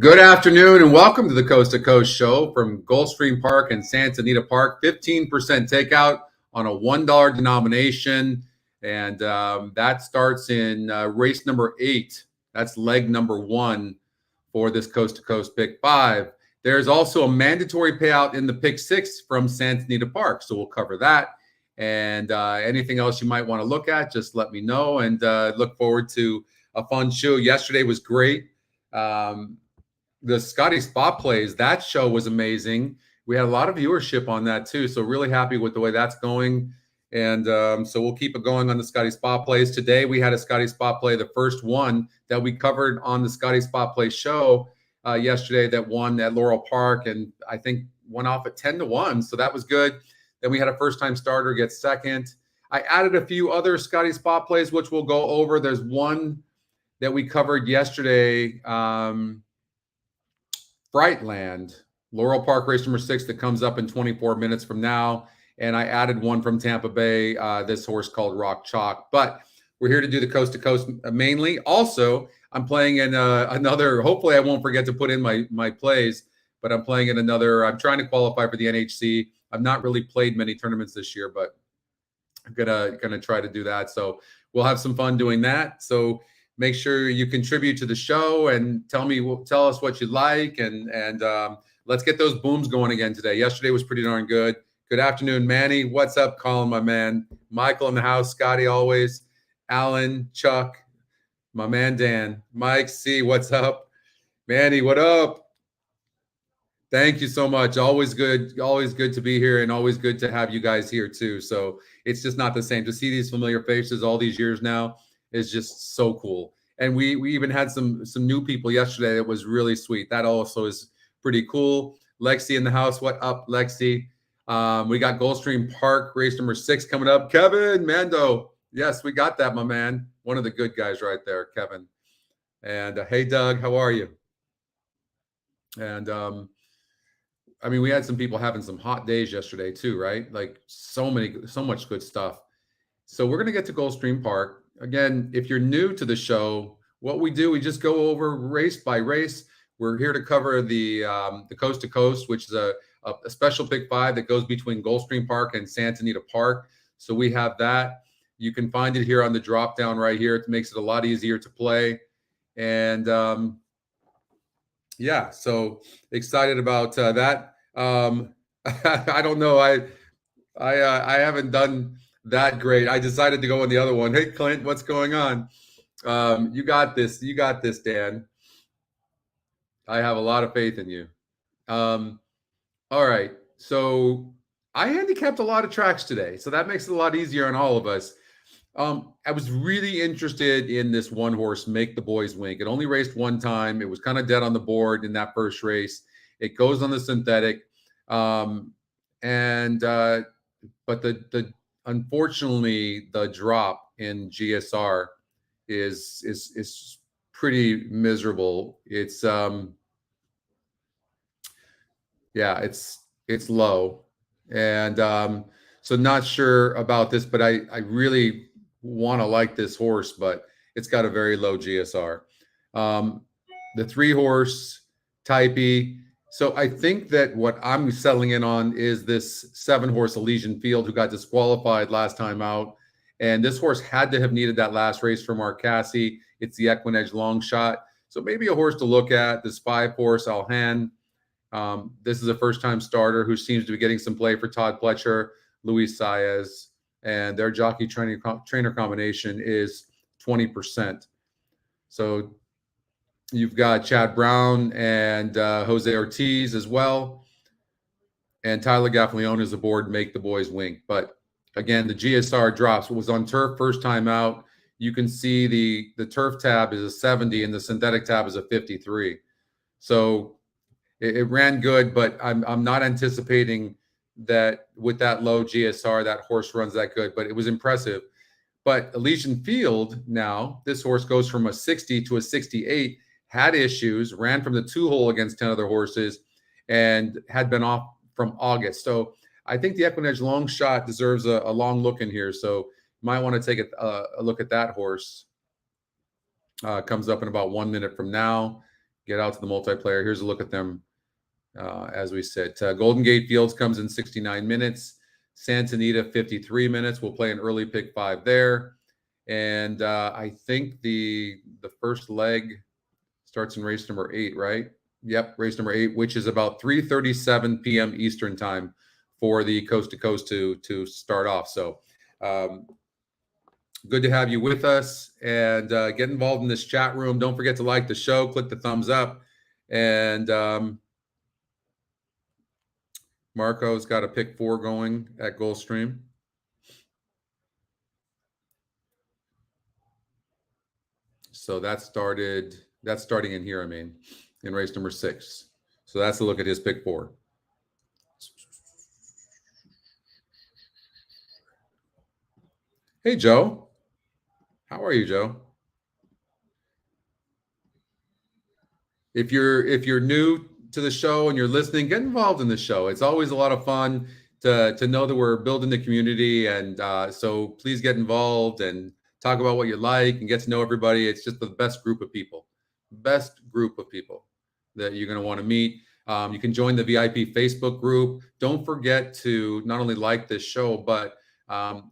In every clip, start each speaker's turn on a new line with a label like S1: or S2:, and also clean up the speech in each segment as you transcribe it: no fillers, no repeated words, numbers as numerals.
S1: Good afternoon and welcome to the Coast to Coast show from Gulfstream Park and Santa Anita Park. 15% takeout on a $1 denomination. And that starts in race number 8. That's leg number 1 for this Coast to Coast pick 5. There's also a mandatory payout in the pick 6 from Santa Anita Park. So we'll cover that. And anything else you might want to look at, just let me know. And look forward to a fun show. Yesterday was great. The Scotty spot plays, that show was amazing. We had a lot of viewership on that too. So really happy with the way that's going. And so we'll keep it going on the Scotty spot plays. Today we had a Scotty spot play, the first one that we covered on the Scotty spot play show yesterday, that won at Laurel Park, and I think went off at 10-1. So that was good. Then we had a first time starter get second. I added a few other Scotty spot plays, which we'll go over. There's one that we covered yesterday, Brightland, Laurel Park race number 6, that comes up in 24 minutes from now. And I added one from Tampa Bay, this horse called Rock Chalk. But we're here to do the Coast to Coast mainly. Also, I'm playing in another, hopefully I won't forget to put in my plays, but I'm playing in another, I'm trying to qualify for the NHC. I've not really played many tournaments this year, but I'm gonna try to do that. So we'll have some fun doing that. So make sure you contribute to the show and tell us what you like, and let's get those booms going again today. Yesterday was pretty darn good. Good afternoon, Manny. What's up, Colin, my man? Michael in the house, Scotty always, Alan, Chuck, my man Dan, Mike C. What's up, Manny? What up? Thank you so much. Always good to be here, and always good to have you guys here too. So it's just not the same to see these familiar faces all these years now. Is just so cool. And we even had some new people yesterday. That was really sweet. That also is pretty cool. Lexi in the house. What up, Lexi? We got Gulfstream Park race number 6 coming up. Kevin Mando. Yes, we got that, my man. One of the good guys right there, Kevin. And hey, Doug, how are you? And I mean, we had some people having some hot days yesterday too, right? Like so much good stuff. So we're going to get to Gulfstream Park. Again, if you're new to the show, what we do, we just go over race by race. We're here to cover the Coast to Coast, which is a special pick 5 that goes between Gulfstream Park and Santa Anita Park. So we have that. You can find it here on the drop down right here. It makes it a lot easier to play. And yeah, so excited about that. I don't know. I haven't done that great. I decided to go on the other one. Hey, Clint, what's going on? You got this. You got this, Dan. I have a lot of faith in you. All right. So I handicapped a lot of tracks today, so that makes it a lot easier on all of us. I was really interested in this one horse, Make the Boys Wink. It only raced one time. It was kind of dead on the board in that first race. It goes on the synthetic. But unfortunately, the drop in GSR is pretty miserable. It's it's low, and so not sure about this, but I really want to like this horse, but it's got a very low GSR. The 3-horse Typee. So I think that what I'm settling in on is this 7-horse Elysian Field, who got disqualified last time out. And this horse had to have needed that last race for Mark Casse. It's the EquinEdge long shot. So maybe a horse to look at. This 5-horse Alhan. This is a first-time starter who seems to be getting some play for Todd Pletcher, Luis Saez, and their jockey trainer combination is 20%. So you've got Chad Brown and Jose Ortiz as well. And Tyler Gaffalione is aboard, Make the Boys Wink. But again, the GSR drops. It was on turf first time out. You can see the turf tab is a 70 and the synthetic tab is a 53. So it ran good, but I'm not anticipating that with that low GSR, that horse runs that good. But it was impressive. But Elysian Field now, this horse goes from a 60 to a 68. Had issues, ran from the 2-hole against 10 other horses, and had been off from August. So I think the EquinEdge long shot deserves a long look in here. So you might want to take a look at that horse. Comes up in about 1 minute from now. get out to the multiplayer. Here's a look at them as we sit. Golden Gate Fields comes in 69 minutes. Santa Anita, 53 minutes. We'll play an early pick 5 there. And I think the first leg starts in race number 8, right? Yep, race number 8, which is about 3:37 p.m. Eastern time for the coast to coast to start off. So good to have you with us, and get involved in this chat room. Don't forget to like the show, click the thumbs up, and Marco's got a pick 4 going at Gulfstream. So that's starting in here, I mean, in race number 6. So that's a look at his pick 4. Hey, Joe. How are you, Joe? If you're new to the show and you're listening, get involved in the show. It's always a lot of fun to know that we're building the community, and so please get involved and talk about what you like and get to know everybody. It's just the best group of people that you're going to want to meet. You can join the VIP Facebook group. Don't forget to not only like this show, but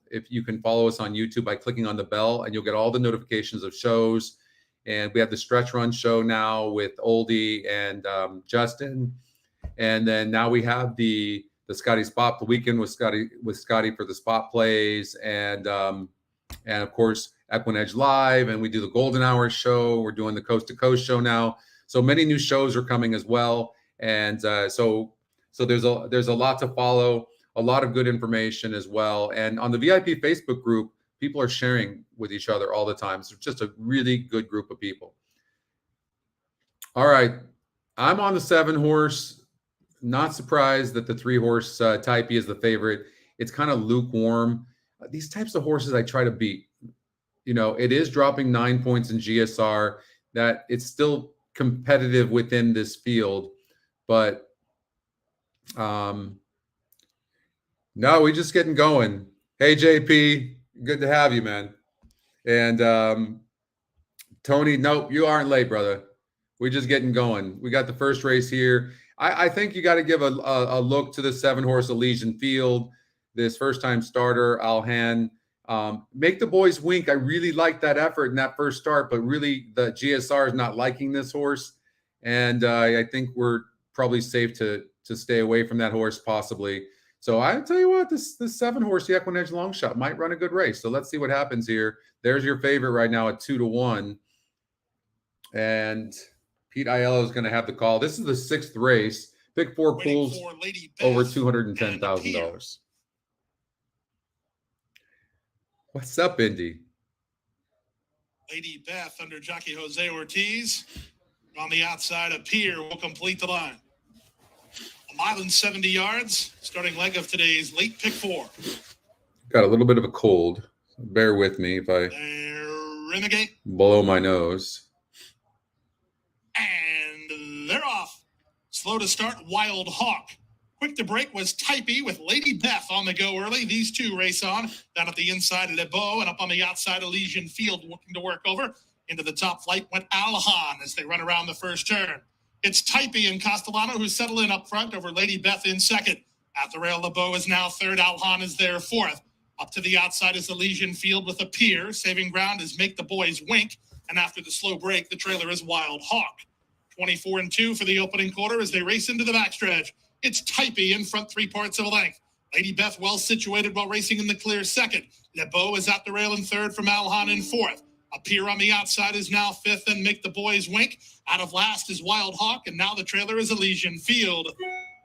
S1: if you can follow us on YouTube by clicking on the bell, and you'll get all the notifications of shows. And we have the Stretch Run show now with Oldie and Justin. And then now we have the Scotty Spot, the weekend with Scotty for the spot plays. And of course, EquinEdge Live. And we do the Golden Hour show. We're doing the Coast to Coast show now. So many new shows are coming as well. And so there's a lot to follow, a lot of good information as well. And on the VIP Facebook group, people are sharing with each other all the time. So it's just a really good group of people. All right. I'm on the 7 horse. Not surprised that the 3 horse Type E is the favorite. It's kind of lukewarm. These types of horses I try to beat. You know, it is dropping 9 points in GSR. That it's still competitive within this field. But no, we're just getting going. Hey, JP. Good to have you, man. And Tony, nope, you aren't late, brother. We're just getting going. We got the first race here. I think you got to give a look to the 7 horse Elysian Field. This first time starter, Alhan. Make the boys wink. I really like that effort in that first start, but really the GSR is not liking this horse. And I think we're probably safe to stay away from that horse possibly. So I tell you what, this 7 horse, the EquinEdge Long Shot, might run a good race. So let's see what happens here. There's your favorite right now at 2-1. And Pete Aiello is going to have the call. This is the 6th race. Pick 4 pools over $210,000. What's up, Indy?
S2: Lady Beth under jockey Jose Ortiz. On the outside, a Pier will complete the line. 1 mile and 70 yards, starting leg of today's late pick 4.
S1: Got a little bit of a cold. Bear with me if I
S2: Renegade.
S1: Blow my nose.
S2: And they're off. Slow to start, Wild Hawk. Quick to break was Type E with Lady Beth on the go early. These two race on. Down at the inside, Le Beau, and up on the outside, Elysian Field looking to work over. Into the top flight went Alhan as they run around the first turn. It's Type E and Castellano who settle in up front over Lady Beth in second. At the rail, Le Beau is now third. Alhan is there fourth. Up to the outside is Elysian Field with a Pier. Saving ground is Make the Boys Wink. And after the slow break, the trailer is Wild Hawk. 24-2 for the opening quarter as they race into the backstretch. It's Type E in front 3/4 of a length. Lady Beth well situated while racing in the clear second. Le Beau is at the rail in third from Alhan in fourth. A Pier on the outside is now fifth and Make the Boys Wink. Out of last is Wild Hawk, and now the trailer is Elysian Field.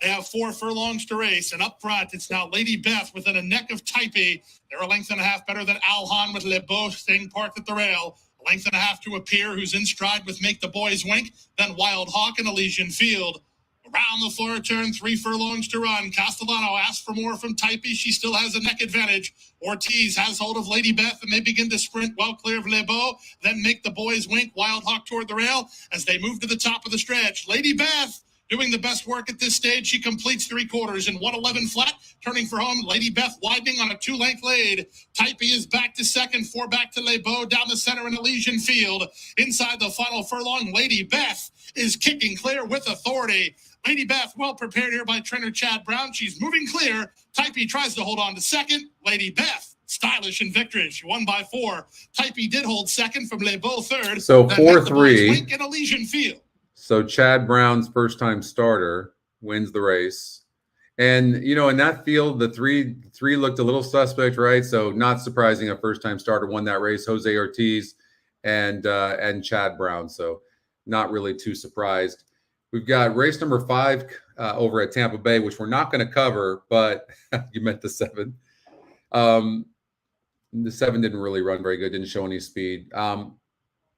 S2: They have 4 furlongs to race, and up front, it's now Lady Beth within a neck of Type E. They're a length and a half better than Alhan with Le Beau staying parked at the rail. A length and a half to a Pier who's in stride with Make the Boys Wink, then Wild Hawk and Elysian Field. Around the floor turn, 3 furlongs to run. Castellano asks for more from Type E. She still has a neck advantage. Ortiz has hold of Lady Beth, and they begin to sprint well clear of Le Beau. Then Make the Boys Wink. Wild Hawk toward the rail as they move to the top of the stretch. Lady Beth Doing the best work at this stage, she completes 3/4 in 1:11 flat, turning for home. Lady Beth widening on a 2-length lead. Typee is back to second, 4 back to Les Beaux, down the center in Elysian Field. Inside the final furlong, Lady Beth is kicking clear with authority. Lady Beth, well prepared here by trainer Chad Brown. She's moving clear. Typee tries to hold on to second. Lady Beth, stylish and victorious. She won by 4. Typee did hold second from Les Beaux third.
S1: So 4-3.
S2: In Elysian Field.
S1: So Chad Brown's first-time starter wins the race. And, you know, in that field, the three looked a little suspect, right? So not surprising a first-time starter won that race, Jose Ortiz and Chad Brown. So not really too surprised. We've got race number 5 over at Tampa Bay, which we're not going to cover, but you meant the 7. The 7 didn't really run very good, didn't show any speed.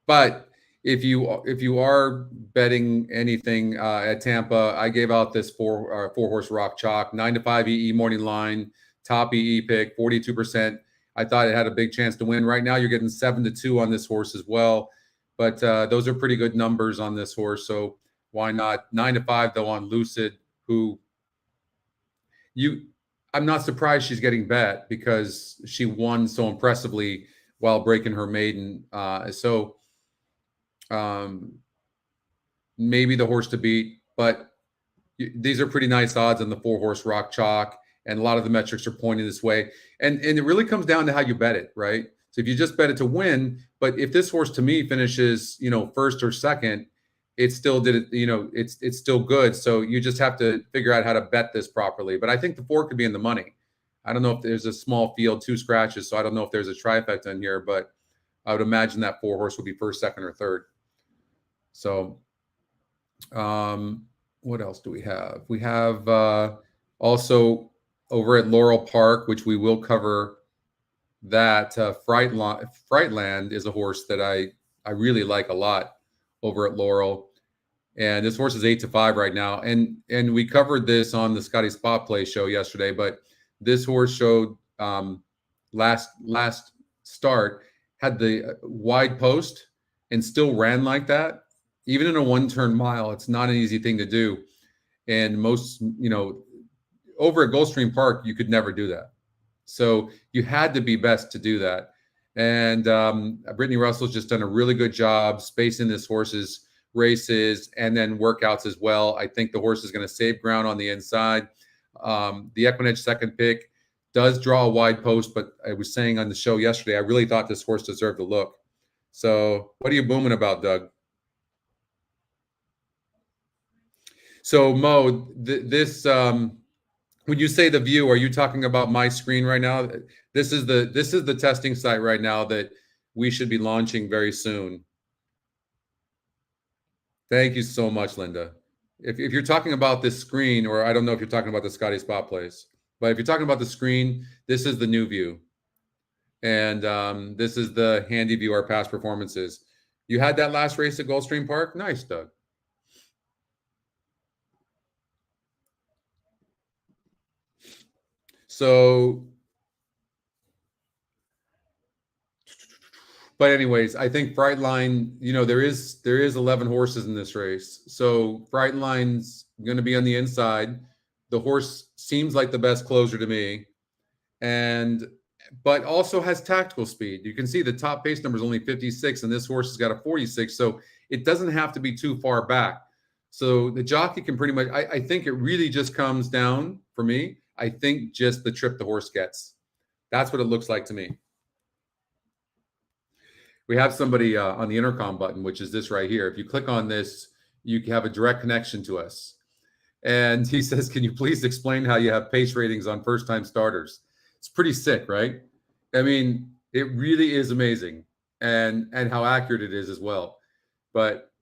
S1: But if you are betting anything at Tampa, I gave out this 4-horse Rock Chalk, 9-5 EE morning line, top EE pick, 42%. I thought it had a big chance to win. Right now, you're getting 7-2 on this horse as well. But those are pretty good numbers on this horse. So why not? 9-5 though on Lucid, who I'm not surprised she's getting bet because she won so impressively while breaking her maiden. Maybe the horse to beat, but these are pretty nice odds on the 4-horse Rock Chalk, and a lot of the metrics are pointing this way. And it really comes down to how you bet it, right? So if you just bet it to win, but if this horse to me finishes, you know, first or second, it still did it, you know, it's still good. So you just have to figure out how to bet this properly. But I think the 4 could be in the money. I don't know if there's a small field, 2 scratches, so I don't know if there's a trifecta in here, but I would imagine that 4-horse would be first, second, or third. So what else do we have? We have also over at Laurel Park, which we will cover, that Frightland is a horse that I really like a lot over at Laurel. And this horse is 8-5 right now. And we covered this on the Scotty Spot Play show yesterday, but this horse showed last start, had the wide post and still ran like that. Even in a 1-turn mile, it's not an easy thing to do. And most, you know, over at Gulfstream Park, you could never do that. So you had to be best to do that. And Brittany Russell's just done a really good job spacing this horse's races and then workouts as well. I think the horse is going to save ground on the inside. The EquinEdge second pick does draw a wide post, but I was saying on the show yesterday, I really thought this horse deserved a look. So what are you booming about, Doug? So Mo, when you say the view, are you talking about my screen right now? This is the testing site right now that we should be launching very soon. Thank you so much, Linda. If you're talking about this screen, or I don't know if you're talking about the Scotty Spot Plays, but if you're talking about the screen, this is the new view. And this is the handy view, our past performances. You had that last race at Gulfstream Park? Nice, Doug. So, but anyways, I think Frightline, you know, there is 11 horses in this race. So Frightline's going to be on the inside. The horse seems like the best closer to me, but also has tactical speed. You can see the top pace number is only 56, and this horse has got a 46. So it doesn't have to be too far back. So the jockey can pretty much, I think it really just comes down for me. I think just the trip the horse gets. That's what it looks like to me. We have somebody on the intercom button, which is this right here. If you click on this, you have a direct connection to us. And he says, can you please explain how you have pace ratings on first-time starters? It's pretty sick, right? I mean, it really is amazing, and how accurate it is as well. But,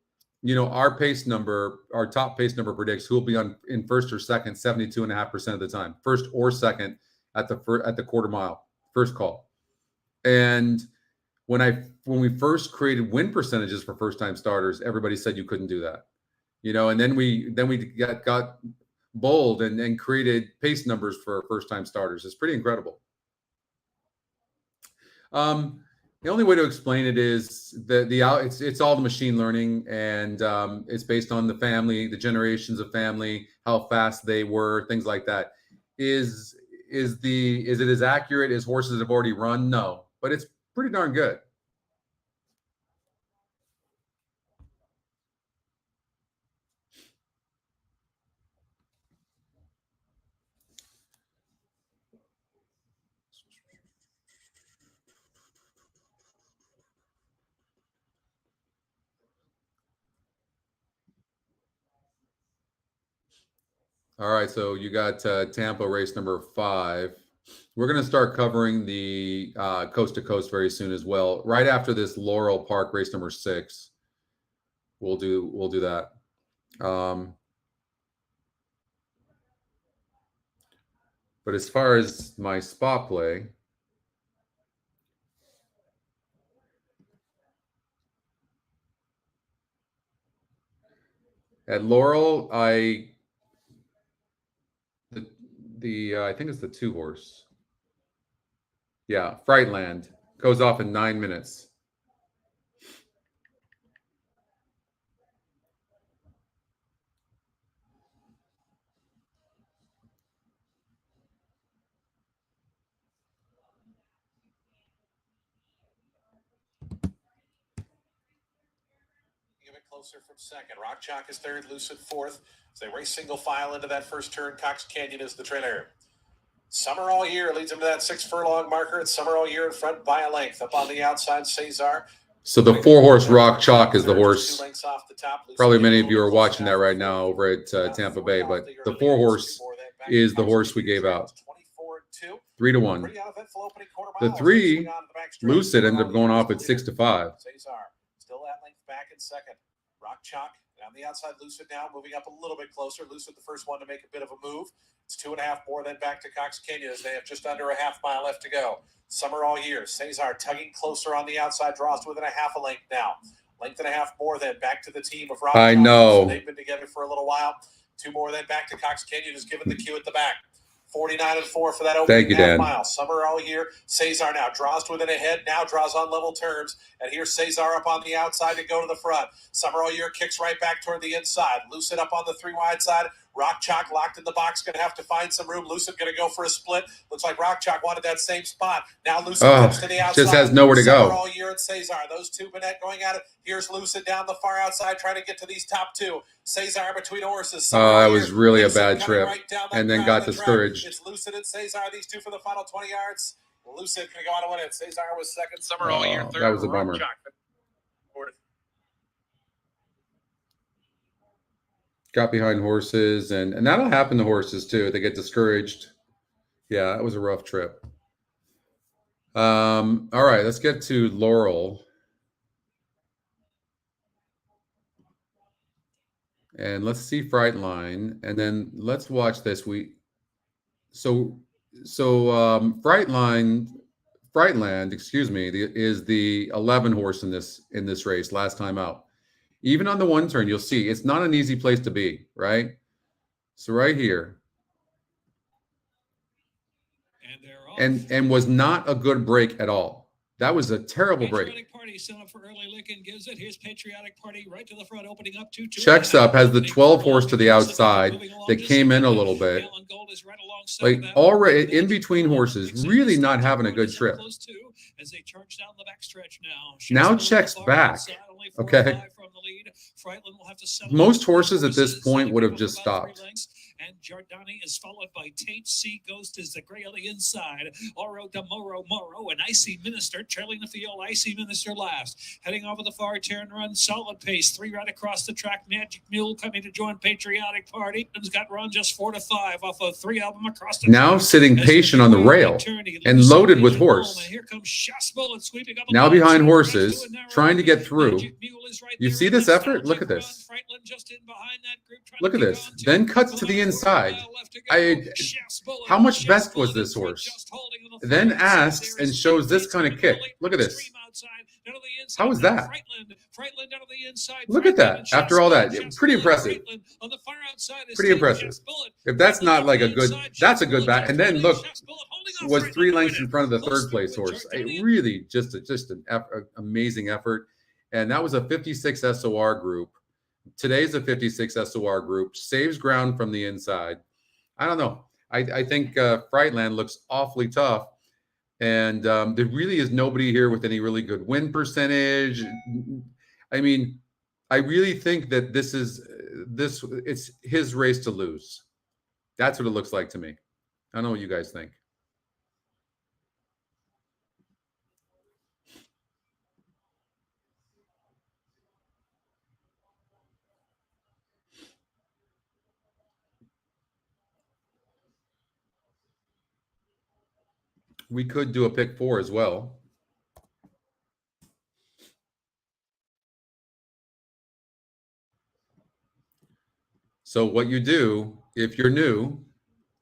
S1: you know, our pace number, our top pace number predicts who will be in first or second 72.5% of the time. First or second at the quarter mile, first call. And when we first created win percentages for first-time starters, everybody said you couldn't do that. You know, and then we got bold and created pace numbers for first-time starters. It's pretty incredible. The only way to explain it is it's all the machine learning, and it's based on the family, the generations of family, how fast they were, things like that. Is it as accurate as horses have already run? No, but it's pretty darn good. All right, so you got Tampa race number 5. We're going to start covering the coast to coast very soon as well. Right after this Laurel Park race number 6, we'll do that. But as far as my spot play, at Laurel, I think it's the 2-horse. Yeah, Frightland goes off in 9 minutes.
S3: Closer from second. Rock Chalk is third, Lucid fourth. As they race single file into that first turn, Cox Canyon is the trailer. Summer All Year leads him to that 6 furlong marker. It's Summer All Year in front by a length. Up on the outside, Cesar.
S1: So the 4-horse Rock Chalk is the horse. Probably many of you are watching that right now over at Tampa Bay, but the 4-horse is the horse we gave out. 3-1. The 3 Lucid ended up going off at 6-5.
S3: Cesar still at length back in second. Rock Chalk on the outside, Lucid now moving up a little bit closer. Lucid the first one to make a bit of a move. It's 2.5 more than back to Cox Canyon as they have just under a half mile left to go. Summer All Year. Cesar tugging closer on the outside, draws to within a half a length now. Length and a half more than back to the team of Rock Chalk.
S1: I know.
S3: So they've been together for a little while. 2 more than back to Cox Canyon is given the cue at the back. 49-4 for that opening half mile. Summer All Year. Cesar now draws to within a head, now draws on level terms. And here's Cesar up on the outside to go to the front. Summer All Year kicks right back toward the inside. Lucid up on the 3 wide side. Rock Chalk locked in the box, going to have to find some room. Lucid going to go for a split. Looks like Rock Chalk wanted that same spot. Now Lucid comes to the outside.
S1: Just has nowhere to go.
S3: Summer All Year and Cesar. Those 2 Bennett going at it. Here's Lucid down the far outside trying to get to these top 2. Cesar between horses.
S1: That was really a bad trip. And then got discouraged.
S3: It's Lucid and Cesar. These 2 for the final 20 yards. Lucid going to go on to win it. Cesar was second. Summer All Year third.
S1: That was a bummer. Got behind horses, and that'll happen to horses too. They get discouraged. Yeah, that was a rough trip. All right, let's get to Laurel. And let's see Frightline, and then let's watch this. Frightland, excuse me, is the 11 horse in this race last time out. Even on the 1 turn, you'll see it's not an easy place to be, right? So right here, and was not a good break at all. That was a terrible break.
S4: Patriotic Party set up for early lick and gives it. Here's Patriotic Party right to the front, opening up 2-2.
S1: Checks up, has the 12 horse to the outside that came in a little bit. Like already in between horses, really not having a good trip. Now checks back. Okay. Most horses at this point would have just stopped.
S4: And Giordani is followed by Taint Sea Ghost is the gray on the inside. Oro de Moro, and Icy Minister trailing the field. Icy Minister last. Heading over the far turn run. Solid pace. 3 right across the track. Magic Mule coming to join Patriotic Party. Has got run just 4-5 off of 3 of them across the
S1: now track. Sitting patient on the rail and loaded with horse.
S4: Here comes Shasbull sweeping up
S1: now behind horses, trying to get through. You see this effort? Look at this. Look at this. Then cuts to the inside. How much best was this horse? Then asks and shows this kind of kick. Look at this.
S4: down on the inside.
S1: How was that?
S4: Frightland down on the inside.
S1: Look at that. After all that, pretty impressive.
S4: On the far outside is
S1: pretty impressive. If that's not like a good, that's a good back. And then look, was 3 lengths in front of the third place horse. A really just an amazing effort. And that was a 56 SOR group. Today's a 56 SOR group. Saves ground from the inside. I don't know. I think Frightland looks awfully tough. And there really is nobody here with any really good win percentage. I mean, I really think that it's his race to lose. That's what it looks like to me. I don't know what you guys think. We could do a pick 4 as well. So what you do, if you're new,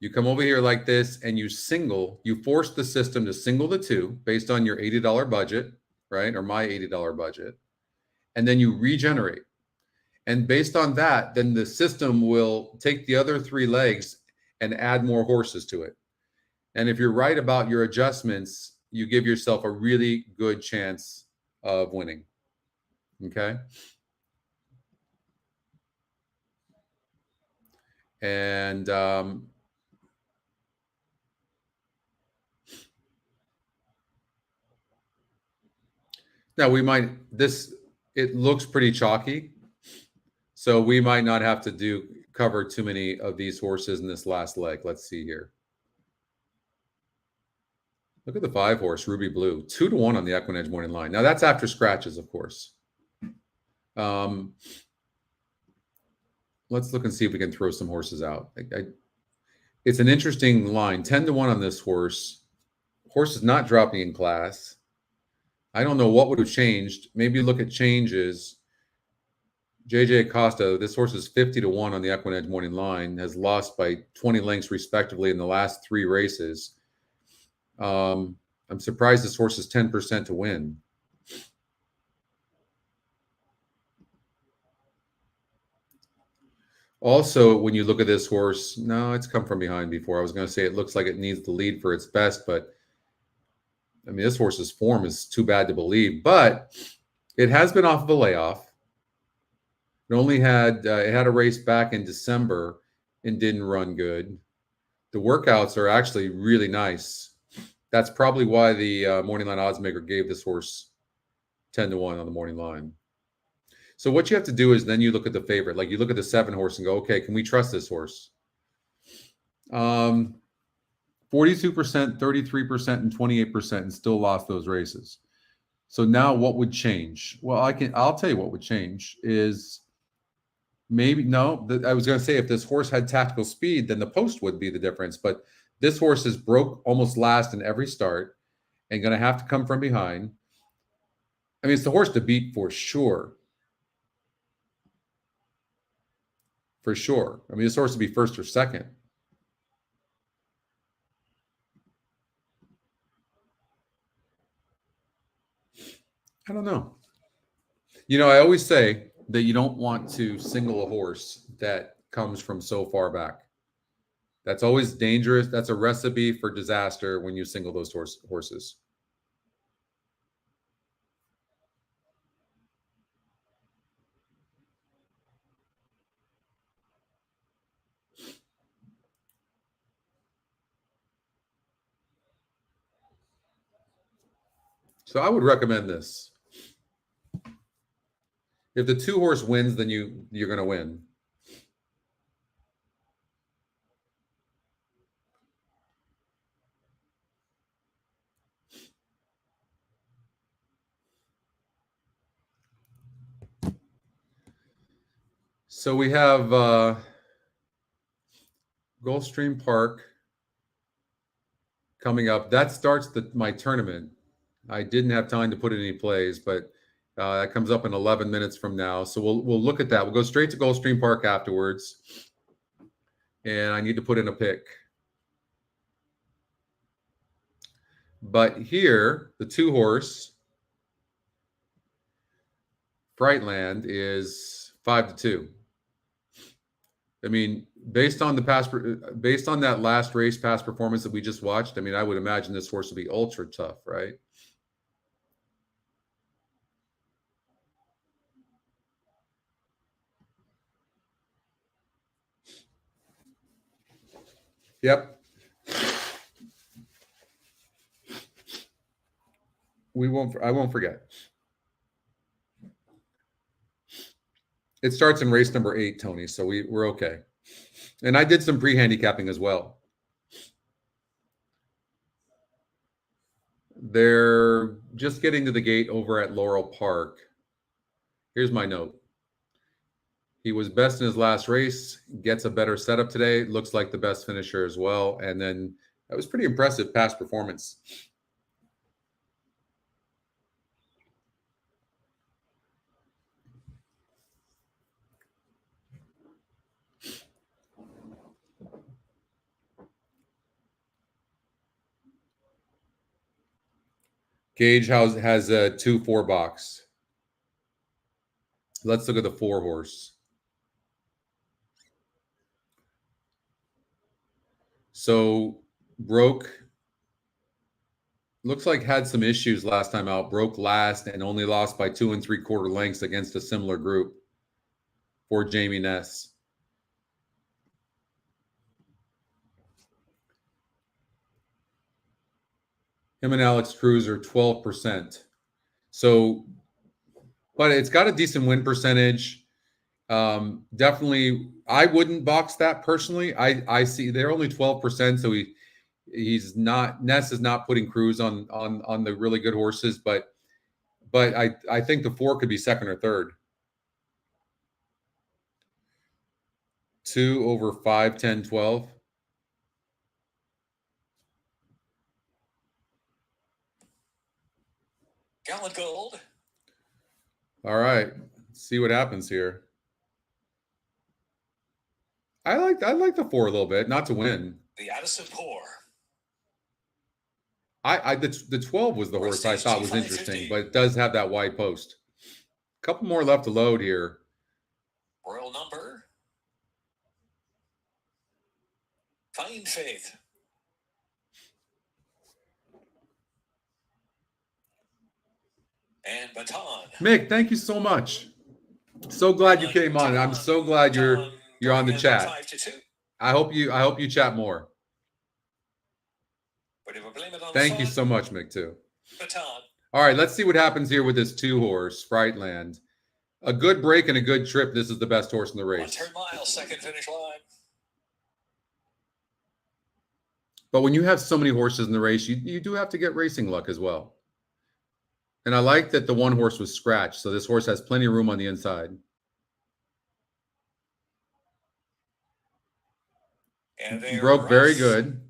S1: you come over here like this and you force the system to single the 2 based on your $80 budget, right? Or my $80 budget. And then you regenerate. And based on that, then the system will take the other 3 legs and add more horses to it. And if you're right about your adjustments, you give yourself a really good chance of winning. Okay. And now it looks pretty chalky. So we might not have to cover too many of these horses in this last leg. Let's see here. Look at the 5 horse, Ruby Blue, 2-1 on the EquinEdge morning line. Now that's after scratches, of course. Let's look and see if we can throw some horses out. It's an interesting line, 10-1 on this horse. Horse is not dropping in class. I don't know what would have changed. Maybe look at changes. JJ Acosta, this horse is 50-1 on the EquinEdge morning line, has lost by 20 lengths respectively in the last 3 races. I'm surprised this horse is 10% to win. Also, when you look at this horse, no, it's come from behind before. I was going to say it looks like it needs the lead for its best, but I mean, this horse's form is too bad to believe, but it has been off of a layoff. It only had, it had a race back in December and didn't run good. The workouts are actually really nice. That's probably why the morning line odds maker gave this horse 10-1 on the morning line. So what you have to do is then you look at the favorite. Like you look at the 7 horse and go, okay, can we trust this horse? 42%, 33%, and 28% and still lost those races. So now what would change? Well, I'll tell you what would change is maybe, no, I was going to say if this horse had tactical speed, then the post would be the difference. But this horse is broke almost last in every start and going to have to come from behind. I mean, it's the horse to beat for sure. For sure. I mean, this horse would be first or second. I don't know. You know, I always say that you don't want to single a horse that comes from so far back. That's always dangerous. That's a recipe for disaster when you single those horses. So I would recommend this. If the 2 horse wins, then you're going to win. So we have Gulfstream Park coming up. That starts my tournament. I didn't have time to put in any plays, but that comes up in 11 minutes from now. So we'll look at that. We'll go straight to Gulfstream Park afterwards. And I need to put in a pick. But here, the 2 horse, Frightland is 5-2. I mean, based on that last race past performance that we just watched, I mean, I would imagine this horse would be ultra tough, right? Yep. I won't forget. It starts in race number 8, Tony, so we're okay. And I did some pre-handicapping as well. They're just getting to the gate over at Laurel Park. Here's my note. He was best in his last race, gets a better setup today, looks like the best finisher as well. And then that was pretty impressive past performance. Gage has a 2-4 box. Let's look at the 4 horse. So broke, looks like had some issues last time out, broke last and only lost by 2 3/4 lengths against a similar group for Jamie Ness. Him and Alex Cruz are 12%. So, but it's got a decent win percentage. Definitely, I wouldn't box that personally. I see they're only 12%, so he's not, Ness is not putting Cruz on the really good horses, but I think the 4 could be second or third. 2 over 5, 10, 12.
S3: Gallant Gold.
S1: All right, let's see what happens here. I like the 4 a little bit, not to win.
S3: The Addison Poor.
S1: The 12 was the horse I thought was interesting, but it does have that wide post. A couple more left to load here.
S3: Royal Number. Fine Faith. And Baton.
S1: Mick, thank you so much. So glad you came on. I'm so glad you're on the chat. I hope you chat more. Thank you so much, Mick, too. All right, let's see what happens here with this 2 horse, Frightland. A good break and a good trip. This is the best horse in the race.
S3: 1 mile, second finish line.
S1: But when you have so many horses in the race, you do have to get racing luck as well. And I like that the 1 horse was scratched, so this horse has plenty of room on the inside.
S3: And
S1: broke very good.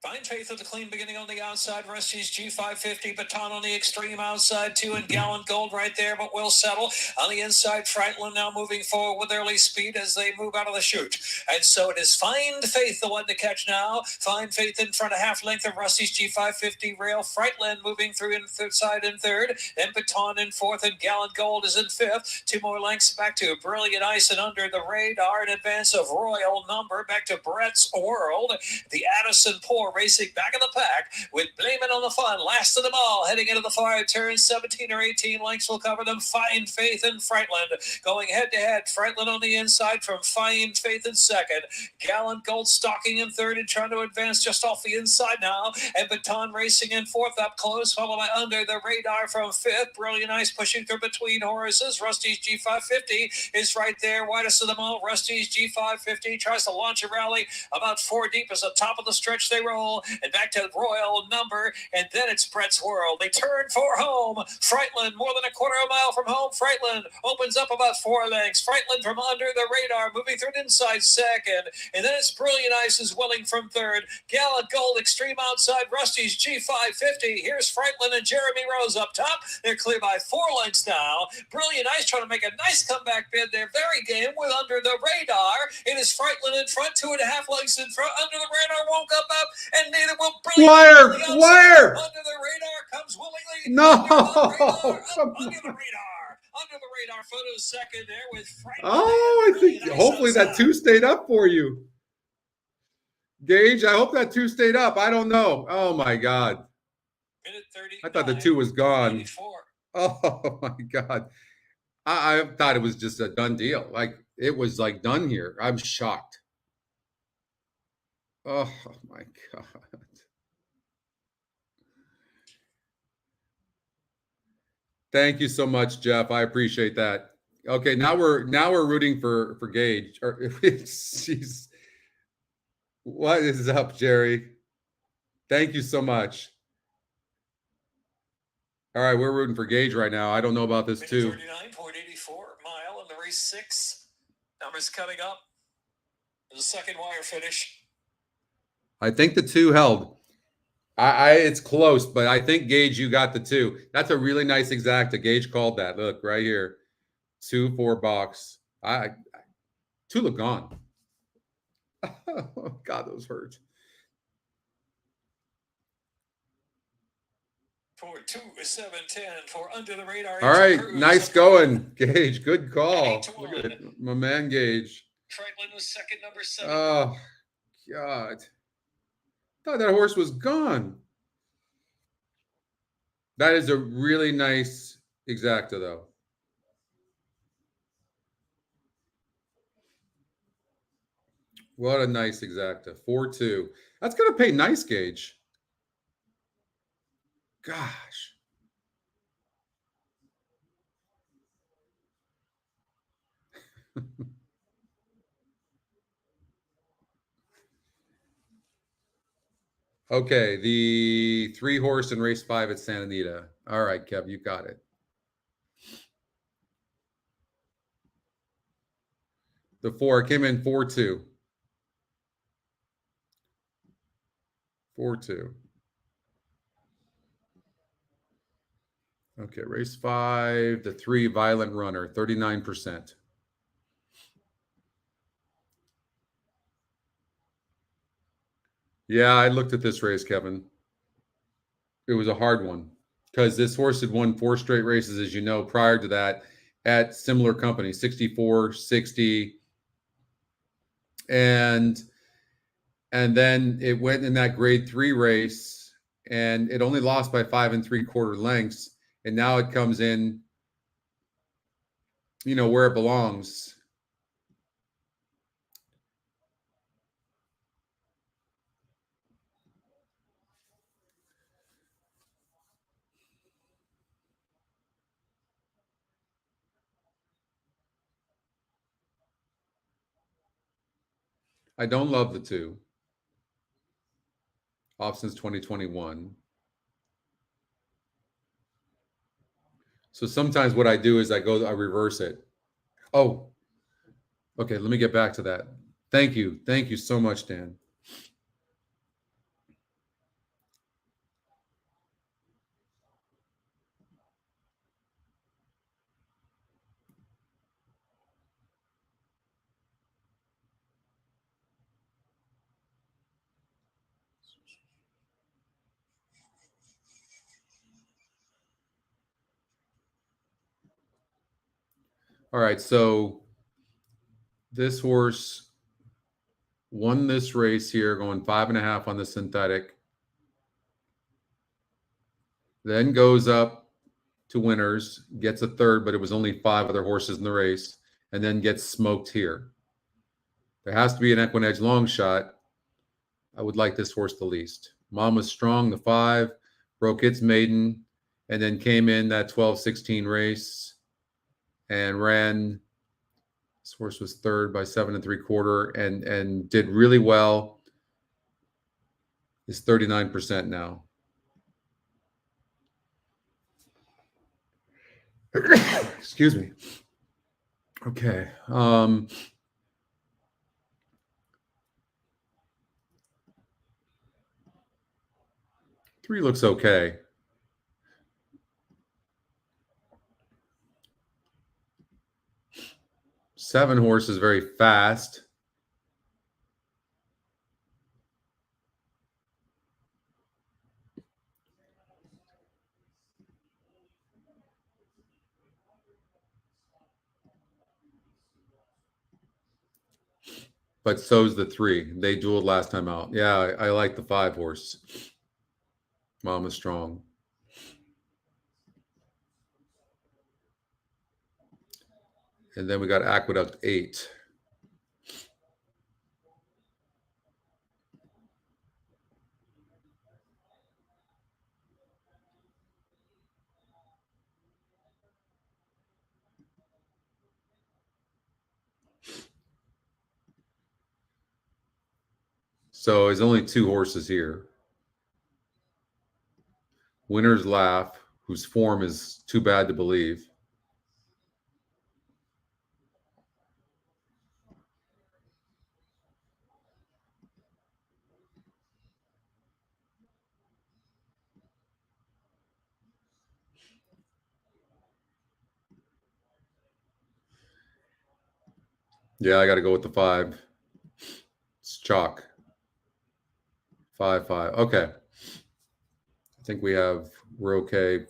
S3: Fine Faith with a clean beginning on the outside. Rusty's G550. Baton on the extreme outside, 2 and Gallant Gold right there, but will settle. On the inside, Frightland now moving forward with early speed as they move out of the chute. And so it is Fine Faith, the one to catch now. Fine Faith in front, a half length of Rusty's G550 rail. Frightland moving through in third side in third. Then Baton in fourth, and Gallant Gold is in fifth. 2 more lengths back to Brilliant Ice and under the radar in advance of Royal Number. Back to Brett's World. The Addison Poor racing back in the pack with Blame It on the Fun. Last of them all, heading into the far turn. 17 or 18 lengths will cover them. Fine Faith and Frightland going head to head. Frightland on the inside from Fine Faith in second. Gallant Gold stalking in third and trying to advance just off the inside now. And Baton racing in fourth up close, followed by Under the Radar from fifth. Brilliant Ice pushing through between horses. Rusty's G550 is right there, widest of them all. Rusty's G550 tries to launch a rally about 4 deep as the top of the stretch they roll. And back to Royal Number, and then it's Brett's World. They turn for home. Frightland, more than a quarter of a mile from home. Frightland opens up about 4 lengths. Frightland from Under the Radar, moving through an inside second. And then it's Brilliant Ice is willing from third. Gallant Gold, extreme outside. Rusty's G550. Here's Frightland and Jeremy Rose up top. They're clear by 4 lengths now. Brilliant Ice trying to make a nice comeback bid. They're very game with Under the Radar. It is Frightland in front, 2.5 lengths in front. Under the Radar won't come up. And neither will Brilliant.
S1: Wire!
S3: Under the Radar comes willingly.
S1: No,
S4: Under the radar photos second there with Frank.
S1: Oh, I think hopefully that 2 stayed up for you. Gage, I hope that 2 stayed up. I don't know. Oh my God. I thought the 2 was gone. Oh my God. I thought it was just a done deal. Like it was like done here. I'm shocked. Oh my God. Thank you so much, Jeff. I appreciate that. Okay, now we're rooting for Gage. Or she's what is up, Jerry? Thank you so much. All right, we're rooting for Gage right now. I don't know about this too.
S4: 39.84 mile in the race 6. Numbers coming up. The second wire finish.
S1: I think the 2 held. It's close, but I think Gage, you got the 2. That's a really nice exacta. Gage called that. Look right here, 2-4 box. 2 look gone. Oh God, those hurt.
S4: For 2-7-10 for under the radar.
S1: All right, nice going, Gage. Good call. Look at it, my man Gage.
S4: Franklin was second, number 7.
S1: Oh God. Thought that horse was gone. That is a really nice exacta, though. What a nice exacta. 4-2. That's going to pay nice, Gage. Gosh. Okay, the 3 horse in race 5 at Santa Anita. All right, Kev, you got it. The 4 came in 4-2. 4-2. Okay, race 5, the 3 Violent Runner, 39%. Yeah, I looked at this race, Kevin. It was a hard one because this horse had won 4 straight races, as you know, prior to that at similar companies, 64, 60. And then it went in that grade 3 race and it only lost by 5 3/4 lengths. And now it comes in, you know, where it belongs. I don't love the 2. Off since 2021. So sometimes what I do is I reverse it. Oh, okay. Let me get back to that. Thank you. Thank you so much, Dan. All right, so this horse won this race here, going 5.5 on the synthetic. Then goes up to winners, gets a 3rd, but it was only 5 other horses in the race, and then gets smoked here. There has to be an EquinEdge long shot. I would like this horse the least. Mom was strong, the 5, broke its maiden, and then came in that 12-16 race and ran. This horse was 3rd by 7 3/4 and did really well. Is 39% now. Excuse me. Okay. 3 looks okay. Seven horse is very fast. But so's the 3. They dueled last time out. Yeah, I like the 5 horse. Mama Strong. And then we got Aqueduct 8. So there's only 2 horses here. Winner's Laugh, whose form is too bad to believe. Yeah, I got to go with the 5. It's chalk. 5, 5. Okay. I think we're okay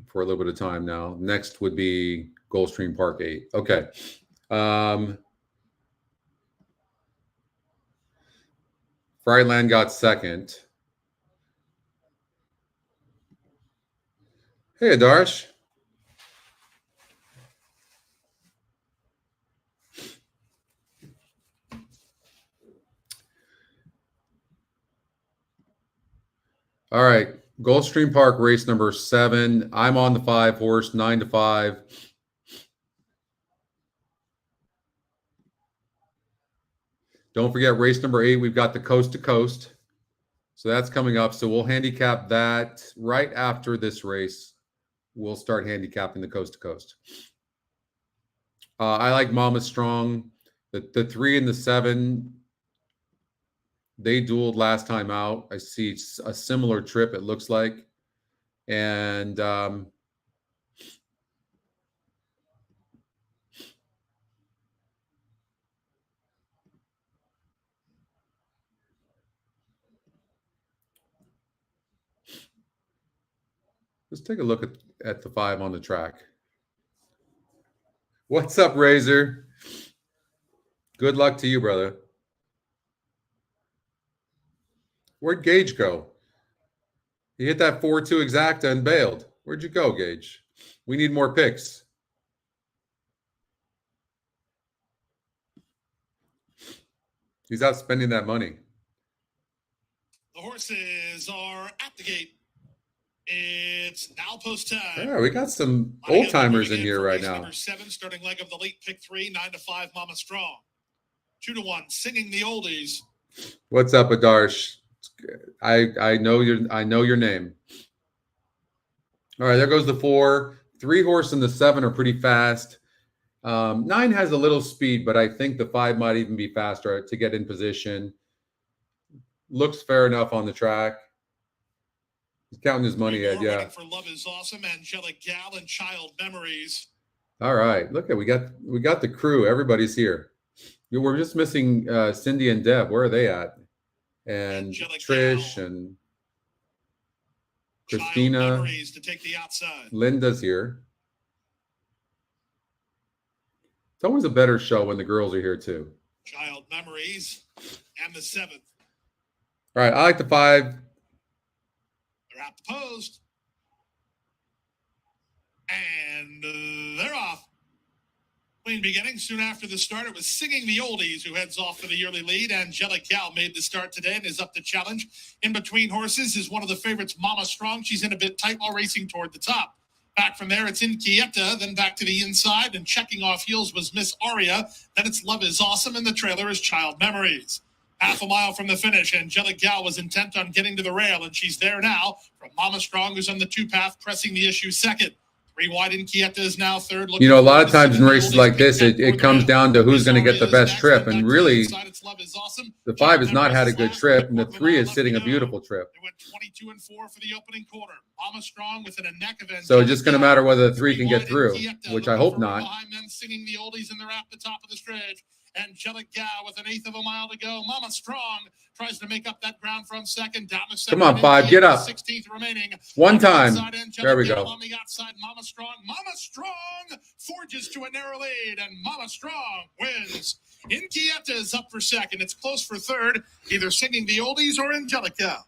S1: for a little bit of time now. Next would be Gulfstream R8. Okay. Frightland got second. Hey, Adarsh. All right, Gulfstream Park race number 7. I'm on the 5 horse, 9 to 5. Don't forget race number 8. We've got the coast to coast. So that's coming up. So we'll handicap that right after this race. We'll start handicapping the coast to coast. I like Mama Strong. The 3 and the 7, they dueled last time out. I see a similar trip, it looks like. And let's take a look at the 5 on the track. What's up, Razor? Good luck to you, brother. Where'd Gage go? He hit that 4-2 exacta and bailed. Where'd you go, Gage? We need more picks. He's out spending that money.
S2: The horses are at the gate. It's now post time.
S1: Yeah, we got some old timers in here right now.
S2: Number 7, starting leg of the late pick 3, 9 to 5, Mama Strong. 2 to 1, singing the oldies.
S1: What's up, Adarsh? I know your name. All right, there goes the 4. 3 horse and the 7 are pretty fast. 9 has a little speed, but I think the 5 might even be faster to get in position. Looks fair enough on the track. He's counting his money, Ed. Yeah.
S2: For Love Is Awesome, Angelic Gal, and Child Memories.
S1: All right. Look at we got the crew. Everybody's here. We're just missing Cindy and Deb. Where are they at? And
S2: Angelic
S1: Trish
S2: Gal.
S1: and
S2: Child
S1: Christina.
S2: Memories to take the outside.
S1: Linda's here. It's always a better show when the girls are here too.
S2: Child Memories and the 7th.
S1: All right. I like the 5.
S2: They're at the post. And they're off. Clean beginning. Soon after the start, it was Singing the Oldies who heads off for the early lead. Angelic Gal made the start today and is up to challenge. In between horses is one of the favorites, Mama Strong. She's in a bit tight while racing toward the top. Back from there, it's Inquieta, then back to the inside, and checking off heels was Miss Aria. Then it's Love Is Awesome, and the trailer is Child Memories. Half a mile from the finish, Angelic Gal was intent on getting to the rail, and she's there now from Mama Strong, who's on the 2 path, pressing the issue second. 3 wide, Inquieta is now third.
S1: You know, a lot of times in races like this, it comes down to who's going to get the best trip. And really, the 5 has not had a good trip, and the 3 is sitting a beautiful trip.
S2: It went 22 and 4 for the opening quarter. Mama Strong within a neck of
S1: So it's just going to matter whether the 3 can get through, which I hope not.
S2: Behind them, singing the oldies, and they're at the top of the stretch. Angelic Gal with 1/8 of a mile to go. Mama Strong tries to make up that ground from second. Down to second.
S1: Come on, 5, get up.
S2: 16th remaining.
S1: One
S2: On the
S1: time.
S2: outside, Angelic
S1: There we
S2: Gal
S1: go.
S2: on the outside, Mama Strong. Mama Strong forges to a narrow lead, and Mama Strong wins. Inquieta is up for second. It's close for third, either Singing the Oldies or Angelic Gal.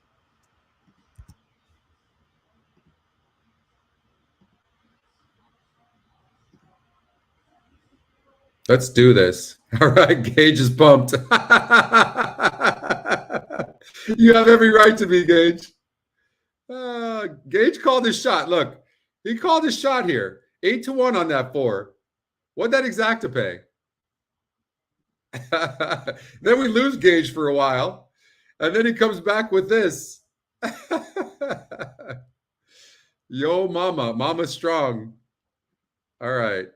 S1: Let's do this. All right, Gage is pumped. You have every right to be, Gage. Gage called his shot. Look, he called his shot here. 8-1 on that 4. What'd that exacta pay? Then we lose Gage for a while, and then he comes back with this. Yo, mama strong. All right,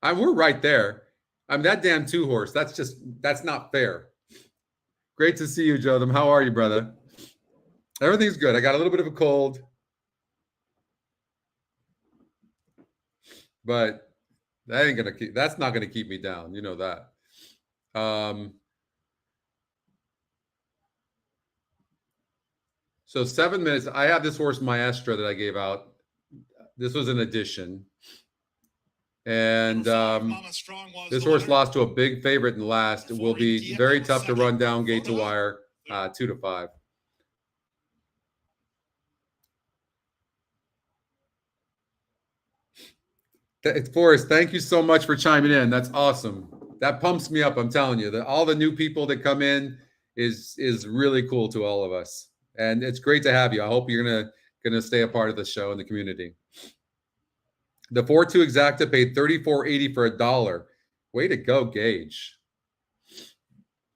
S1: we're right there. I'm that damn 2-horse. That's not fair. Great to see you, Jotham. How are you, brother? Everything's good. I got a little bit of a cold, but that's not gonna keep me down. You know that. So 7 minutes. I have this horse Maestro that I gave out. This was an addition. And this horse lost to a big favorite in the last. It will be very tough to run down gate to wire, 2-5. Forrest, thank you so much for chiming in. That's awesome. That pumps me up. I'm telling you that all the new people that come in is really cool to all of us, and it's great to have you. I hope you're gonna stay a part of the show and the community. The 4-2 exacta paid $34.80 for $1. Way to go, Gage.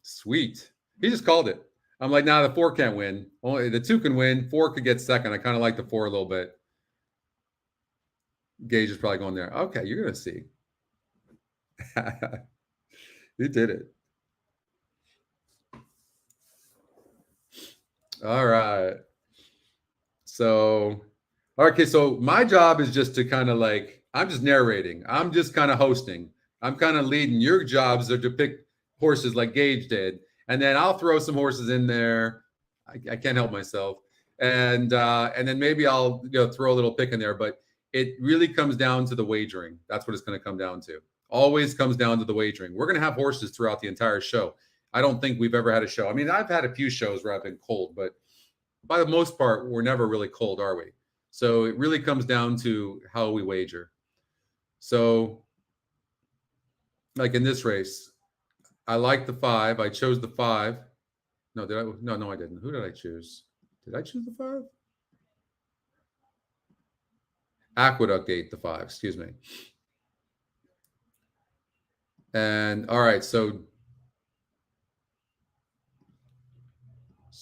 S1: Sweet. He just called it. I'm like, nah, the 4 can't win. Only the 2 can win. 4 could get second. I kind of like the 4 a little bit. Gage is probably going there. Okay, you're going to see. You did it. All right. So, okay, so my job is just to kind of like, I'm just narrating. I'm just kind of hosting. I'm kind of leading. Your jobs are to pick horses like Gage did. And then I'll throw some horses in there. I can't help myself. And then maybe I'll throw a little pick in there. But it really comes down to the wagering. That's what it's going to come down to. Always comes down to the wagering. We're going to have horses throughout the entire show. I don't think we've ever had a show. I mean, I've had a few shows where I've been cold, but by the most part, we're never really cold, are we? So it really comes down to how we wager. So like in this race, I like the 5. I chose the 5. No, did I? No, I didn't. Who did I choose? Did I choose the 5? Aqueduct gate, the 5, excuse me. And all right, so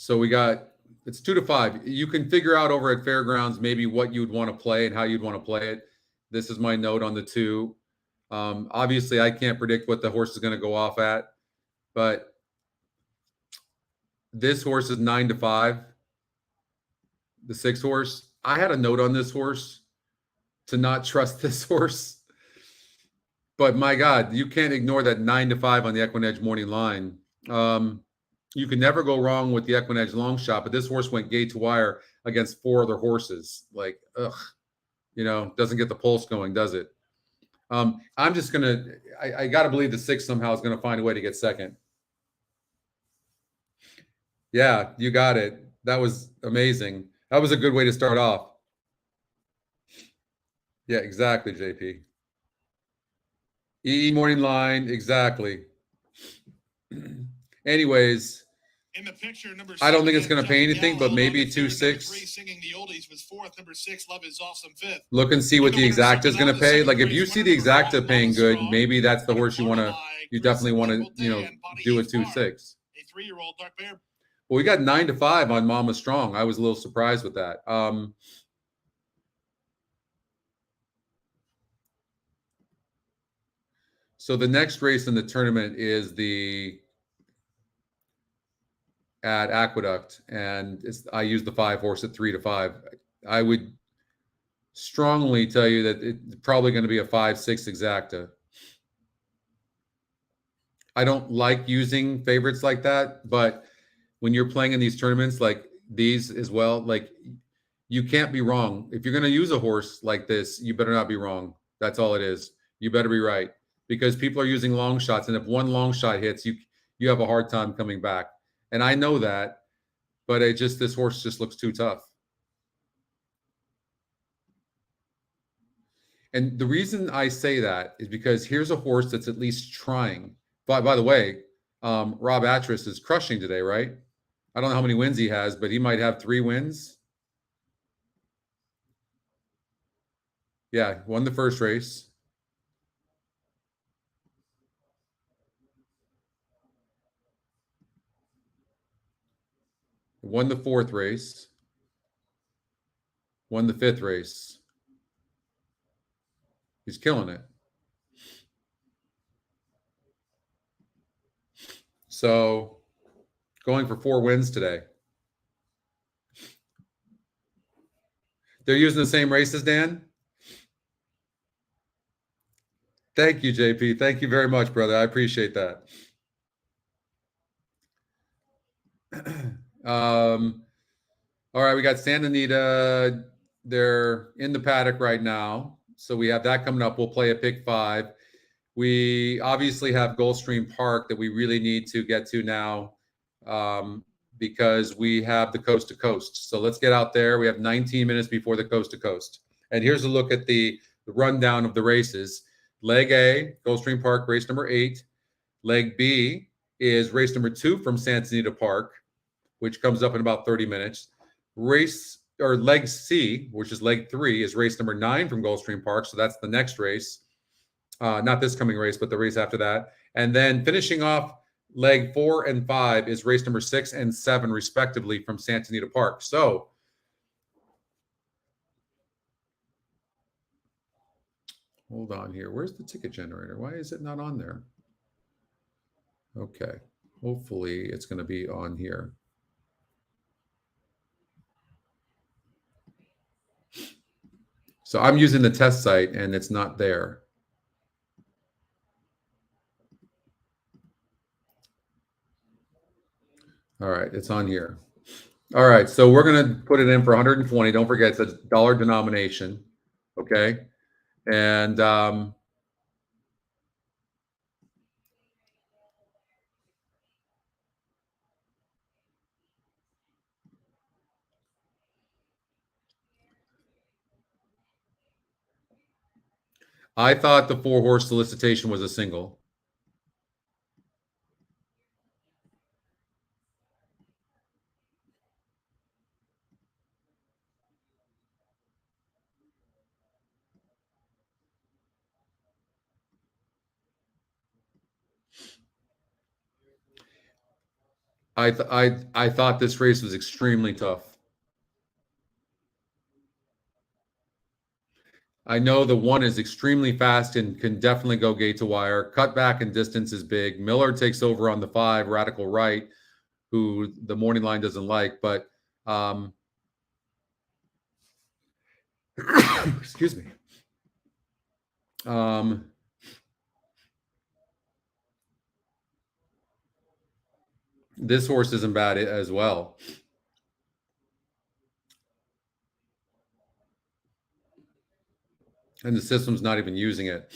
S1: we got, it's 2-5. You can figure out over at Fairgrounds maybe what you'd want to play and how you'd want to play it. This is my note on the 2. Obviously, I can't predict what the horse is going to go off at, but this horse is 9-5. The 6 horse. I had a note on this horse to not trust this horse, but my God, you can't ignore that 9-5 on the EquinEdge morning line. You can never go wrong with the EquinEdge long shot, but this horse went gate to wire against 4 other horses. Like, ugh, doesn't get the pulse going, does it? I'm just gonna. I gotta believe the 6 somehow is gonna find a way to get second. Yeah, you got it. That was amazing. That was a good way to start off. Yeah, exactly, JP. EE morning line, exactly. Anyways,
S2: in the picture, number
S1: I don't think it's going to pay anything, but maybe 2-6.
S2: Singing the Oldies was 4th. Number 6, Love Is Awesome, 5th.
S1: Look and see what the exacta is going to pay. Like if you see the exacta paying good, maybe that's the horse you definitely want to, do a 2-6.
S2: A 3-year-old Dark Bear.
S1: Well, we got 9-5 on Mama Strong. I was a little surprised with that. So the next race in the tournament is at Aqueduct, and I use the 5 horse at 3-5. I would strongly tell you that it's probably going to be a 5-6 exacta. I don't like using favorites like that, but when you're playing in these tournaments like these as well, like you can't be wrong. If you're going to use a horse like this, you better not be wrong. That's all it is. You better be right, because people are using long shots, and if one long shot hits, you have a hard time coming back. And I know that, but this horse just looks too tough. And the reason I say that is because here's a horse that's at least trying. By the way, Rob Atras is crushing today, right? I don't know how many wins he has, but he might have 3 wins. Yeah, won the first race. Won the 4th race. Won the 5th race. He's killing it. So, going for 4 wins today. They're using the same races, Dan? Thank you, JP. Thank you very much, brother. I appreciate that. All right, we got Santa Anita. They're in the paddock right now. So we have that coming up. We'll play a pick 5. We obviously have Gulfstream Park that we really need to get to now because we have the coast to coast. So let's get out there. We have 19 minutes before the coast to coast. And here's a look at the rundown of the races. Leg A, Gulfstream Park, race number 8. Leg B is race number 2 from Santa Anita Park, which comes up in about 30 minutes. Leg C, which is leg 3, is race number 9 from Gulfstream Park. So that's the next race. Not this coming race, but the race after that. And then finishing off leg 4 and 5 is race number 6 and 7, respectively, from Santa Anita Park. So hold on here. Where's the ticket generator? Why is it not on there? Okay. Hopefully it's going to be on here. So I'm using the test site and it's not there. All right, it's on here. All right, so we're going to put it in for 120. Don't forget, it's a dollar denomination. Okay. And I thought the 4-horse solicitation was a single. I thought this race was extremely tough. I know the 1 is extremely fast and can definitely go gate to wire. Cut back and distance is big. Miller takes over on the 5, Radical Right, who the morning line doesn't like, but excuse me. This horse isn't bad as well. And the system's not even using it.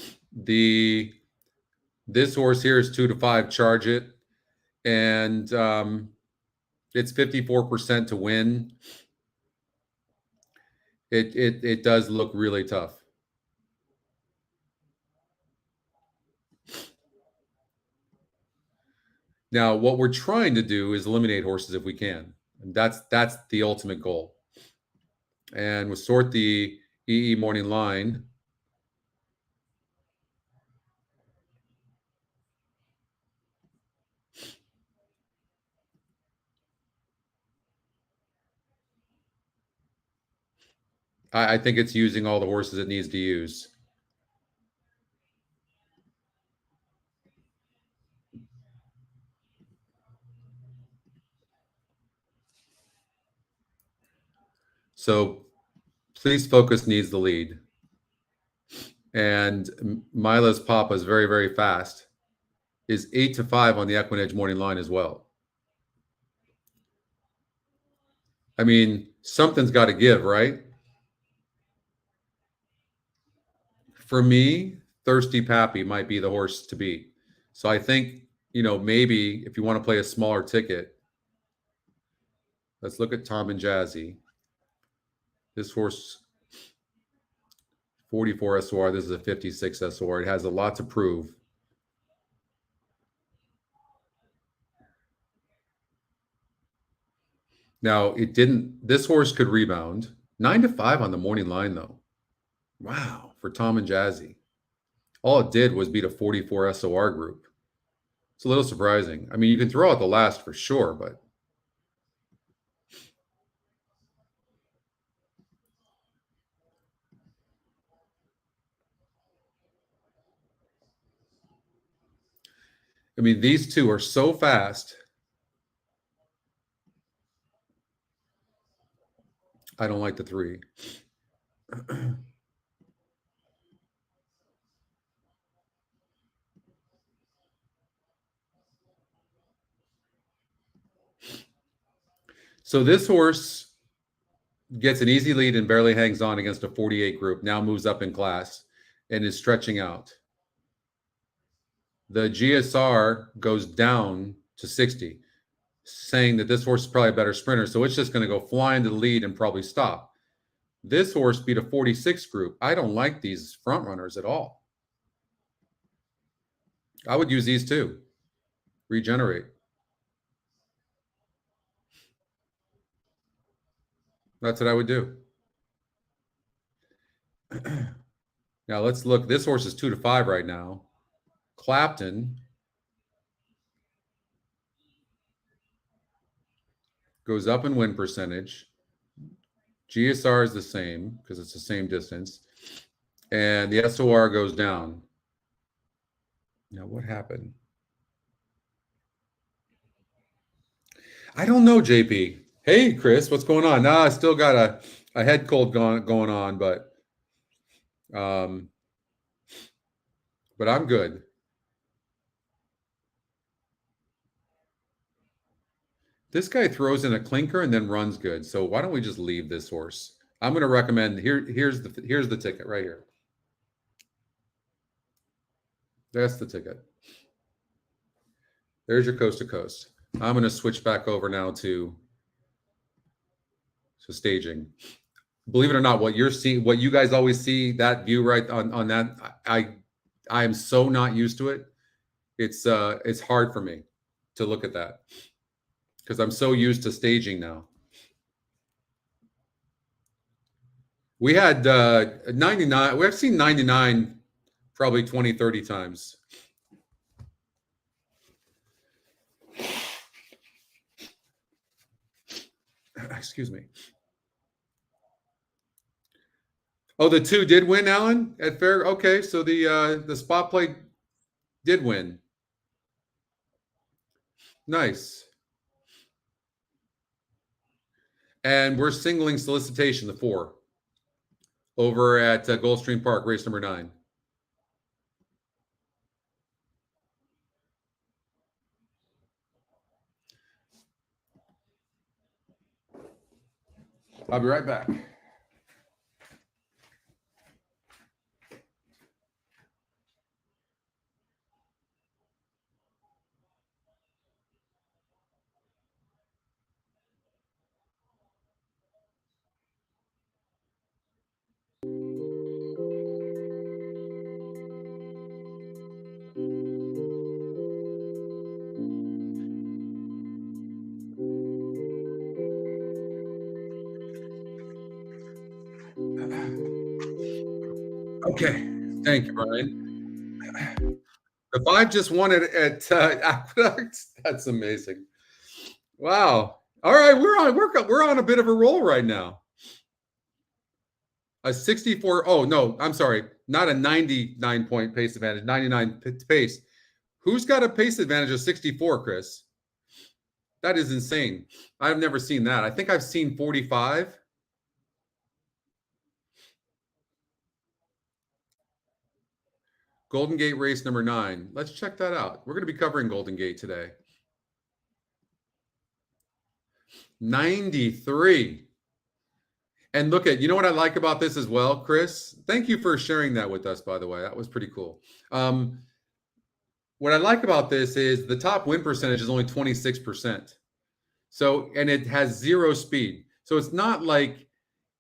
S1: This horse here is 2 to 5, charge it. And it's 54% to win. It does look really tough. Now, what we're trying to do is eliminate horses if we can. And that's the ultimate goal. And we'll sort the EE morning line. I think it's using all the horses it needs to use. So Please Focus needs the lead. And Mila's Papa is very, very fast. is 8-5 on the EquinEdge morning line as well. I mean, something's got to give, right? For me, Thirsty Pappy might be the horse to beat. So I think, you know, maybe if you want to play a smaller ticket, let's look at Tom and Jazzy. This horse, 44 SOR. This is a 56 SOR. It has a lot to prove. Now, it didn't. This horse could rebound. 9-5 on the morning line, though. Wow, for Tom and Jazzy. All it did was beat a 44 SOR group. It's a little surprising. I mean, you can throw out the last for sure, but I mean, these two are so fast. I don't like the 3. So this horse gets an easy lead and barely hangs on against a 48 group, now moves up in class and is stretching out. The GSR goes down to 60, saying that this horse is probably a better sprinter, so it's just going to go flying to the lead and probably stop. This horse beat a 46 group. I don't like these front runners at all. I would use these too. Regenerate. That's what I would do. Now let's look. This horse is 2-5 right now. Clapton goes up in win percentage. GSR is the same because it's the same distance. And the SOR goes down. Now, what happened? I don't know, JP. Hey, Chris, what's going on? Nah, I still got a head cold going on, but I'm good. This guy throws in a clinker and then runs good. So why don't we just leave this horse? I'm going to recommend here's the ticket right here. That's the ticket. There's your coast to coast. I'm going to switch back over now to staging. Believe it or not, what you're seeing, what you guys always see, that view right on that, I am so not used to it. It's hard for me to look at that because I'm so used to staging now. We had 99. We've seen 99 probably 20, 30 times. Excuse me. Oh, the 2 did win, Alan, at fair. Okay, so the spot play did win. Nice. And we're singling solicitation, the 4, over at Gulfstream Park, race number 9. I'll be right back. Okay, thank you, Brian. The 5 just won it at Aqueduct. That's amazing. Wow. All right, we're on a bit of a roll right now. A 64. Oh no, I'm sorry, not a 99-point pace advantage. 99 pace. Who's got a pace advantage of 64, Chris? That is insane. I've never seen that. I think I've seen 45. Golden Gate race number 9. Let's check that out. We're going to be covering Golden Gate today. 93. And look at, you know what I like about this as well, Chris? Thank you for sharing that with us, by the way. That was pretty cool. What I like about this is the top win percentage is only 26%. So, and it has 0 speed. So it's not like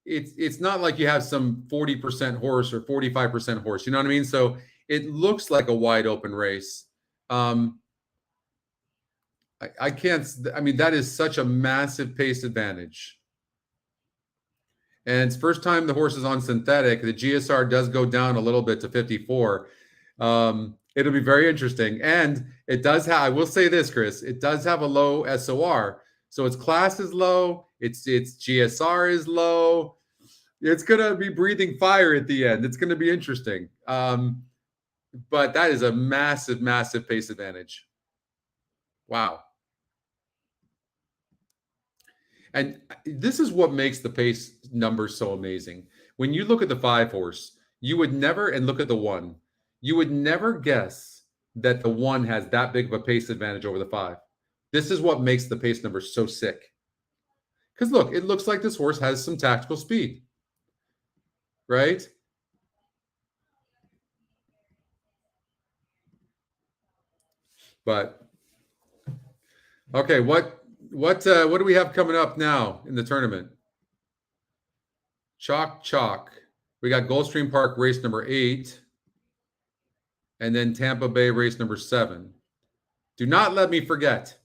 S1: it's not like you have some 40% horse or 45% horse. You know what I mean? So it looks like a wide open race. I can't. I mean, that is such a massive pace advantage. And it's first time the horse is on synthetic. The GSR does go down a little bit to 54. It'll be very interesting. And it does have, I will say this, Chris, it does have a low SOR. So its class is low. Its GSR is low. It's going to be breathing fire at the end. It's going to be interesting. But that is a massive, massive pace advantage. Wow. And this is what makes the pace numbers so amazing. When you look at the 5 horse, you would never, and look at the 1, you would never guess that the 1 has that big of a pace advantage over the 5. This is what makes the pace numbers so sick. Because look, it looks like this horse has some tactical speed, right? But, okay, what do we have coming up now in the tournament? Chalk. We got Gulfstream Park race number 8. And then Tampa Bay race number 7. Do not let me forget.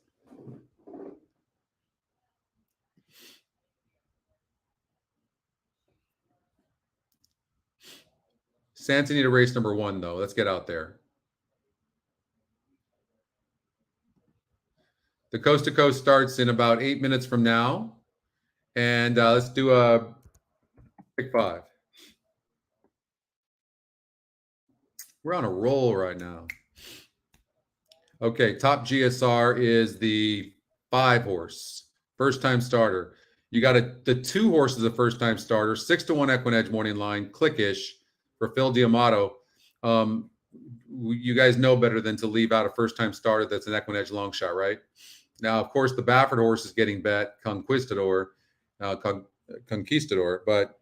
S1: Santa Anita race number 1, though. Let's get out there. The Coast to Coast starts in about 8 minutes from now. And let's do a pick 5. We're on a roll right now. Okay, top GSR is the 5 horse. First time starter. You got the 2 horses a first time starter. 6-1 EquinEdge morning line. Clickish for Phil Diamato. You guys know better than to leave out a first time starter that's an EquinEdge long shot, right? Now, of course, the Baffert horse is getting bet, Conquistador, but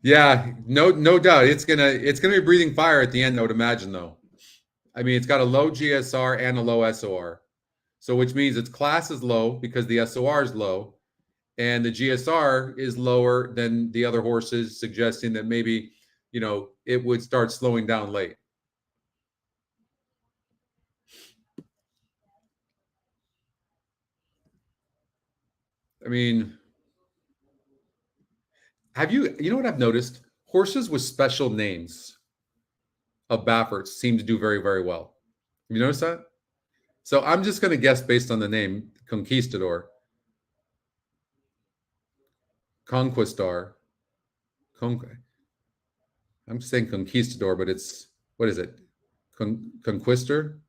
S1: yeah, no doubt, it's gonna be breathing fire at the end. I would imagine, though. I mean, it's got a low GSR and a low SOR, so which means its class is low because the SOR is low, and the GSR is lower than the other horses, suggesting that maybe it would start slowing down late. I mean, you know what I've noticed? Horses with special names of Bafferts seem to do very, very well. Have you noticed that? So I'm just going to guess based on the name, Conquistador. Conquistar. I'm saying Conquistador, but it's, what is it? Conquistor?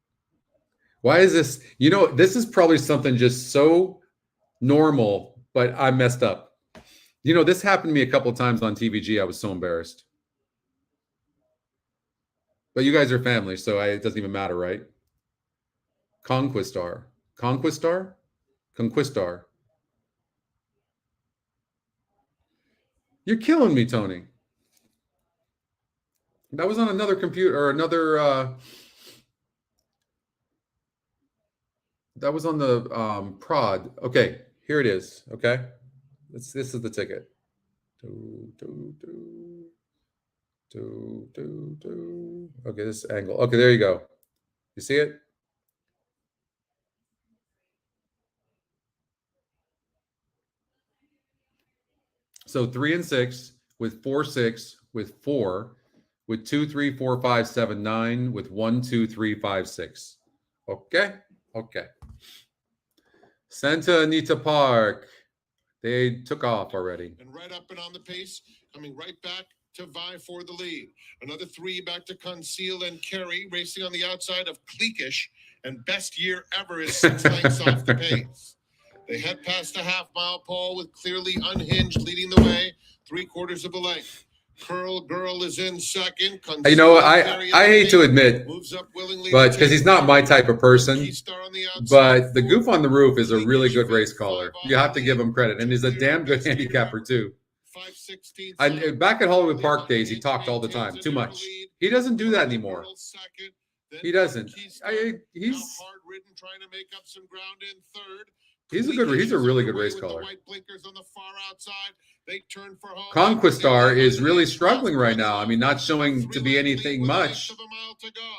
S1: Why is this? This is probably something just so normal, but I messed up. This happened to me a couple of times on TVG. I was so embarrassed. But you guys are family, so it doesn't even matter, right? Conquistar. You're killing me, Tony. That was on another computer or another. That was on the prod. Okay, here it is. Okay, this is the ticket. Okay, this angle. Okay, there you go. You see it? So 3 and 6 with 4, 6 with 4 with 2, 3, 4, 5, 7, 9 with 1, 2, 3, 5, 6. Okay. Santa Anita Park. They took off already.
S5: And right up and on the pace, coming right back to vie for the lead. Another 3 back to Conceal and Carey, racing on the outside of Cleekish, and best year ever is 6 lengths off the pace. They head past a half-mile pole with Clearly Unhinged leading the way, 3/4 of a length. Pearl Girl is in second.
S1: You know, I hate to admit,
S5: moves up willingly,
S1: but because he's not my type of person, but the Goof on the Roof is a really good race caller. You have to give him credit, and he's a damn good handicapper too. Back at Hollywood Park days, he talked all the time, too much. He doesn't do that anymore. He doesn't. He's
S5: hard-ridden, trying to make up some ground in third.
S1: He's a really good race caller.
S5: White blinkers on the far outside. They turn for home.
S1: Conquistar is really struggling right now. I mean, not showing to be anything much.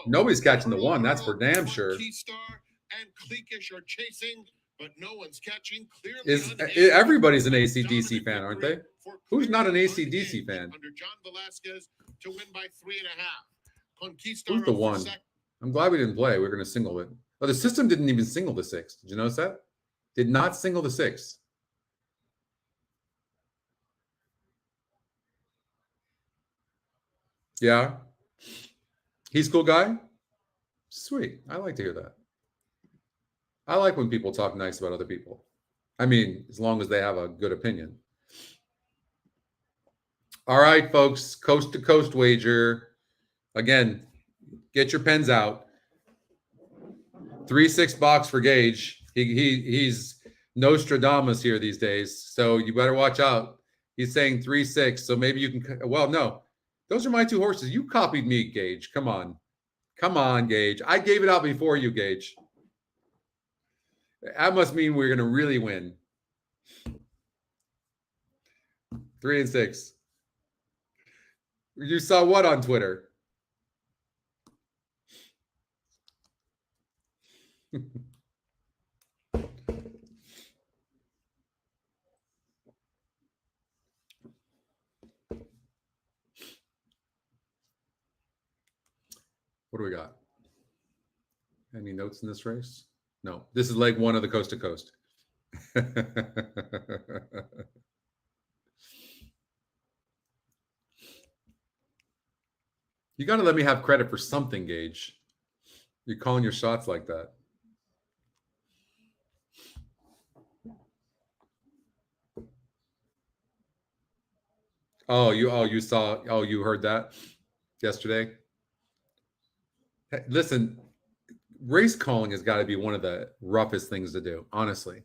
S1: Nobody's catching the one, that's for damn sure.
S5: And Cliquish are chasing, but no one's catching.
S1: Everybody's an AC/DC fan, aren't they? Who's not an AC/DC fan?
S5: Under John Velasquez to win by 3.5.
S1: Who's the one? I'm glad we didn't play. We're going to single it. Oh, the system didn't even single the 6. Did you notice that? Did not single the 6. Yeah. He's a cool guy? Sweet. I like to hear that. I like when people talk nice about other people. I mean, as long as they have a good opinion. All right, folks. Coast to coast wager. Again, get your pens out. 3-6 box for Gage. He's Nostradamus here these days, so you better watch out. He's saying 3-6, so maybe you can. Well, no, those are my 2 horses. You copied me, Gage. Come on, Gage. I gave it out before you, Gage. That must mean we're going to really win. 3 and 6. You saw what on Twitter? What do we got? Any notes in this race? No. This is leg 1 of the coast to coast. You got to let me have credit for something, Gage. You're calling your shots like that. You heard that yesterday? Hey, listen, race calling has got to be one of the roughest things to do, honestly.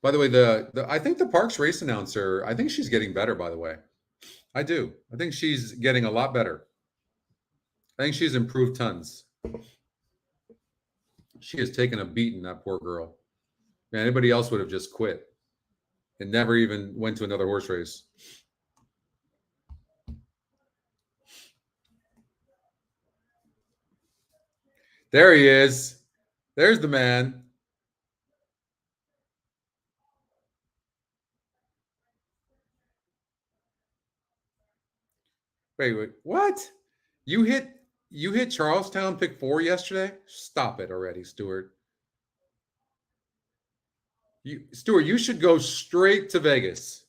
S1: By the way, I think the Parks race announcer, I think she's getting better, by the way. I do. I think she's getting a lot better. I think she's improved tons. She has taken a beating, that poor girl. Man, anybody else would have just quit and never even went to another horse race. There he is. There's the man. Wait, what? You hit Charlestown pick 4 yesterday? Stop it already, Stuart. Stuart, you should go straight to Vegas.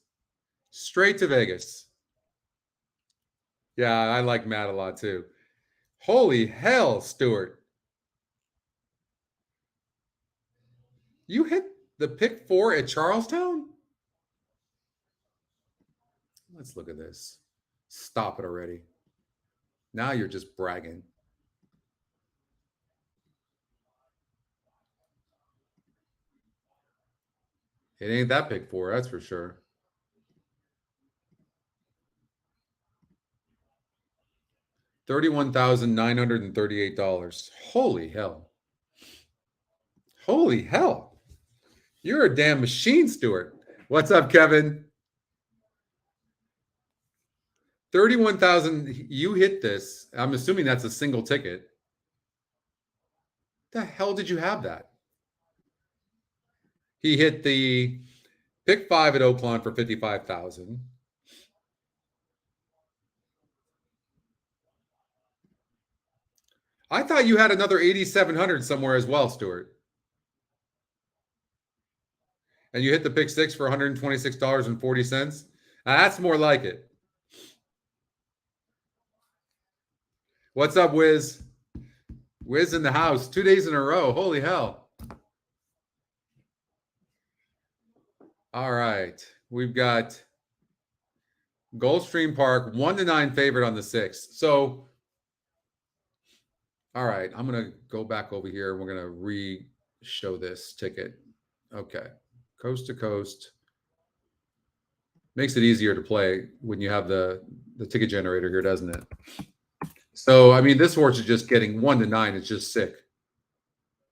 S1: Straight to Vegas. Yeah, I like Matt a lot too. Holy hell, Stuart. You hit the pick 4 at Charlestown? Let's look at this. Stop it already. Now you're just bragging. It ain't that pick 4, that's for sure. $31,938. Holy hell. Holy hell. You're a damn machine, Stuart. What's up, Kevin? 31,000. You hit this. I'm assuming that's a single ticket. The hell did you have that? He hit the pick 5 at Oaklawn for 55,000. I thought you had another 8,700 somewhere as well, Stuart. And you hit the pick 6 for $126.40. That's more like it. What's up, Wiz? Wiz in the house. 2 days in a row. Holy hell. All right. We've got Gulfstream Park, 1-9 favorite on the 6th. So, all right, I'm going to go back over here. We're going to re-show this ticket. Okay. Coast to coast. Makes it easier to play when you have the ticket generator here, doesn't it? So, I mean, this horse is just getting 1-9. It's just sick,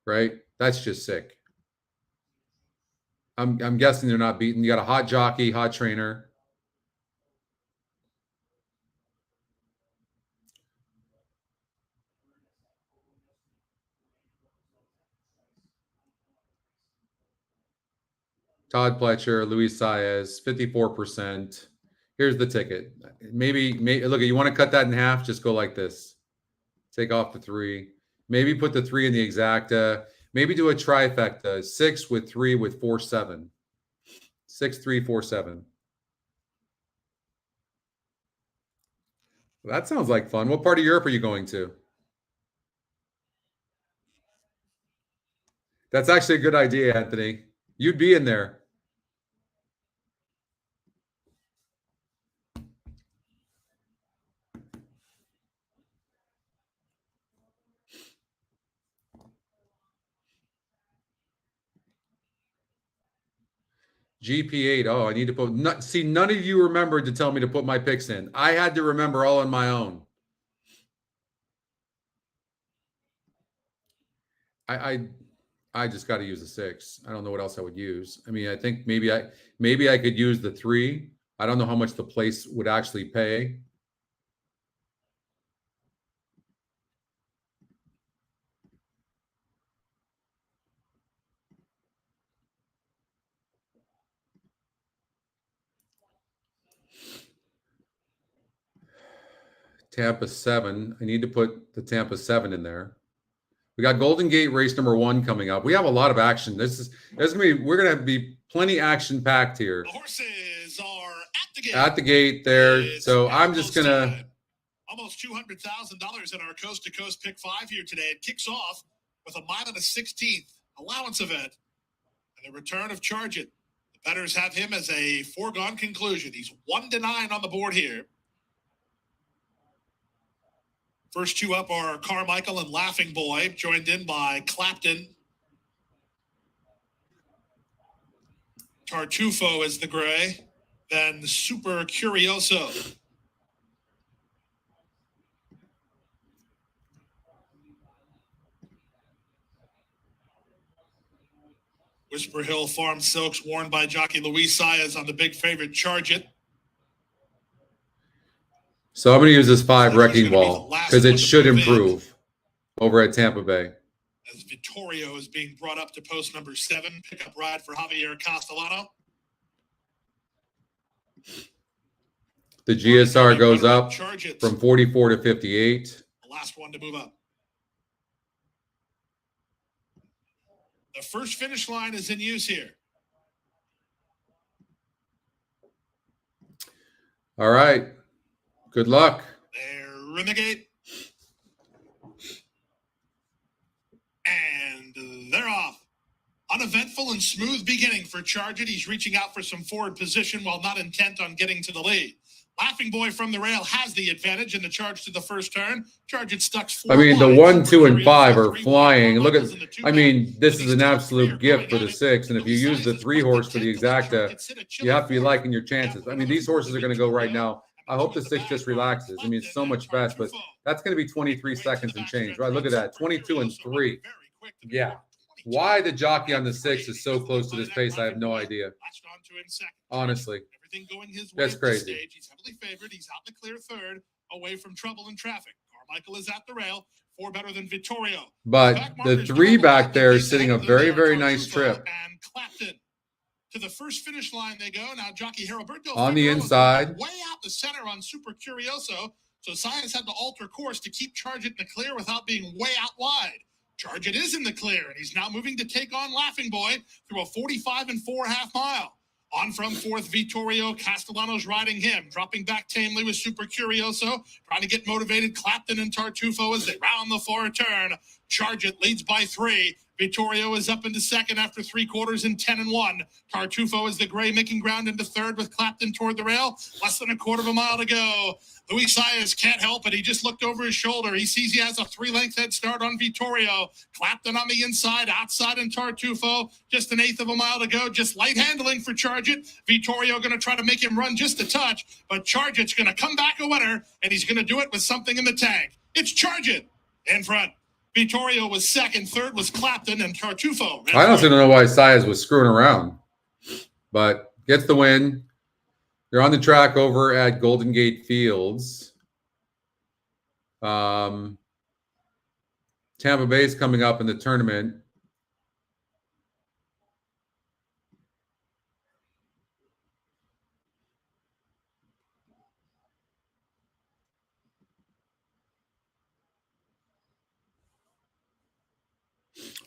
S1: right? That's just sick. I'm guessing they're not beaten. You got a hot jockey, hot trainer. Todd Pletcher, Luis Saez, 54%. Here's the ticket. Maybe look, you want to cut that in half? Just go like this. Take off the 3. Maybe put the 3 in the exacta. Maybe do a trifecta. 6 with 3 with 4-7. 6, 3, 4, 7. That sounds like fun. What part of Europe are you going to? That's actually a good idea, Anthony. You'd be in there. GP8. Oh, I need to put. See, none of you remembered to tell me to put my picks in. I had to remember all on my own. I just got to use a 6. I don't know what else I would use. I mean, I think maybe I could use the 3. I don't know how much the place would actually pay. Tampa 7. I need to put the Tampa 7 in there. We got Golden Gate race number 1 coming up. We have a lot of action. We're gonna be plenty action packed here.
S2: The horses are at the gate.
S1: At the gate there. So I'm just gonna
S2: almost $200,000 in our coast to coast pick 5 here today. It kicks off with a mile and a 16th allowance event and the return of Charge It. The bettors have him as a foregone conclusion. He's 1-9 on the board here. First 2 up are Carmichael and Laughing Boy, joined in by Clapton. Tartufo is the gray. Then Super Curioso. Whisper Hill Farm Silks, worn by jockey Luis Saez on the big favorite Charge It.
S1: So I'm going to use this 5 Wrecking Ball because it should improve over at Tampa Bay.
S2: As Vittorio is being brought up to post number 7, pickup ride for Javier Castellano.
S1: The GSR goes up from 44 to 58.
S2: The last one to move up. The first finish line is in use here.
S1: All right. Good luck.
S2: They're in the gate. And they're off. Uneventful and smooth beginning for Charge It. He's reaching out for some forward position while not intent on getting to the lead. Laughing Boy from the rail has the advantage in the charge to the first turn. Charge It stuck 4
S1: I mean, the
S2: wide.
S1: 1, 2, and 5 are flying. Look at, I mean, this is an absolute gift for the 6. And if you use the 3 horse for the exacta, you have to be liking your chances. I mean, these horses are going to go right now. I hope the 6 just relaxes. I mean, it's so much best, but that's going to be 23 seconds and change, right? Look at that, 22 and 3. Yeah. Why the jockey on the 6 is so close to this pace, I have no idea. Honestly. That's crazy.
S2: He's heavily favored. He's out in the clear third, away from trouble and traffic. Carmichael is at the rail, 4 better than Vittorio.
S1: But the 3 back there is sitting a very, very nice trip.
S2: And Clapton. To the first finish line they go. Now jockey Heriberto
S1: on the inside.
S2: Way out the center on Super Curioso. So Saez had to alter course to keep Charge It in the clear without being way out wide. Charge It is in the clear, and he's now moving to take on Laughing Boy through a 45 4.5 mile. On from 4th, Vittorio. Castellano's riding him. Dropping back tamely with Super Curioso. Trying to get motivated. Clapton and Tartufo as they round the far turn. Charge It leads by 3. Vittorio is up into second after 3/4 and 10-1. Tartufo is the gray, making ground into third with Clapton toward the rail. Less than a quarter of a mile to go. Luis Saez can't help it. He just looked over his shoulder. He sees he has a 3-length head start on Vittorio. Clapton on the inside, outside and Tartufo. Just an eighth of a mile to go. Just light handling for Charge It. Vittorio going to try to make him run just a touch, but Charge It's going to come back a winner, and he's going to do it with something in the tank. It's Charge It in front. Vittorio was second, third was Clapton, and Tartufo.
S1: I honestly don't know why Saez was screwing around, but gets the win. You're on the track over at Golden Gate Fields. Tampa Bay is coming up in the tournament.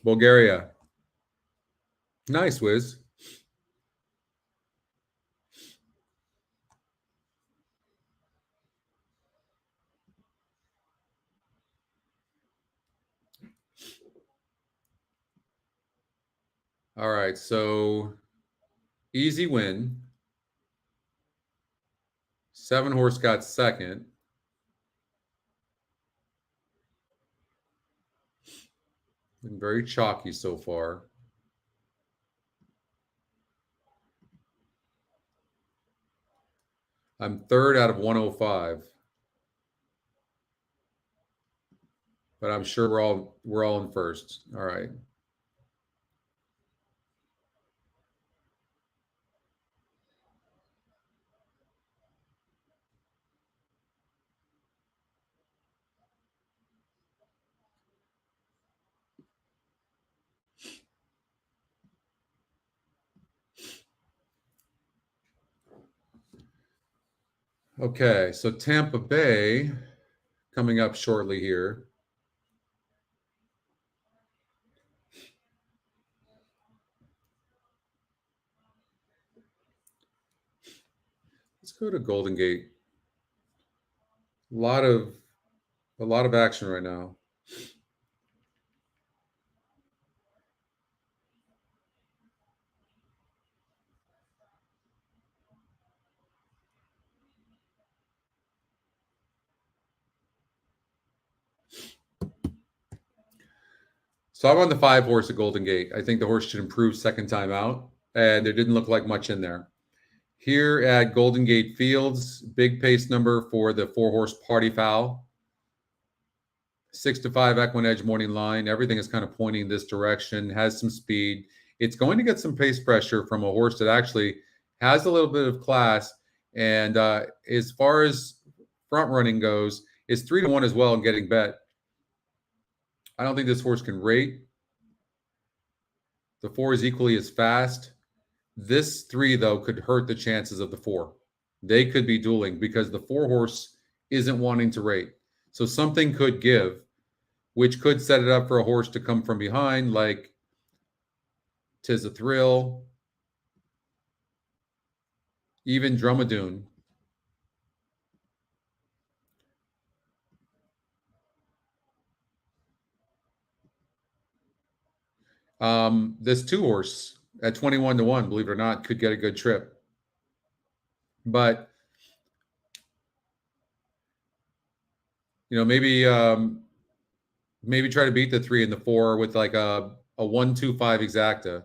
S1: Bulgaria. Nice, Wiz. All right, so easy win. 7-horse got second. Been very chalky so far. I'm third out of 105. But I'm sure we're all in first. All right. Okay, so Tampa Bay coming up shortly here. Let's go to Golden Gate. A lot of action right now. So I'm on the 5-horse at Golden Gate. I think the horse should improve second time out, and there didn't look like much in there. Here at Golden Gate Fields, big pace number for the 4-horse Party Foul. 6-5 EquinEdge morning line. Everything is kind of pointing this direction, has some speed. It's going to get some pace pressure from a horse that actually has a little bit of class. And as far as front running goes, is 3-1 as well and getting bet. I don't think this horse can rate. The 4 is equally as fast. This 3, though, could hurt the chances of the 4. They could be dueling because the 4-horse isn't wanting to rate. So something could give, which could set it up for a horse to come from behind, like Tis a Thrill, even Drumadoon. This 2-horse at 21-1, believe it or not, could get a good trip. But, you know, maybe try to beat the 3 and the 4 with like a 1-2-5 exacta.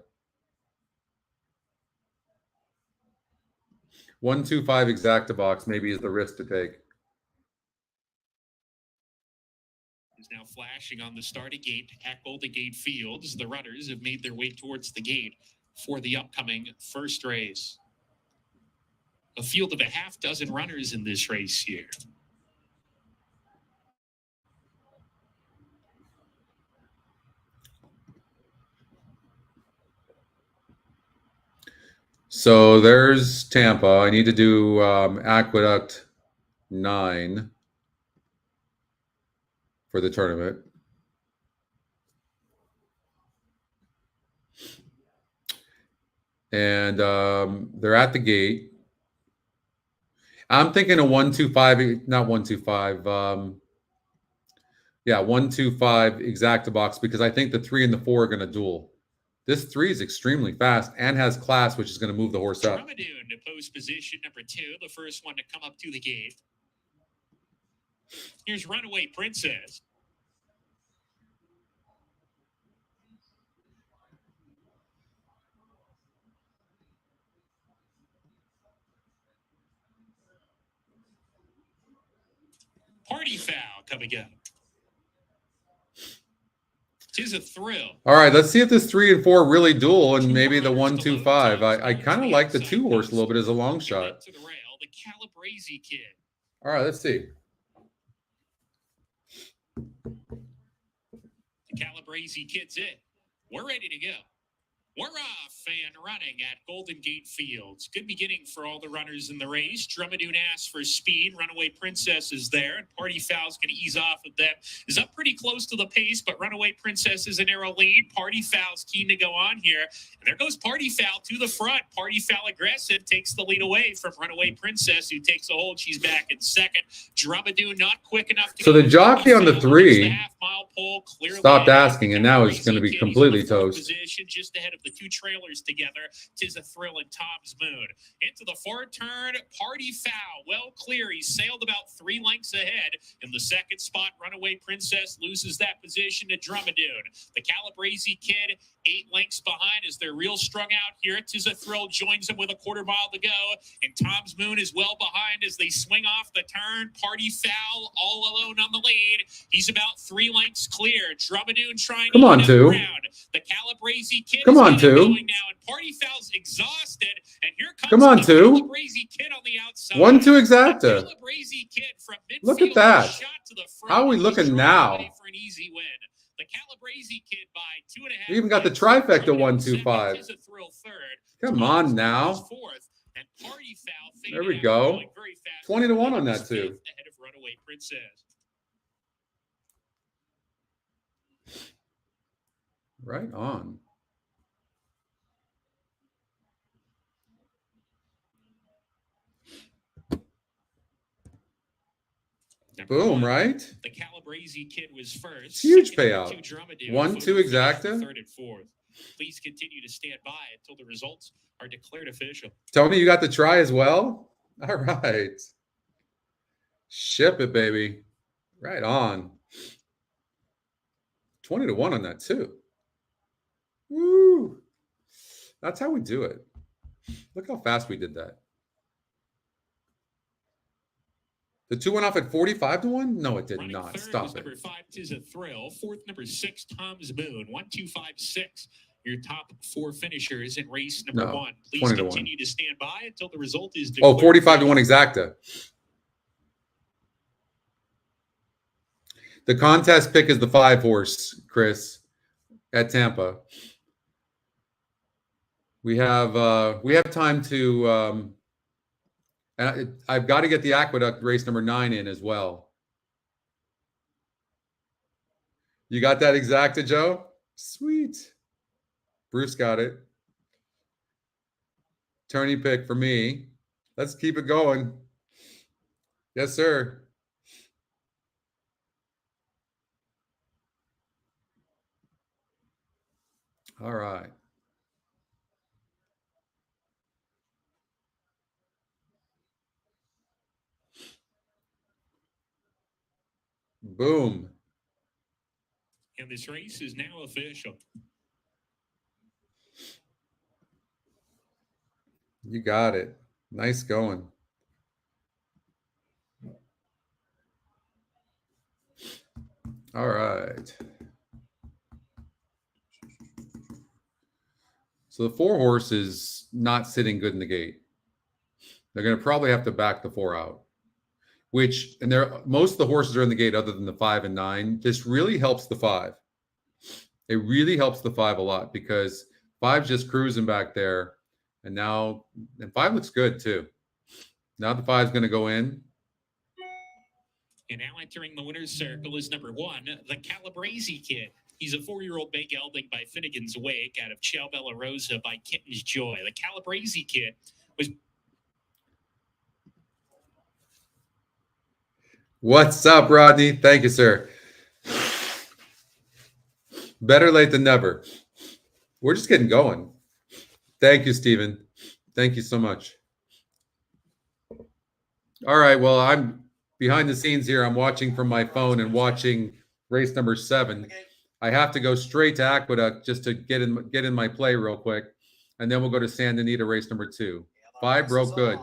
S1: 1-2-5 exacta box maybe is the risk to take.
S4: Is now flashing on the starting gate at Golden Gate Fields. The runners have made their way towards the gate for the upcoming first race. A field of a half dozen runners in this race here.
S1: So there's Tampa. I need to do Aqueduct 9 for the tournament. And they're at the gate. I'm thinking a 1-2-5, not 1-2-5. Yeah, 1, 2, 5 exacta box, because I think the 3 and the 4 are going to duel. This 3 is extremely fast and has class, which is going to move the horse up.
S4: Drummadoon to post position number 2, the first one to come up to the gate. Here's Runaway Princess. Party Foul coming up. Tis a thrill.
S1: All right, let's see if this 3 and 4 really duel, and maybe the 1, 2, 5. I kind of like the 2 horse a little bit as a long shot.
S4: To the rail, the Calabrese Kid.
S1: All right, let's see.
S4: The Calabrese Kid's in. We're ready to go. We're off and running at Golden Gate Fields. Good beginning for all the runners in the race. Drummadoon asks for speed. Runaway Princess is there, and Party Foul's going to ease off of them. Is up pretty close to the pace, but Runaway Princess is a narrow lead. Party Foul's keen to go on here. And there goes Party Foul to the front. Party Foul aggressive, takes the lead away from Runaway Princess, who takes a hold. She's back in second. Drummadoon not quick enough to
S1: so
S4: go.
S1: the jockey on the 3
S4: half-mile pole,
S1: stopped asking, and now it's going to be completely toast.
S4: Position just ahead of the 2 trailers together. Tis a thrill in Tom's Moon. Into the far turn, Party Foul. Well clear. He sailed about 3 lengths ahead. In the second spot, Runaway Princess loses that position to Drummadoon. The Calabrese Kid, 8 lengths behind as they're real strung out here. Tis a Thrill joins them with a quarter mile to go. And Tom's Moon is well behind as they swing off the turn. Party Foul all alone on the lead. He's about 3 lengths clear. Drummadoon trying
S1: Come
S4: to
S1: on,
S4: get
S1: 2.
S4: around. The Calabrese Kid
S1: Come
S4: is
S1: on, 2.
S4: going now, and Party Foul's exhausted. And here comes
S1: Come on,
S4: the
S1: 2.
S4: Calabrese Kid on the outside.
S1: 1, 2 exacta.
S4: Calabrese Kid from
S1: Look at
S4: midfield,
S1: that.
S4: shot to the front.
S1: How are we
S4: He's
S1: looking
S4: trying
S1: now?
S4: for an easy win. The Calabrese Kid by 2.5.
S1: We even got the trifecta 1, 2, 5.
S4: Is a thrill third.
S1: Come on now.
S4: Fourth, and Party Foul fading
S1: There we
S4: out,
S1: go.
S4: going very fast.
S1: 20 to 1 on that, too.
S4: Ahead of Runaway Princess.
S1: Right on. Boom, right?
S4: The Calabrese Kid was first.
S1: Huge
S4: Second,
S1: payout.
S4: 2 Drummadoon,
S1: 1, 2
S4: finished
S1: exacta.
S4: Third and fourth. Please continue to stand by until the results are declared official.
S1: Tony, you got the try as well? All right. Ship it, baby. Right on. 20 to 1 on that, too. Woo. That's how we do it. Look how fast we did that. The 2 went off at 45 to 1? No, it did
S4: Running
S1: not.
S4: third
S1: Stop
S4: was
S1: it.
S4: Number 5, Tis a Thrill. Fourth, number 6, Tom's Moon. 1, 2, 5, 6. Your top 4 finishers in race number
S1: No,
S4: 1. Please
S1: 20 to 1.
S4: continue to stand by until the result is declared.
S1: Oh, 45 to 1 exacta. The contest pick is the 5 horse, Chris, at Tampa. We have time to and I've got to get the Aqueduct race number 9 in as well. You got that exacta, Joe? Sweet. Bruce got it. Tourney pick for me. Let's keep it going. Yes, sir. All right. Boom.
S4: And this race is now official.
S1: You got it. Nice going. All right. So the 4 horse is not sitting good in the gate. They're going to probably have to back the 4 out, which, and most of the horses are in the gate other than the 5 and 9. This really helps the 5. It really helps the 5 a lot because 5's just cruising back there. And now, and 5 looks good too. Now the 5's going to go in.
S4: And now entering the winner's circle is number 1, the Calabrese Kid. He's a 4-year-old bay gelding by Finnegan's Wake out of Ciao Bella Rosa by Kitten's Joy. The Calabrese Kid was...
S1: What's up, Rodney? Thank you, sir. Better late than never. We're just getting going. Thank you, Stephen. Thank you so much. All right. Well, I'm behind the scenes here. I'm watching from my phone and watching race number 7. I have to go straight to Aqueduct just to get in my play real quick, and then we'll go to Anita race number 2. 5 broke good.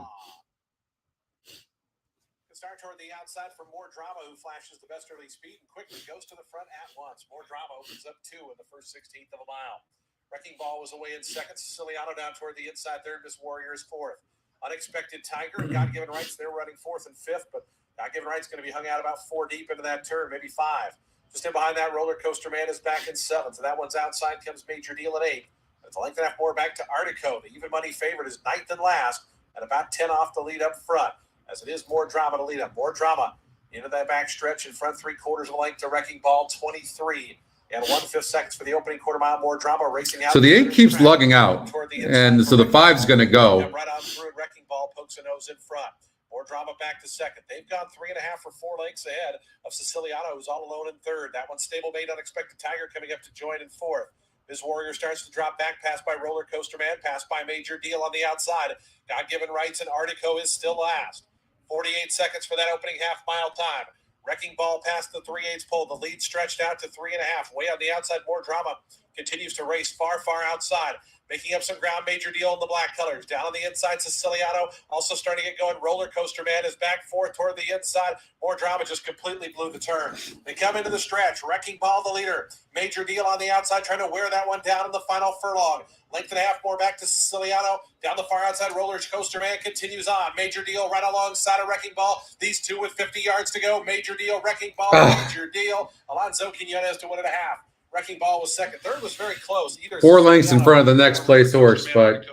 S3: Start toward the outside for More Drama, who flashes the best early speed and quickly goes to the front at once. More Drama opens up 2 in the first 16th of a mile. Wrecking Ball was away in second. Siciliano down toward the inside third. Miss Warrior is fourth. Unexpected Tiger and God Given Rights, they're running 4th and 5th, but God Given Rights going to be hung out about 4 deep into that turn, maybe 5. Just in behind that, Roller Coaster Man is back in 7th. So that one's outside, comes Major Deal at 8th. It's a length and a half more back to Artico. The even money favorite is 9th and last, and about 10 off the lead up front, as it is More Drama to lead up. More Drama into that back stretch in front, 3/4 of a length to Wrecking Ball, 23. And 1/5 seconds for the opening quarter mile. More Drama racing out.
S1: So the 8 keeps lugging out, and so the 5's going to go.
S3: Right on through, Wrecking Ball pokes a nose in front. More Drama back to second. They've gone 3.5 or 4 lengths ahead of Siciliano, who's all alone in third. That one's stablemate. Unexpected Tiger coming up to join in 4th. Miss Warrior starts to drop back, passed by Roller Coaster Man, passed by Major Deal on the outside. God Given Rights and Artico is still last. 48 seconds for that opening half-mile time. Wrecking Ball past the 3/8 pole. The lead stretched out to 3.5. Way on the outside, More Drama continues to race far, far outside. Making up some ground, Major Deal in the black colors. Down on the inside, Siciliano also starting to get going. Roller Coaster Man is back 4th toward the inside. More Drama just completely blew the turn. They come into the stretch. Wrecking Ball the leader. Major Deal on the outside trying to wear that one down in the final furlong. Length and a half more back to Siciliano. Down the far outside, Roller Coaster Man continues on. Major Deal right alongside of Wrecking Ball. These two with 50 yards to go. Major Deal, Wrecking Ball, Major Deal. Alonzo Quinones to 1.5. Wrecking Ball was second. Third was very close. Either
S1: 4 lengths in front of the next place horse, but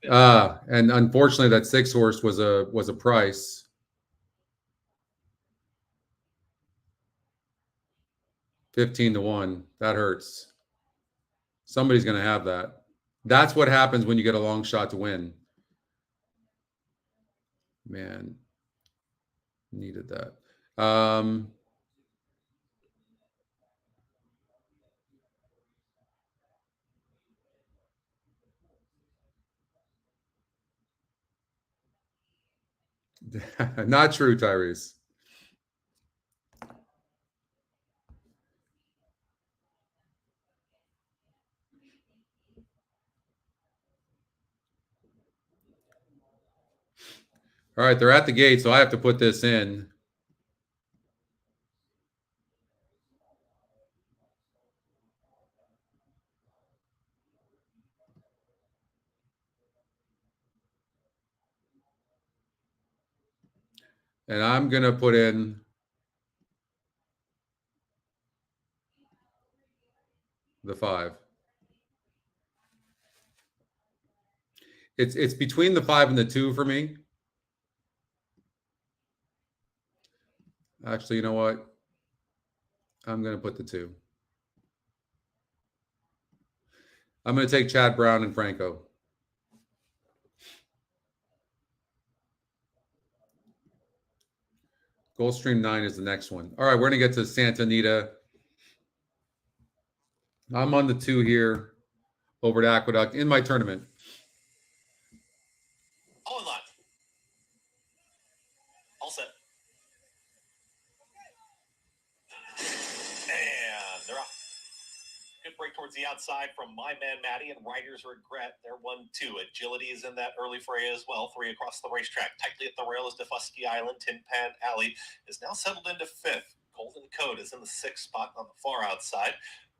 S1: and unfortunately that 6 horse was a price. $15-1. That hurts. Somebody's going to have that. That's what happens when you get a long shot to win. Man, needed that. Not true, Tyrese. All right, they're at the gate, so I have to put this in. And I'm going to put in the 5. It's between the 5 and the 2 for me. Actually, you know what? I'm going to put the 2. I'm going to take Chad Brown and Franco. Gulfstream 9 is the next one. All right, we're going to get to Santa Anita. I'm on the 2 here over to Aqueduct in my tournament.
S3: All in line. All set. And they're off. Good break towards the outside from My Man Matty and Riders Regret. They're 1-2. Agility is in that early fray as well. 3 across the racetrack. Tightly at the rail is Defusky Island. Tin Pan Alley is now settled into 5th. Golden Code is in the 6th spot on the far outside.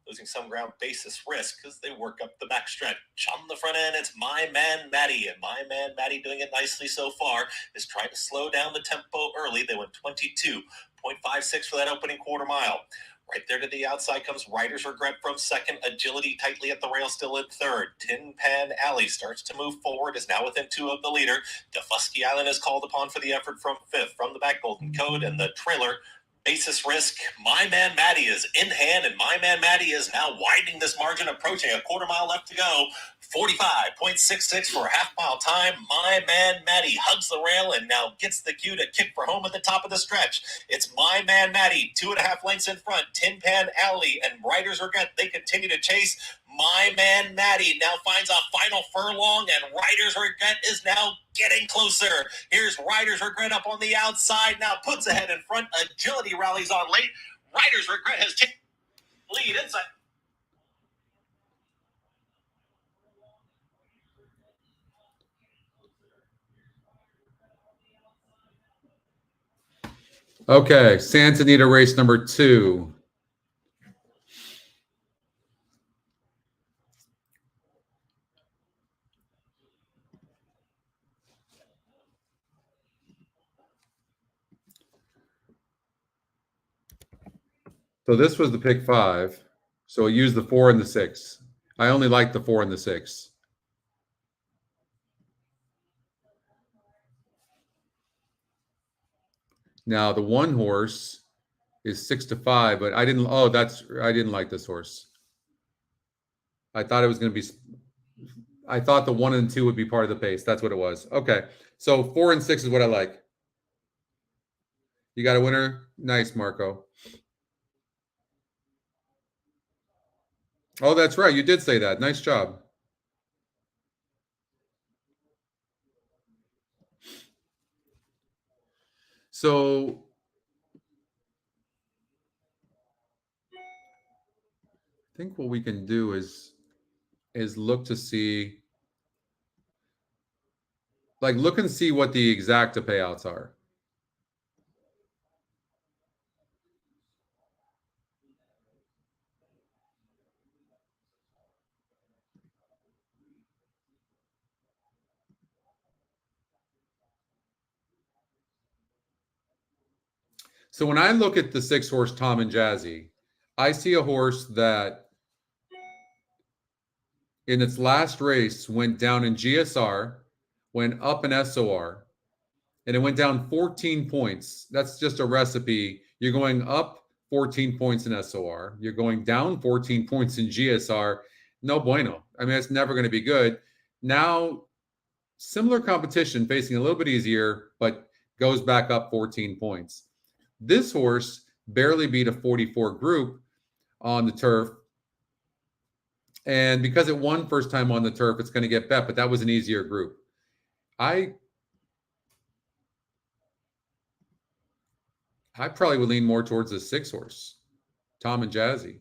S3: Losing some ground, Basis Risk, because they work up the backstretch. On the front end, it's My Man Matty, and My Man Matty doing it nicely so far, is trying to slow down the tempo early. They went 22.56 for that opening quarter mile. Right there to the outside comes Riders Regret from second. Agility tightly at the rail still in third. Tin Pan Alley starts to move forward, is now within 2 of the leader. Defusky Island is called upon for the effort from 5th. From the back, Golden Code and the trailer, Basis Risk. My Man Matty is in hand, and My Man Matty is now widening this margin, approaching a quarter mile left to go 45.66 for a half-mile time. My man Matty hugs the rail and now gets the cue to kick for home at the top of the stretch. It's My Man Matty, 2.5 lengths in front. Tin Pan Alley and Riders Regret, they continue to chase. My Man Matty now finds a final furlong, and Riders Regret is now getting closer. Here's Riders Regret up on the outside, now puts ahead in front. Agility rallies on late. Riders Regret has taken lead inside.
S1: Okay, Santa Anita race number 2. So this was the pick 5. So I used the 4 and the 6. I only like the 4 and the 6. Now the 1 horse is 6-5, but I didn't. Oh, I didn't like this horse. I thought it was going to be. I thought the 1 and 2 would be part of the pace. That's what it was. Okay, so 4 and 6 is what I like. You got a winner. Nice, Marco. Oh, that's right. You did say that. Nice job. So I think what we can do is look to see, look and see what the exacta payouts are. So when I look at the 6 horse Tom and Jazzy, I see a horse that in its last race went down in GSR, went up in SOR, and it went down 14 points. That's just a recipe. You're going up 14 points in SOR. You're going down 14 points in GSR. No bueno. I mean, it's never going to be good. Now, similar competition, facing a little bit easier, but goes back up 14 points. This horse barely beat a 44 group on the turf. And because it won first time on the turf, it's going to get bet, but that was an easier group. I probably would lean more towards the 6 horse, Tom and Jazzy.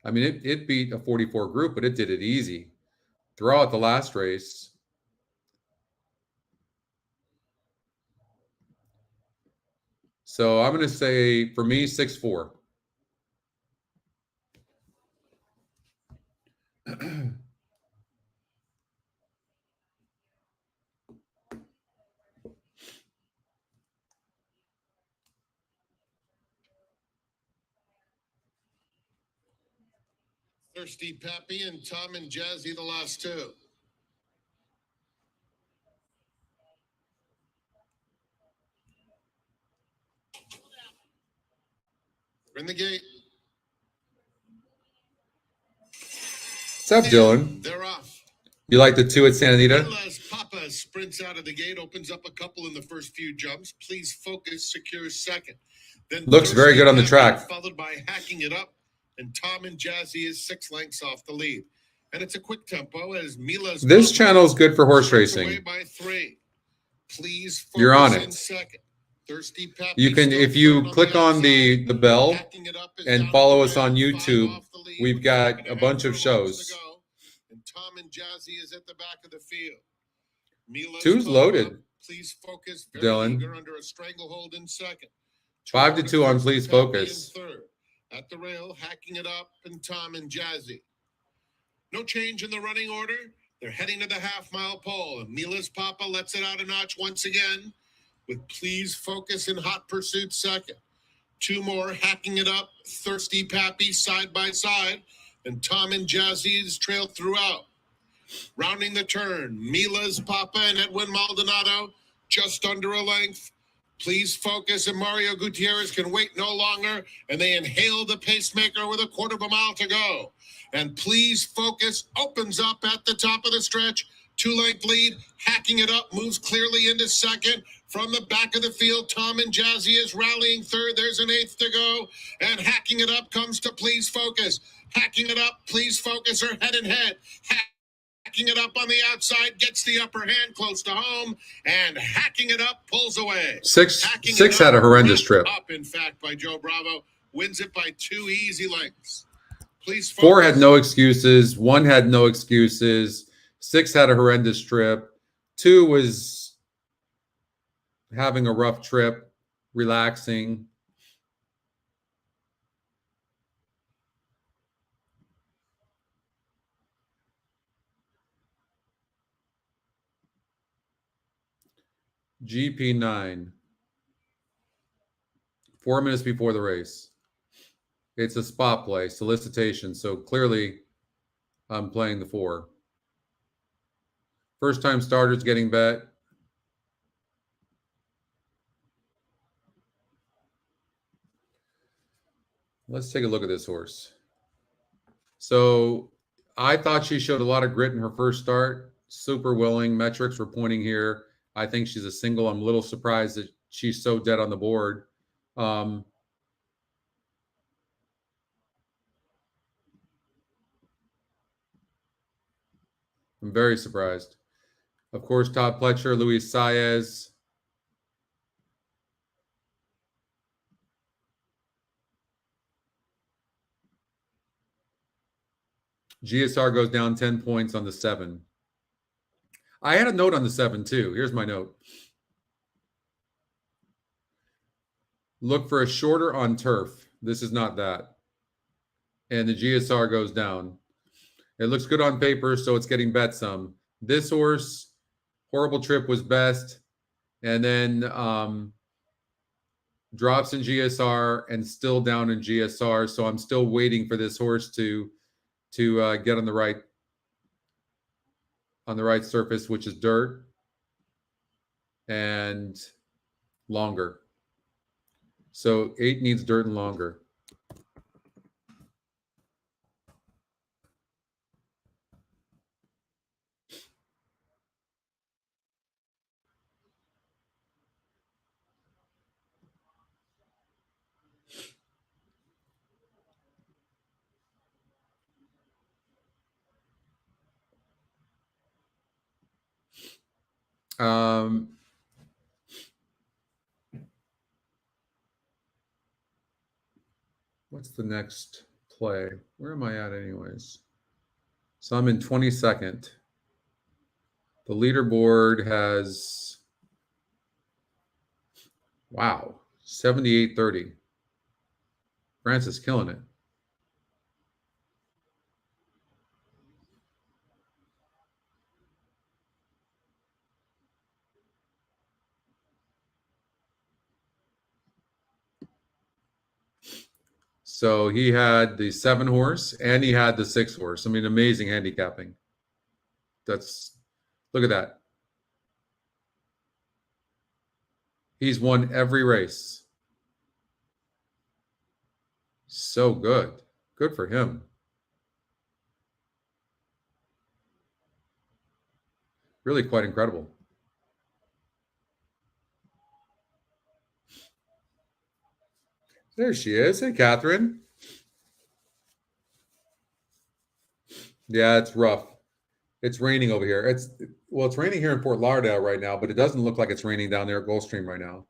S1: I mean, it beat a 44 group, but it did it easy throughout the last race. So I'm going to say, for me, 6-4.
S5: Thirsty Pappy and Tom and Jazzy, the last 2. We're in the gate.
S1: What's up, Dylan?
S5: They're off.
S1: You like the 2 at Santa Anita?
S5: Papa sprints out of the gate, opens up a couple in the first few jumps. Please Focus secures second. Then
S1: looks very good on the track.
S5: Followed by Hacking It Up, and Tom and Jazzy is 6 lengths off the lead. And it's a quick tempo as Mila's.
S1: This channel is good for horse racing.
S5: By 3. Please Focus.
S1: You're on it.
S5: Second. Thirsty Pappy.
S1: You can, if you click on the bell and follow us on YouTube, we've got a bunch of shows.
S5: And Tom and Jazzy is at the back of the field.
S1: 2's loaded.
S5: Please Focus.
S1: Dylan.
S5: Under a stranglehold in second.
S1: 5-2 on Please Focus.
S5: Third. At the rail, Hacking It Up, and Tom and Jazzy. No change in the running order. They're heading to the half-mile pole. And Mila's Papa lets it out a notch once again, with Please Focus in hot pursuit second. 2 more, Hacking It Up, Thirsty Pappy side by side, and Tom and Jazzy's trail throughout. Rounding the turn, Mila's Papa and Edwin Maldonado just under a length. Please Focus and Mario Gutierrez can wait no longer, and they inhale the pacemaker with a quarter of a mile to go. And Please Focus opens up at the top of the stretch. 2-length lead, hacking it up, moves clearly into second. From the back of the field, Tom and Jazzy is rallying third. There's an eighth to go. And hacking it up comes to Please Focus. Hacking it up, Please Focus are head and head. Hacking it up on the outside, gets the upper hand close to home, and hacking it up pulls away.
S1: Six had a horrendous trip.
S5: Up, in fact, by Joe Bravo. Wins it by 2 easy lengths. Please Focus.
S1: 4 had no excuses. 1 had no excuses. 6 had a horrendous trip. 2 was having a rough trip, relaxing. GP9. 4 minutes before the race. It's a spot play, solicitation. So clearly I'm playing the 4. First time starters getting bet. Let's take a look at this horse. So I thought she showed a lot of grit in her first start. Super willing. Metrics were pointing here. I think she's a single. I'm a little surprised that she's so dead on the board. I'm very surprised. Of course, Todd Pletcher, Luis Saez. GSR goes down 10 points on the 7. I had a note on the 7 too. Here's my note. Look for a shorter on turf. This is not that. And the GSR goes down. It looks good on paper, so it's getting bet some. This horse, horrible trip was best. And then drops in GSR and still down in GSR. So I'm still waiting for this horse to get on the right surface, which is dirt and longer. So 8 needs dirt and longer. What's the next play? Where am I at anyways? So I'm in 22nd. The leaderboard has, wow, 78-30. Francis killing it. So he had the 7 horse and he had the 6 horse. I mean, amazing handicapping. Look at that. He's won every race. So good. Good for him. Really quite incredible. There she is. Hey, Catherine. Yeah, it's rough. It's raining over here. It's raining here in Fort Lauderdale right now, but it doesn't look like it's raining down there at Gulfstream right now.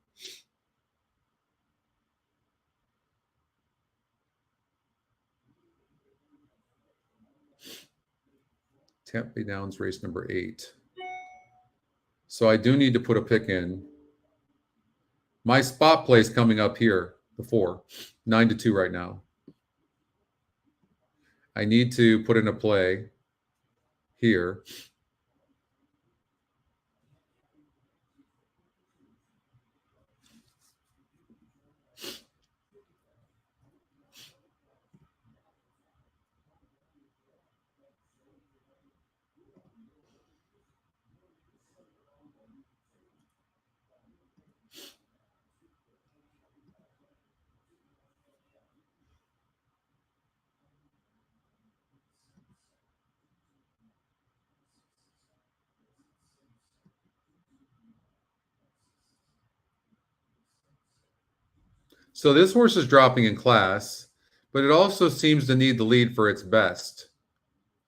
S1: Tampa Bay Downs race number 8. So I do need to put a pick in. My spot play is coming up here, the 4, 9-2 right now. I need to put in a play here. So this horse is dropping in class, but it also seems to need the lead for its best,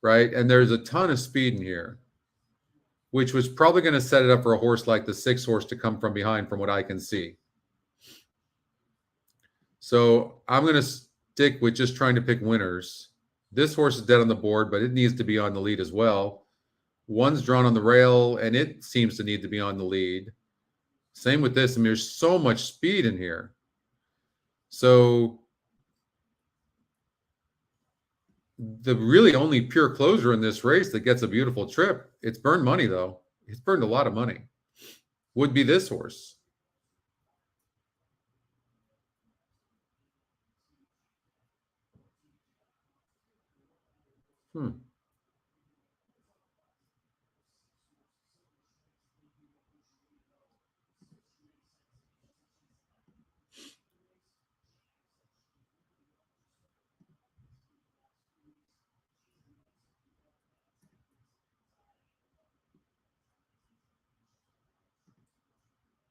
S1: right? And there's a ton of speed in here, which was probably going to set it up for a horse like the 6 horse to come from behind from what I can see. So I'm going to stick with just trying to pick winners. This horse is dead on the board, but it needs to be on the lead as well. One's drawn on the rail, and it seems to need to be on the lead. Same with this. I mean, there's so much speed in here. So the really only pure closer in this race that gets a beautiful trip, it's burned money, though. It's burned a lot of money, would be this horse.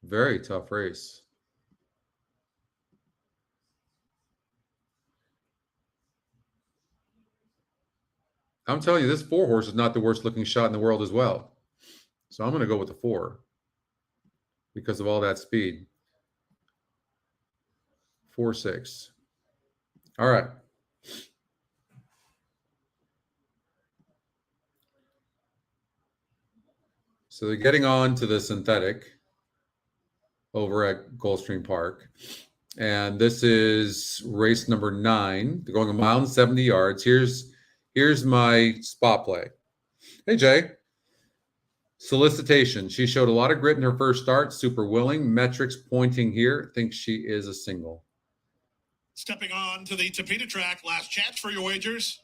S1: Very tough race. I'm telling you, this 4 horse is not the worst looking shot in the world as well. So I'm going to go with the 4 because of all that speed. 4-6. All right. So they're getting on to the synthetic over at Gulfstream Park. And this is race number 9. They're going 1 mile and 70 yards. Here's my spot play. Hey, Jay. Solicitation. She showed a lot of grit in her first start. Super willing. Metrics pointing here. Think she is a single.
S2: Stepping on to the Tapeta track. Last chance for your wagers.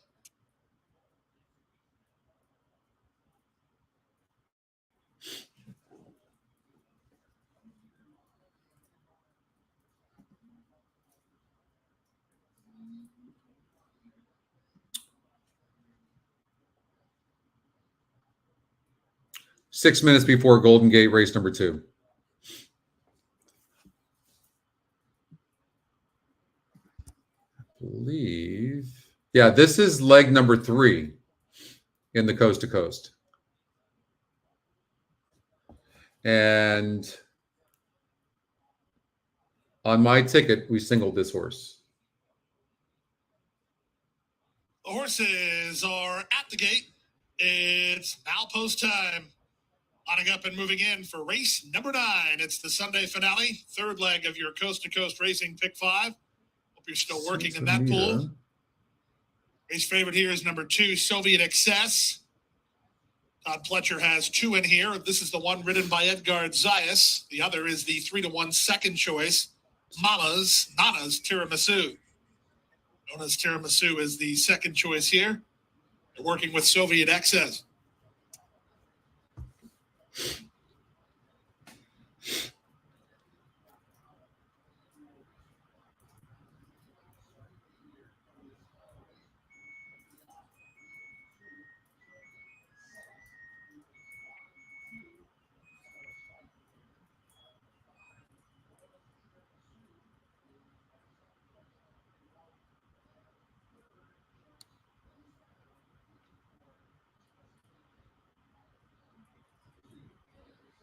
S1: Six minutes before Golden Gate race number 2. Believe. Yeah, this is leg number 3 in the coast to coast. And on my ticket, we singled this horse.
S2: The horses are at the gate. It's now post time. Lining up and moving in for race number 9. It's the Sunday finale, 3rd leg of your coast to coast racing pick 5. Hope you're still working in that pool. Race favorite here is number 2, Soviet Excess. Todd Pletcher has 2 in here. This is the one ridden by Edgard Zayas. The other is the 3-1 second choice, Nana's Tiramisu. Nana's Tiramisu is the second choice here. They're working with Soviet Excess.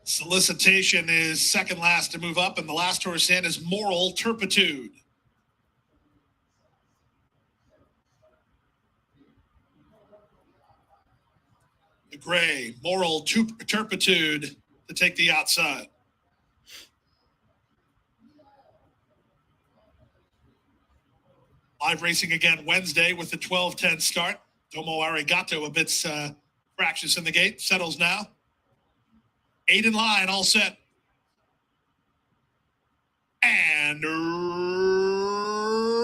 S2: Solicitation is second last to move up, and the last horse in is Moral Turpitude. The gray, Moral Turpitude to take the outside. Live racing again Wednesday with the 12:10 start. Domo Arigato a bit fractious in the gate. Settles now. 8 in line, all set. And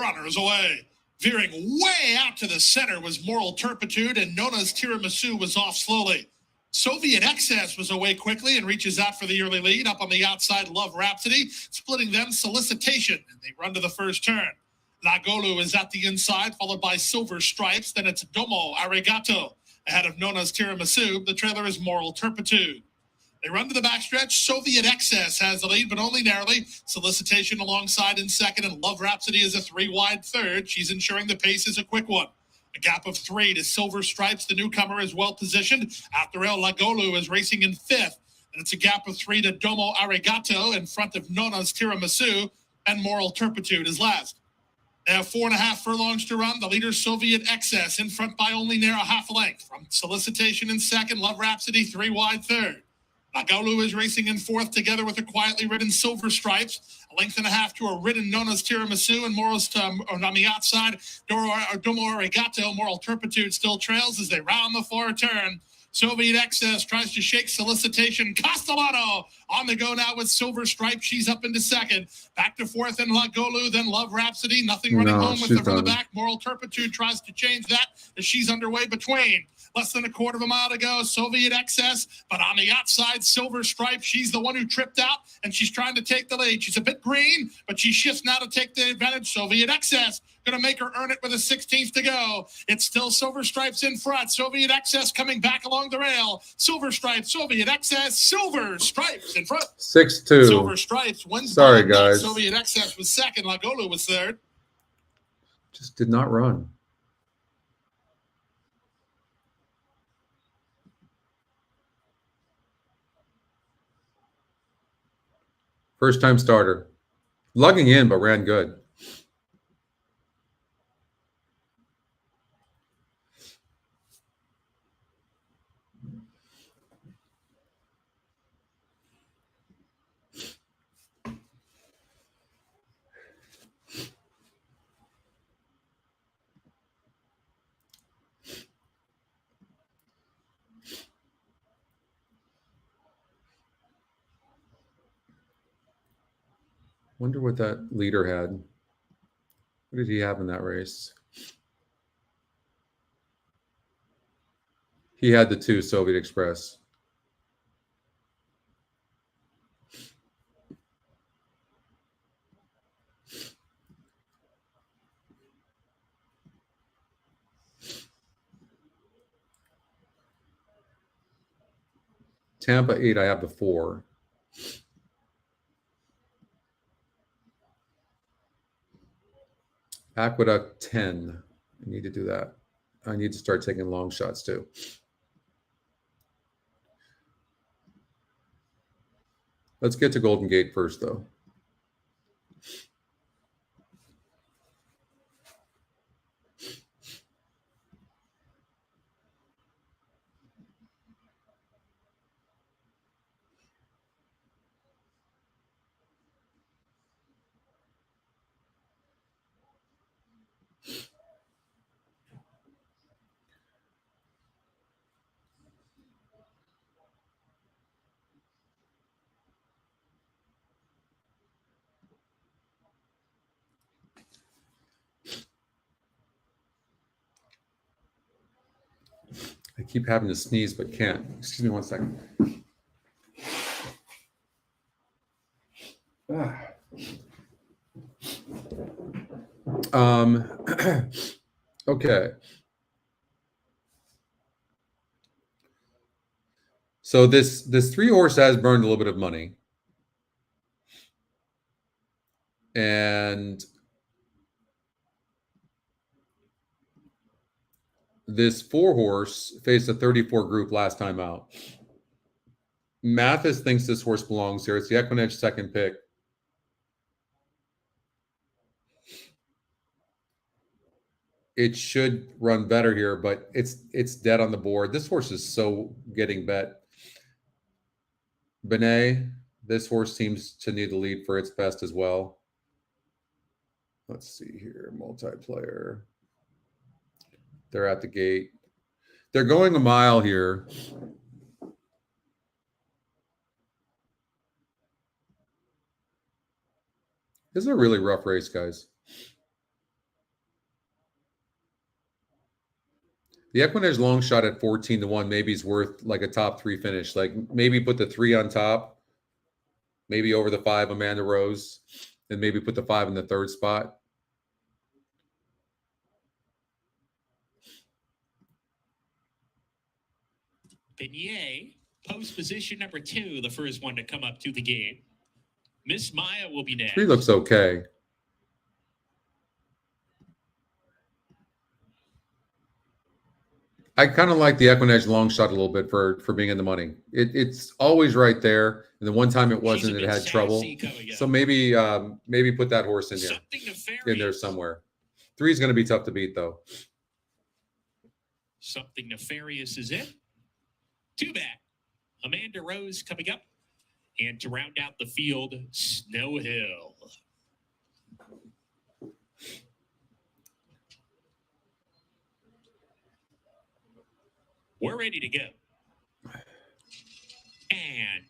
S2: runners away. Veering way out to the center was Moral Turpitude, and Nona's Tiramisu was off slowly. Soviet Excess was away quickly and reaches out for the early lead. Up on the outside, Love Rhapsody. Splitting them, Solicitation. And they run to the first turn. Lagolu is at the inside, followed by Silver Stripes. Then it's Domo Arigato. Ahead of Nona's Tiramisu, the trailer is Moral Turpitude. They run to the backstretch. Soviet Excess has the lead, but only narrowly. Solicitation alongside in second, and Love Rhapsody is a 3-wide third. She's ensuring the pace is a quick one. A gap of 3 to Silver Stripes. The newcomer is well positioned. After El Lagolu is racing in 5th. And it's a gap of 3 to Domo Arigato in front of Nona's Tiramisu, and Moral Turpitude is last. They have 4.5 furlongs to run. The leader, Soviet Excess, in front by only near a half length. From Solicitation in second, Love Rhapsody 3-wide third. Lagolu is racing in 4th together with a quietly ridden Silver Stripes. A length and a half to a ridden Nona's Tiramisu, and Moral's on the outside, Domo Arigato. Moral Turpitude still trails as they round the far turn. Soviet Excess tries to shake Solicitation. Castellano on the go now with Silver Stripe. She's up into second. Back to 4th and Lagolu, then Love Rhapsody. Nothing running home with her from the back. Moral Turpitude tries to change that as she's underway between. Less than a quarter of a mile to go. Soviet Excess, but on the outside, Silver Stripe. She's the one who tripped out, and she's trying to take the lead. She's a bit green, but she shifts now to take the advantage. Soviet Excess going to make her earn it with a 16th to go. It's still Silver Stripes in front. Soviet Excess coming back along the rail. Silver Stripes, Soviet Excess, Silver Stripes in front.
S1: 6-2.
S2: Silver Stripes wins.
S1: Sorry, guys.
S2: Soviet Excess was second. Lagolu was third.
S1: Just did not run. First time starter. Lugging in, but ran good. Wonder what that leader had. What did he have in that race? He had the 2 Soviet Express. Tampa 8, I have the 4. Aqueduct 10. I need to do that. I need to start taking long shots too. Let's get to Golden Gate first, though. I keep having to sneeze, but can't. Excuse me one second. Okay. So this 3-horse has burned a little bit of money. And this 4-horse faced a 34 group last time out. Mathis thinks this horse belongs here. It's the EquinEdge second pick. It should run better here, but it's dead on the board. This horse is so getting bet. Benet, this horse seems to need the lead for its best as well. Let's see here, multiplayer. They're at the gate. They're going a mile here. This is a really rough race, guys. The EquinEdge long shot at 14-1 maybe is worth like a top 3 finish. Like maybe put the 3 on top, maybe over the 5 Amanda Rose, and maybe put the 5 in the 3rd spot.
S4: Beignet Post position number 2, the first one to come up to the gate. Miss Maya will be next.
S1: 3 looks okay. I kind of like the EquinEdge long shot a little bit for being in the money. It's always right there. And the one time it wasn't, it had trouble. So maybe maybe put that horse in there somewhere. 3 is going to be tough to beat, though.
S4: Something Nefarious is it. 2 back. Amanda Rose coming up. And to round out the field, Snow Hill. We're ready to go. And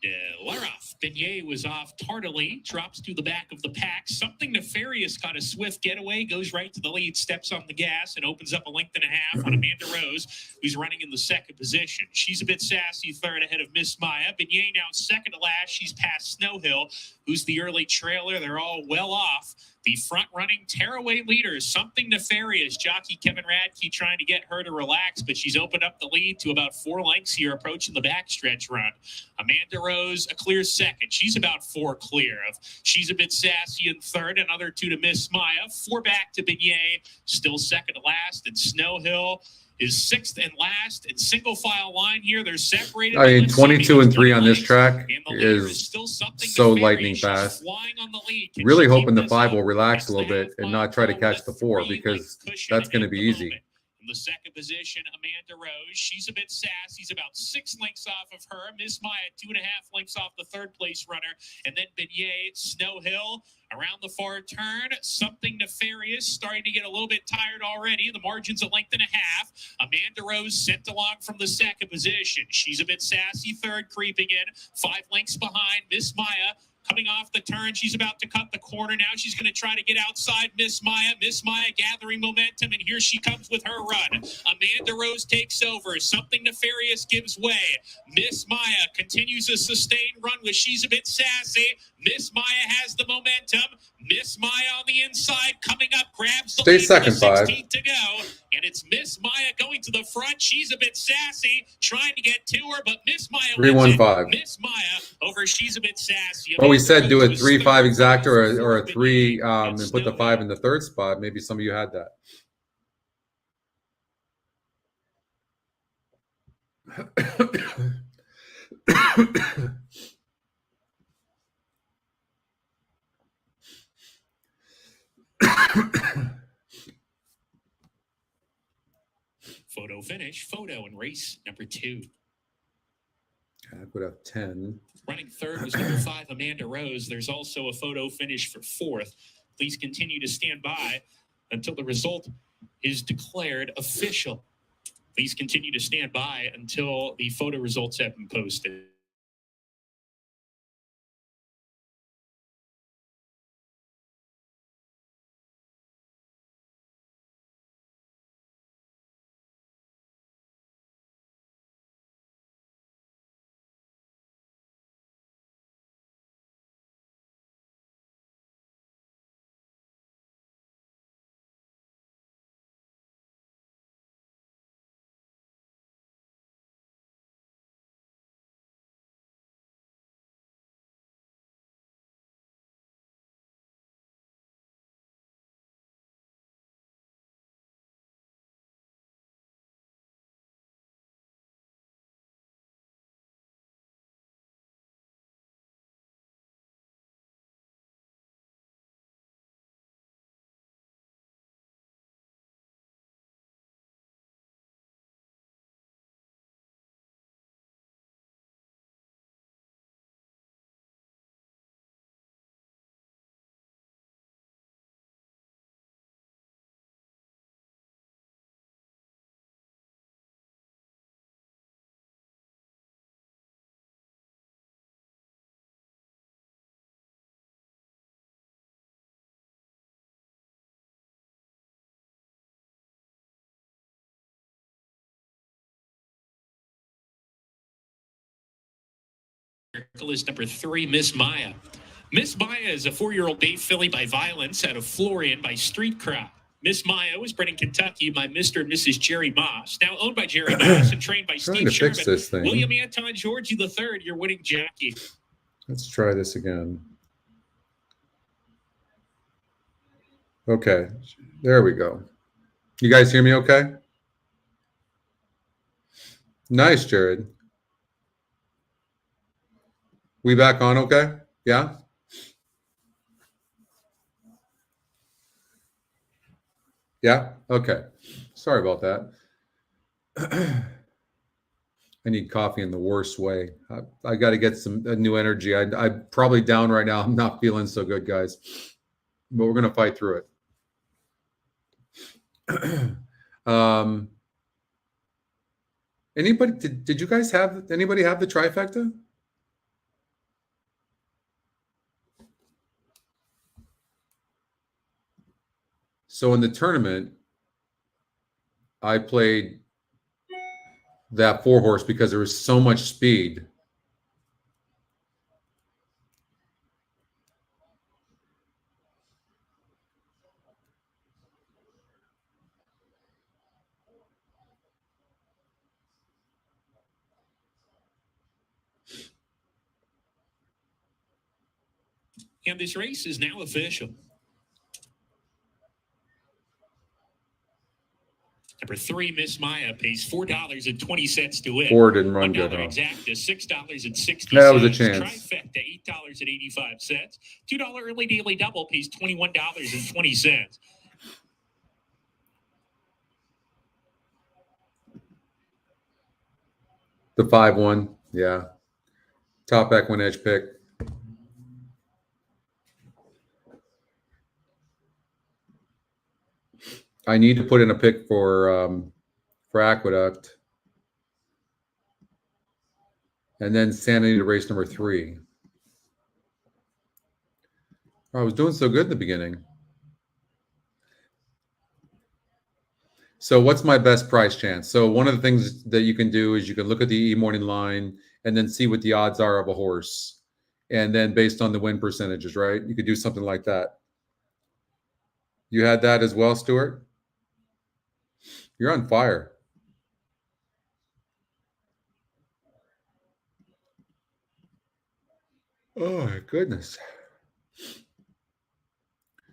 S4: we're off. Beignet was off tardily, drops to the back of the pack. Something Nefarious got a swift getaway, goes right to the lead, steps on the gas, and opens up a length and a half on Amanda Rose, who's running in the second position. She's a bit sassy, third ahead of Miss Maya. Beignet now second to last. She's past Snow Hill, who's the early trailer. They're all well off. The front-running tearaway leaders, Something Nefarious. Jockey Kevin Radke trying to get her to relax, but she's opened up the lead to about 4 lengths here, approaching the backstretch run. Amanda Rose, a clear second. She's about 4 clear of. She's a bit sassy in third, another 2 to Miss Maya. 4 back to Beignet, still second to last, and Snow Hill is 6th and last. In single file line here, they're separated.
S1: I mean, 22 and 3 on this track is so lightning fast. Really hoping the 5 will relax a little bit and not try to catch the 4, because that's going to be easy.
S4: In the second position, Amanda Rose. She's a bit sassy. He's about 6 lengths off of her. Miss Maya, 2.5 lengths off the third place runner. And then Beignet, Snow Hill. Around the far turn, Something Nefarious starting to get a little bit tired already. The margin's a length and a half. Amanda Rose sent along from the second position. She's a bit sassy, third, creeping in. 5 lengths behind. Miss Maya coming off the turn. She's about to cut the corner now. She's going to try to get outside Miss Maya. Miss Maya gathering momentum, and here she comes with her run. Amanda Rose takes over. Something Nefarious gives way. Miss Maya continues a sustained run with She's a Bit Sassy. Miss Maya has the momentum. Miss Maya on the inside coming up, grabs the lead
S1: second,
S4: with 16 to go. And it's Miss Maya going to the front. She's a bit sassy, trying to get to her, but Miss Maya
S1: 3-1-5.
S4: Miss Maya over She's a Bit Sassy.
S1: Well, we said do a 3-5 exacta or a 3 and put the 5 in the third spot. Maybe some of you had that.
S4: Photo finish, photo in race number 2.
S1: Aqueduct 10.
S4: Running third was number 5, Amanda Rose. There's also a photo finish for 4th. Please continue to stand by until the result is declared official. Please continue to stand by until the photo results have been posted. Is number 3, Miss Maya. Miss Maya is a 4-year-old bay filly by Violence out of Florian by Street Crop. Miss Maya was bred in Kentucky by Mr. and Mrs. Jerry Moss, now owned by Jerry Moss and trained by
S1: Trying
S4: Steve
S1: to fix
S4: Sherman.
S1: this thing.
S4: William Anton Georgie III, your winning jockey.
S1: Let's try this again. Okay, there we go. You guys hear me okay? Nice, Jared. We back on okay? Yeah? Yeah? Okay. Sorry about that. I need coffee in the worst way. I got to get some new energy. I'm probably down right now. I'm not feeling so good, guys. But we're going to fight through it. Anybody, did you guys have, anybody have the trifecta? So in the tournament, I played that 4-horse because there was so much speed.
S4: And this race is now official. Number 3, Miss Maya, pays $4.20 to win.
S1: 4 didn't run good,
S4: $1
S1: huh?
S4: exact is $6.60.
S1: That was a chance.
S4: Trifecta, $8.85. $2 early daily double pays $21.20.
S1: The 5-1, yeah. Top EquinEdge pick. I need to put in a pick for Aqueduct. And then Sanity to race number 3. I was doing so good in the beginning. So what's my best price chance? So one of the things that you can do is you can look at the e-morning line and then see what the odds are of a horse. And then based on the win percentages, right? You could do something like that. You had that as well, Stuart? You're on fire. Oh, my goodness.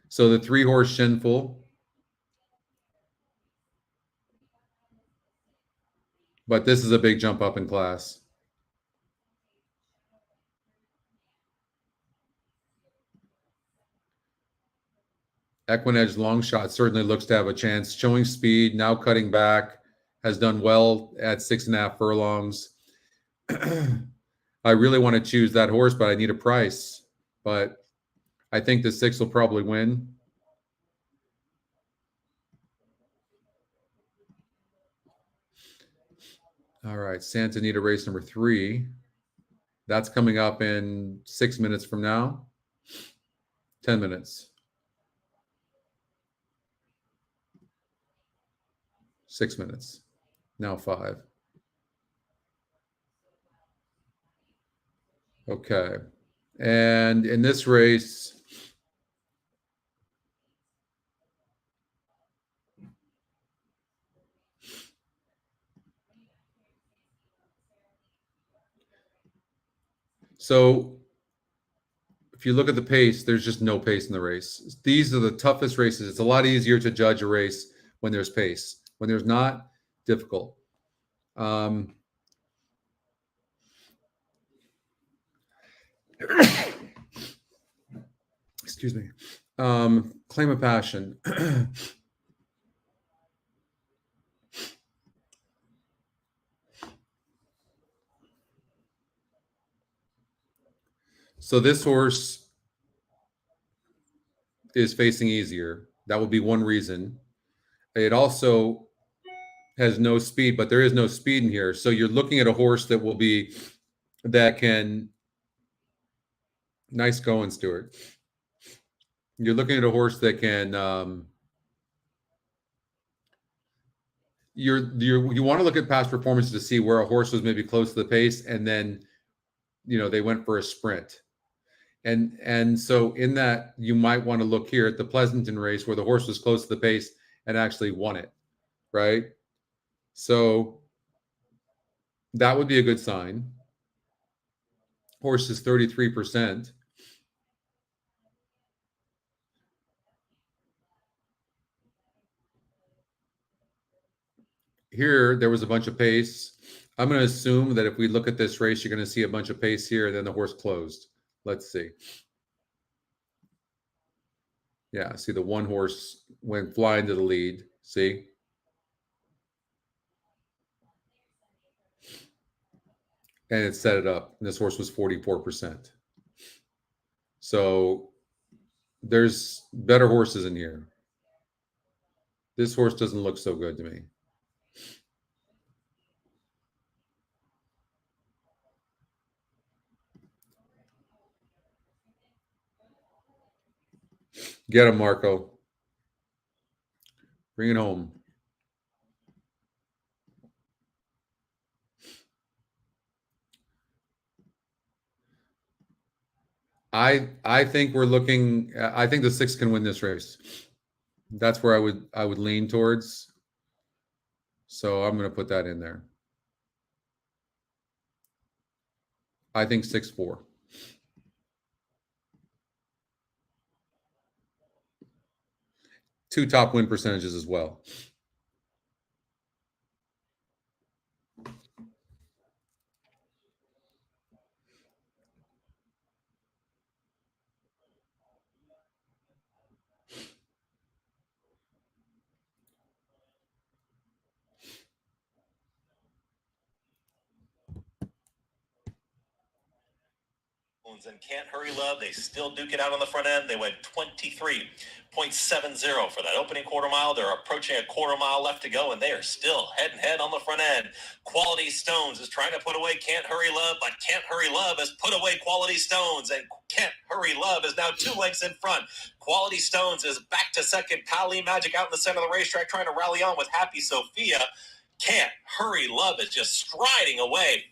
S1: So the 3-horse Shinful. But this is a big jump up in class. EquinEdge long shot certainly looks to have a chance. Showing speed, now cutting back, has done well at 6.5 furlongs. I really want to choose that horse, but I need a price. But I think the 6 will probably win. All right, Santa Anita race number 3. That's coming up in 6 minutes from now. 10 minutes. 6 minutes. Now 5. Okay. And in this race, so if you look at the pace, there's just no pace in the race. These are the toughest races. It's a lot easier to judge a race when there's pace. When there's not, difficult. Excuse me. Claim of passion. So this horse is facing easier. That would be one reason. It also has no speed, but there is no speed in here. So you're looking at a horse that will be, that can, nice going, Stuart. You're looking at a horse that can, you want to look at past performances to see where a horse was maybe close to the pace, and then, you know, they went for a sprint. And so in that, you might want to look here at the Pleasanton race where the horse was close to the pace and actually won it, right? So that would be a good sign. Horse is 33%. Here, there was a bunch of pace. I'm going to assume that if we look at this race, you're going to see a bunch of pace here, and then the horse closed. Let's see. Yeah, see the one horse went flying to the lead. See? And it set it up. And this horse was 44%. So there's better horses in here. This horse doesn't look so good to me. Get him, Marco. Bring it home. I think we're looking. I think the 6 can win this race. That's where I would lean towards. So I'm going to put that in there. I think 6-4. Two top win percentages as well.
S3: And Can't Hurry Love, they still duke it out on the front end. They went 23.70 for that opening quarter mile. They're approaching a quarter mile left to go, and they are still head and head on the front end. Quality Stones is trying to put away Can't Hurry Love, but Can't Hurry Love has put away Quality Stones, and Can't Hurry Love is now 2 lengths in front. Quality Stones is back to second. Kali Magic out in the center of the racetrack trying to rally on with Happy Sophia. Can't Hurry Love is just striding away,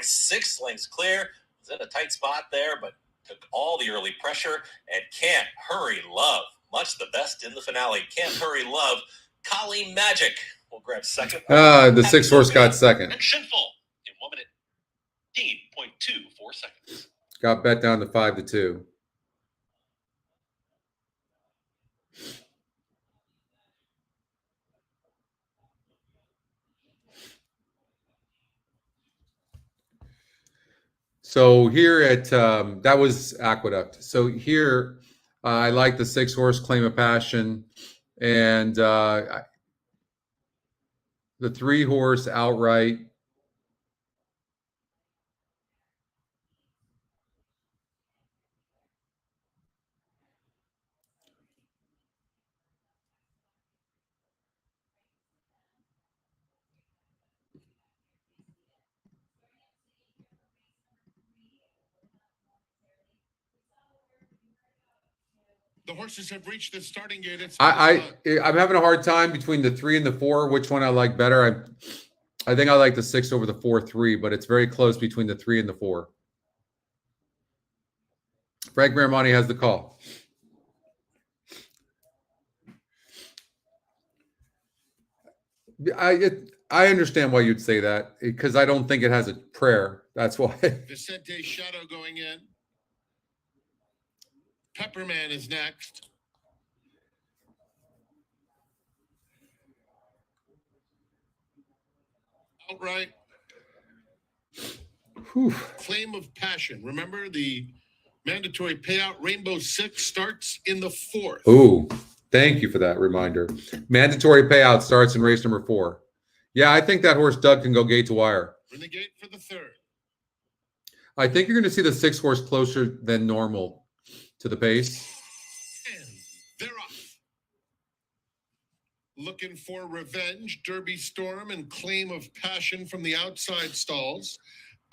S3: 5-6 lengths clear. In a tight spot there, but took all the early pressure, and Can't Hurry Love, much the best in the finale. Can't Hurry Love, Kali Magic will grab second.
S1: The 6 horse got second.
S3: And Shinful in 1 minute, 18.24 seconds.
S1: Got bet down to 5-2. So here at that was Aqueduct. So here I like the 6 horse Claim of Passion, and the 3 horse Outright.
S5: The horses have reached the starting gate.
S1: I'm having a hard time between the 3 and the 4. Which one I like better? I think I like the 6 over the 4-3, but it's very close between the 3 and the 4. Frank Miramonte has the call. I understand why you'd say that, because I don't think it has a prayer. That's why.
S5: Vicente Shadow going in. Pepperman is next. Outright.
S1: Whew.
S5: Claim of Passion. Remember, the mandatory payout Rainbow 6 starts in the 4th.
S1: Ooh, thank you for that reminder. Mandatory payout starts in race number 4. Yeah, I think that horse Doug can go gate to wire.
S5: Renegade for the 3rd.
S1: I think you're going to see the 6 horse closer than normal to the pace.
S5: And they're off. Looking for Revenge, Derby Storm, and Claim of Passion from the outside stalls.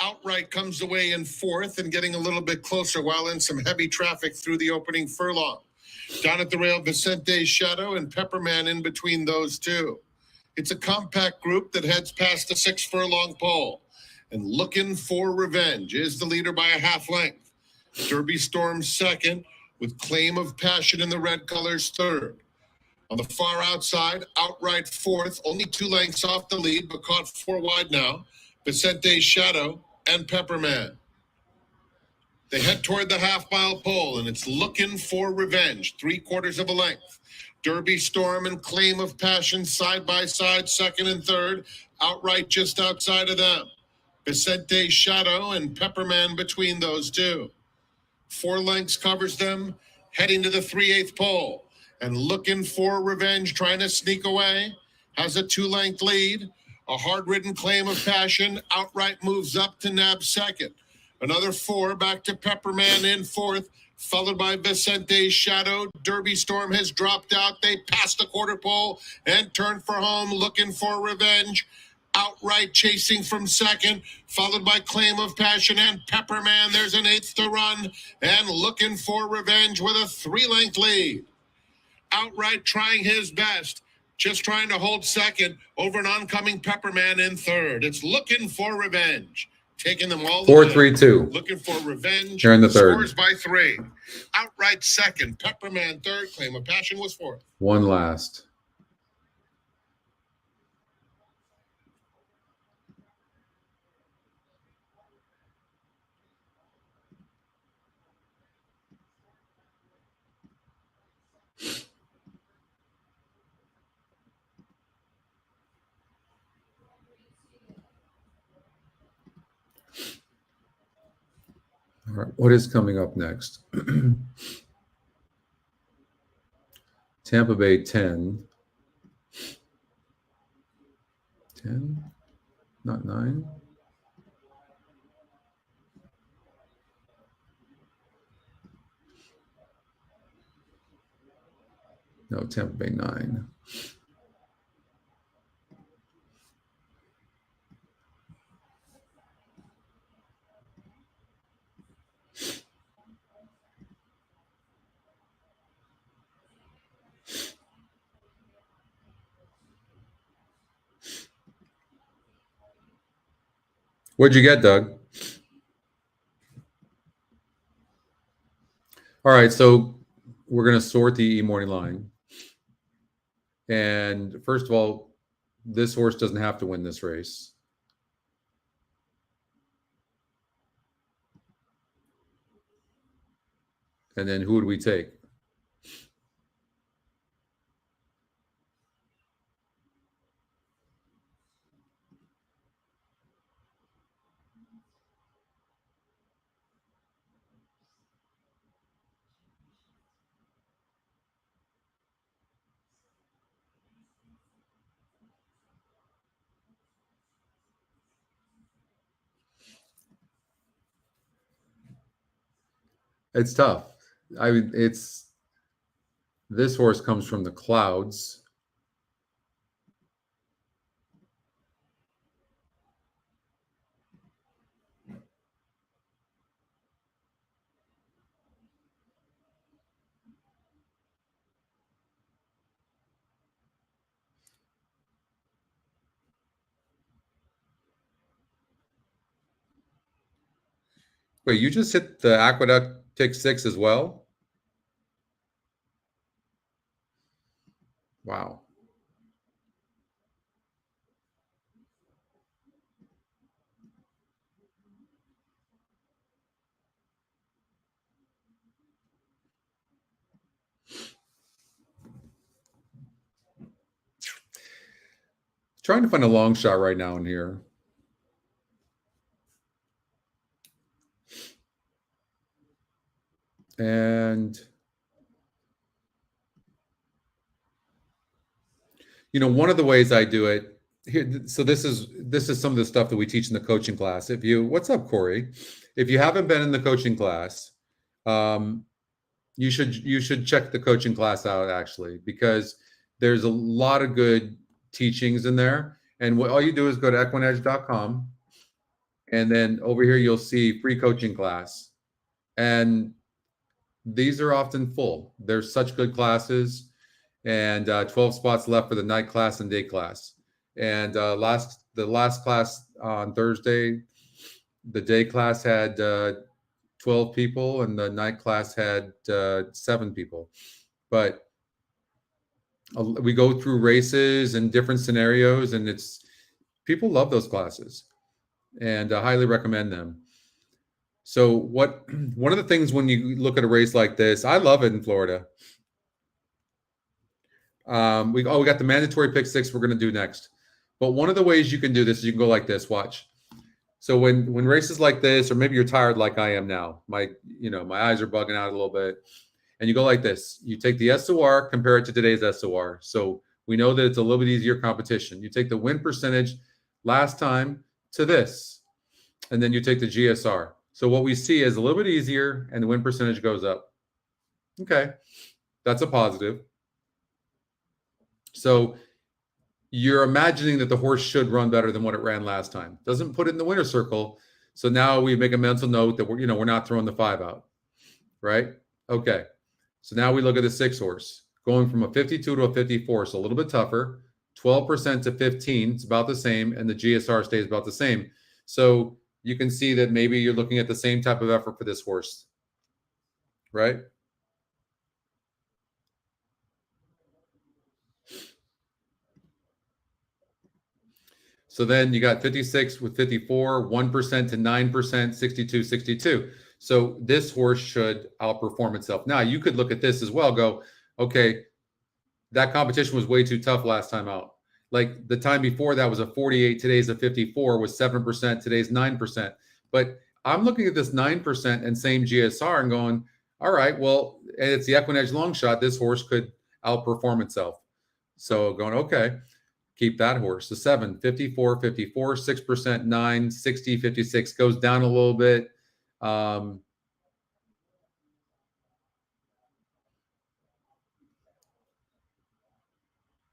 S5: Outright comes away in 4th and getting a little bit closer while in some heavy traffic through the opening furlong. Down at the rail, Vicente Shadow and Pepperman in between those two. It's a compact group that heads past the 6 furlong pole. And Looking for Revenge is the leader by a half length. Derby Storm second, with Claim of Passion in the red colors third. On the far outside, Outright fourth, only 2 lengths off the lead, but caught 4 wide now. Vicente's Shadow and Pepperman. They head toward the half-mile pole, and it's Looking for Revenge, 3/4 of a length. Derby Storm and Claim of Passion side by side, second and third. Outright just outside of them. Vicente's Shadow and Pepperman between those two. 4 lengths covers them, heading to the 3/8 pole. And Looking for Revenge, trying to sneak away, has a 2-length lead. A hard-ridden Claim of Passion. Outright moves up to nab second. Another 4 back to Pepperman in fourth, followed by Vicente's Shadow. Derby Storm has dropped out. They passed the quarter pole and turned for home, Looking for Revenge. Outright chasing from second, followed by Claim of Passion and Pepperman. There's an 8th to run, and Looking for Revenge with a 3-length lead. Outright trying his best, just trying to hold second over an oncoming Pepperman in third. It's Looking for Revenge, taking them all the
S1: 4-3-2.
S5: Looking for Revenge.
S1: Here in the third.
S5: Scores by 3. Outright second, Pepperman third, Claim of Passion was fourth.
S1: One last. All right, what is coming up next? Tampa Bay 10. 10? Not 9? No, Tampa Bay 9. What'd you get, Doug? All right, so we're going to sort the E-morning line. And first of all, this horse doesn't have to win this race. And then who would we take? It's tough. I mean, this horse comes from the clouds. Wait, you just hit the Aqueduct pick 6 as well? Wow. Trying to find a long shot right now in here. And you know, one of the ways I do it here, so this is some of the stuff that we teach in the coaching class. What's up, Corey? If you haven't been in the coaching class, you should check the coaching class out, actually, because there's a lot of good teachings in there. And all you do is go to EquinEdge.com, and then over here you'll see free coaching class. And these are often full. They're such good classes, and 12 spots left for the night class and day class. And the last class on Thursday, the day class had 12 people, and the night class had 7 people. But we go through races and different scenarios, and people love those classes, and I highly recommend them. So one of the things when you look at a race like this, I love it in Florida. We got the mandatory pick 6 we're going to do next. But one of the ways you can do this is you can go like this. Watch. So when races like this, or maybe you're tired like I am now, my eyes are bugging out a little bit, and you go like this. You take the SOR, compare it to today's SOR. So we know that it's a little bit easier competition. You take the win percentage last time to this, and then you take the GSR. So what we see is a little bit easier, and the win percentage goes up. Okay, that's a positive. So you're imagining that the horse should run better than what it ran last time. Doesn't put it in the winner's circle. So now we make a mental note that we're not throwing the 5 out, right? Okay. So now we look at the 6 horse going from a 52 to a 54. So a little bit tougher. 12% to 15. It's about the same, and the GSR stays about the same. So you can see that maybe you're looking at the same type of effort for this horse, right? So then you got 56 with 54, 1% to 9%, 62, 62. So this horse should outperform itself. Now, you could look at this as well, go, okay, that competition was way too tough last time out. Like the time before that was a 48, today's a 54, was 7%, today's 9%. But I'm looking at this 9% and same GSR and going, all right, well, it's the EquinEdge long shot. This horse could outperform itself. So going, okay, keep that horse. The 7, 54, 54, 6%, 9, 60, 56, goes down a little bit.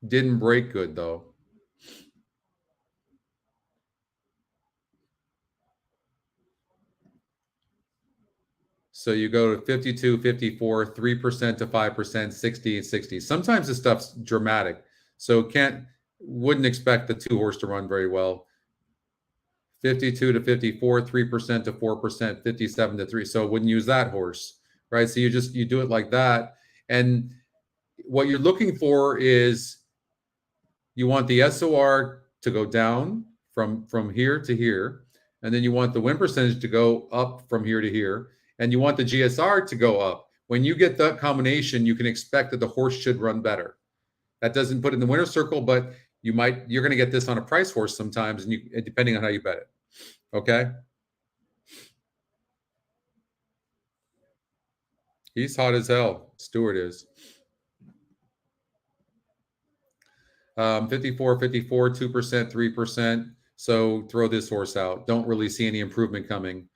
S1: Didn't break good though. So you go to 52, 54, 3% to 5%, 60 and 60. Sometimes this stuff's dramatic. So wouldn't expect the 2 horse to run very well. 52 to 54, 3% to 4%, 57 to 3. So wouldn't use that horse, right? So you do it like that. And what you're looking for is you want the SOR to go down from here to here. And then you want the win percentage to go up from here to here. And you want the GSR to go up. When you get that combination, you can expect that the horse should run better. That doesn't put it in the winner's circle, but you're going to get this on a price horse sometimes, and depending on how you bet it. Okay. He's hot as hell. Stewart is. 54, 54, 2%, 3%. So throw this horse out. Don't really see any improvement coming.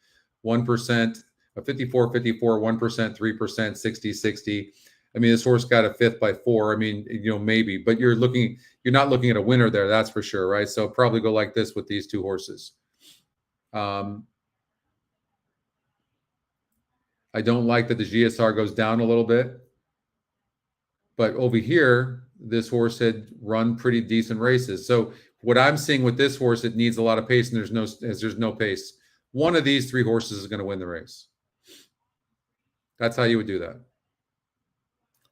S1: 1%, a 54, 54, 1%, 3%, 60, 60. I mean, this horse got a 5th by 4. I mean, maybe, but you're not looking at a winner there. That's for sure. Right. So probably go like this with these 2 horses. I don't like that the GSR goes down a little bit, but over here, this horse had run pretty decent races. So what I'm seeing with this horse, it needs a lot of pace, and there's no pace. One of these 3 horses is going to win the race. That's how you would do that.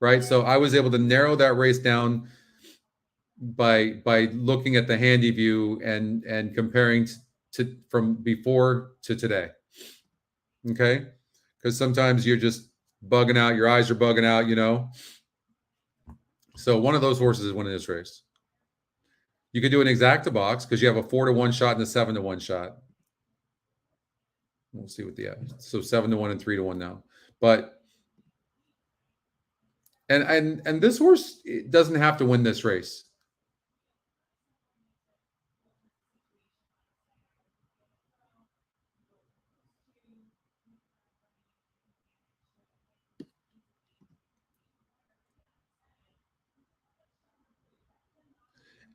S1: Right. So I was able to narrow that race down by looking at the handy view and comparing to from before to today. Okay. Because sometimes you're just bugging out. Your eyes are bugging out, So one of those horses is winning this race. You could do an exacta box because you have a 4-to-1 shot and a 7-to-1 shot. We'll see what so 7-to-1 and 3-to-1 now. But and this horse doesn't have to win this race.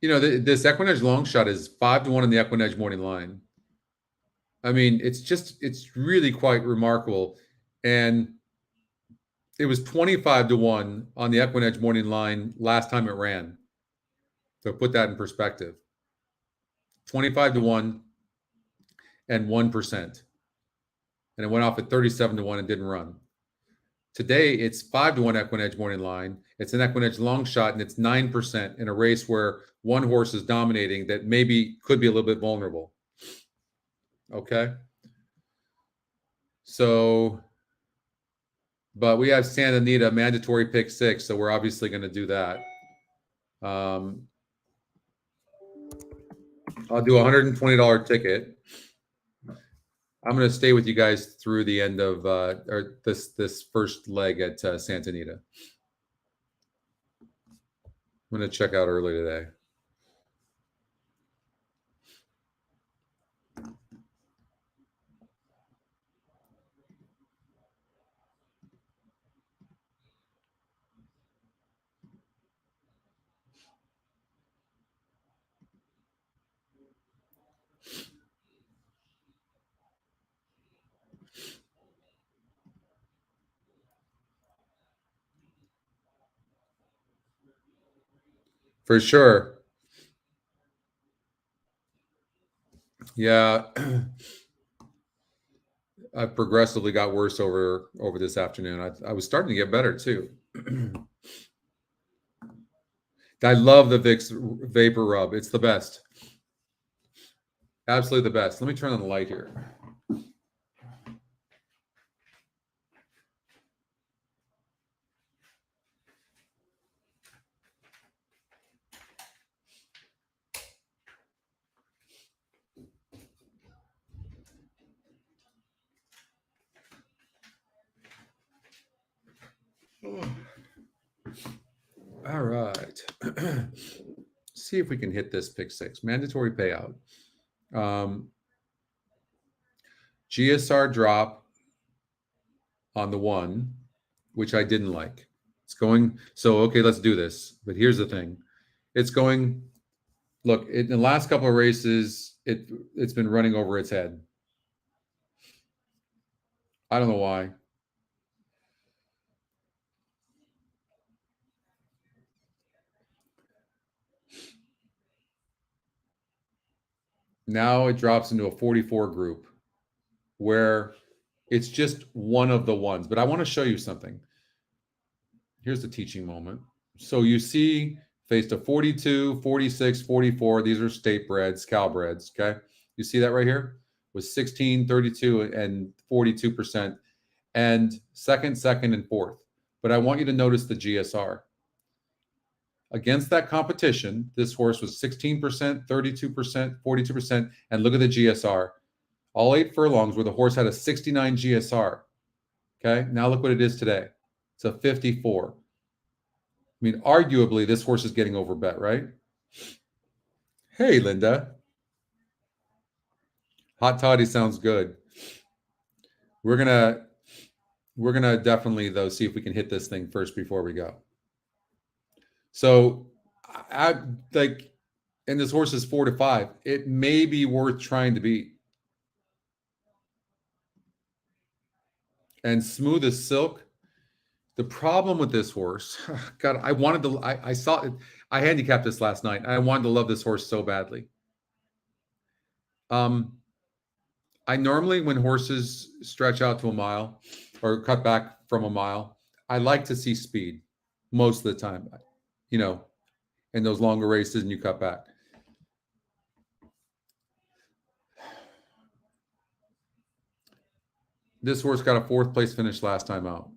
S1: This EquinEdge long shot is 5-to-1 in the EquinEdge morning line. I mean, it's really quite remarkable. And it was 25-to-1 on the EquinEdge morning line last time it ran. So put that in perspective. 25-to-1 and 1%. and it went off at 37-1 and didn't run. Today, it's 5-1 EquinEdge morning line. It's an EquinEdge long shot, and it's 9% in a race where one horse is dominating that maybe could be a little bit vulnerable. Okay. So, but we have Santa Anita mandatory pick 6, so we're obviously going to do that. I'll do a $120 ticket. I'm going to stay with you guys through the end of or this first leg at Santa Anita. I'm going to check out early today. For sure. Yeah. I progressively got worse over this afternoon. I was starting to get better too. I love the Vicks Vapor Rub. It's the best. Absolutely the best. Let me turn on the light here. All right. See if we can hit this pick 6. Mandatory payout. GSR drop on the 1, which I didn't like. It's going, so okay, let's do this. But here's the thing. It's going, look, in the last couple of races, it's been running over its head. I don't know why. Now it drops into a 44 group where it's just one of the ones. But I want to show you something. Here's the teaching moment. So you see faced a 42, 46, 44. These are state breds, cow breds, okay? You see that right here? With 16, 32, and 42%. And second, and fourth. But I want you to notice the GSR. Against that competition, this horse was 16%, 32%, 42%, and look at the GSR. All 8 furlongs where the horse had a 69 GSR. Okay, now look what it is today. It's a 54. I mean, arguably, this horse is getting overbet, right? Hey, Linda. Hot toddy sounds good. We're gonna definitely though see if we can hit this thing first before we go. So I like, and this horse is 4-5. It may be worth trying to beat. And Smooth as Silk. The problem with this horse, God, I wanted to. I saw it. I handicapped this last night. I wanted to love this horse so badly. I normally, when horses stretch out to a mile or cut back from a mile, I like to see speed most of the time. You know, in those longer races, and you cut back. This horse got a 4th place finish last time out.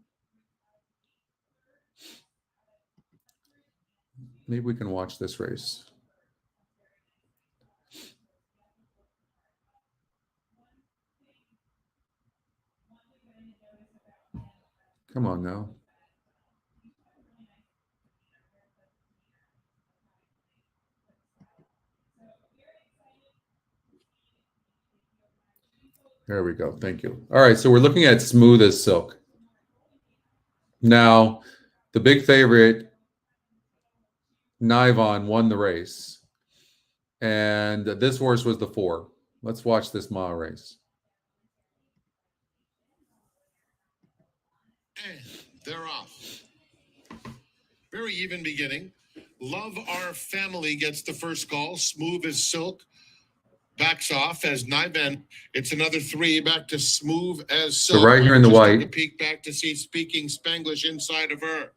S1: Maybe we can watch this race. Come on now. There we go. Thank you. All right, so we're looking at Smooth as Silk. Now, the big favorite, Nivon, won the race. And this horse was the 4. Let's watch this mile race.
S5: And they're off. Very even beginning. Love Our Family gets the first call. Smooth as Silk backs off as Niven. It's another 3 back to Smooth as
S1: So right here in the
S5: Just
S1: white.
S5: took a peek back to see Speaking Spanglish inside of her.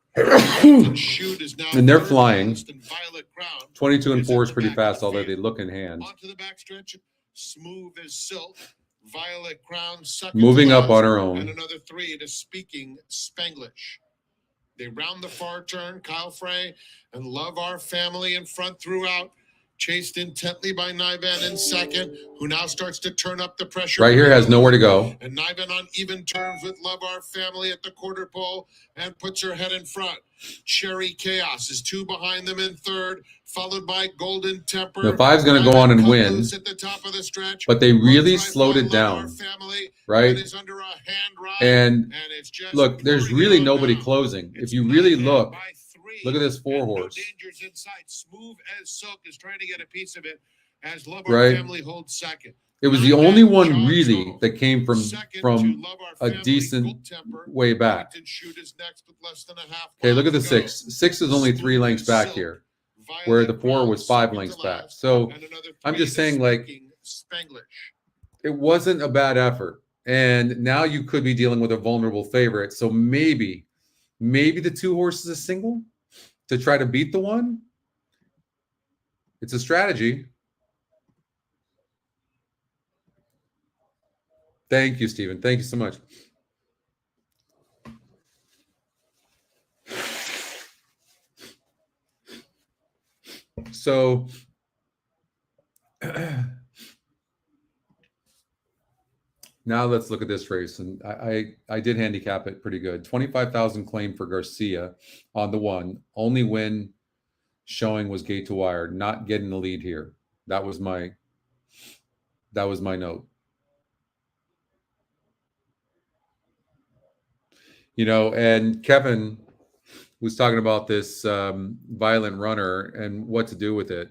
S5: Shoot is now
S1: And they're
S5: third
S1: flying.
S5: fastest, and Violet Crown
S1: 22 and
S5: is
S1: 4
S5: at
S1: is
S5: the
S1: pretty
S5: back of
S1: fast,
S5: the
S1: although
S5: field.
S1: they look in hand.
S5: Onto the backstretch, Smooth as Silk. Violet Crown second
S1: Moving
S5: to
S1: up on
S5: last,
S1: her own.
S5: and another 3 to Speaking Spanglish. They round the far turn. Kyle Frey and Love Our Family in front throughout. Chased intently by Niven in second, who now starts to turn up the pressure.
S1: Right here has nowhere to go.
S5: And Niven on even terms with Love Our Family at the quarter pole and puts her head in front. Cherry Chaos is 2 behind them in third, followed by Golden Temper.
S1: The 5's going to go on and win,
S5: At the top of the stretch,
S1: but they really slowed it down, right? And look, there's really nobody closing. If you really look at this 4-horse.
S5: Smooth as Silk is trying to get a piece of it as Love
S1: Right.
S5: Our Family holds second.
S1: It was the only one really that came from a decent way back. Okay, look at the 6. 6 is only 3 lengths back here, where the 4 was 5 lengths back. So I'm just saying, like, it wasn't a bad effort. And now you could be dealing with a vulnerable favorite. So maybe the 2 horses a single to try to beat the 1. It's a strategy. Thank you, Stephen. Thank you so much. So now let's look at this race. And I did handicap it pretty good. 25,000 claim for Garcia on the 1. Only win showing was gate to wire, not getting the lead here. That was my note. You know, and Kevin was talking about this violent runner and what to do with it.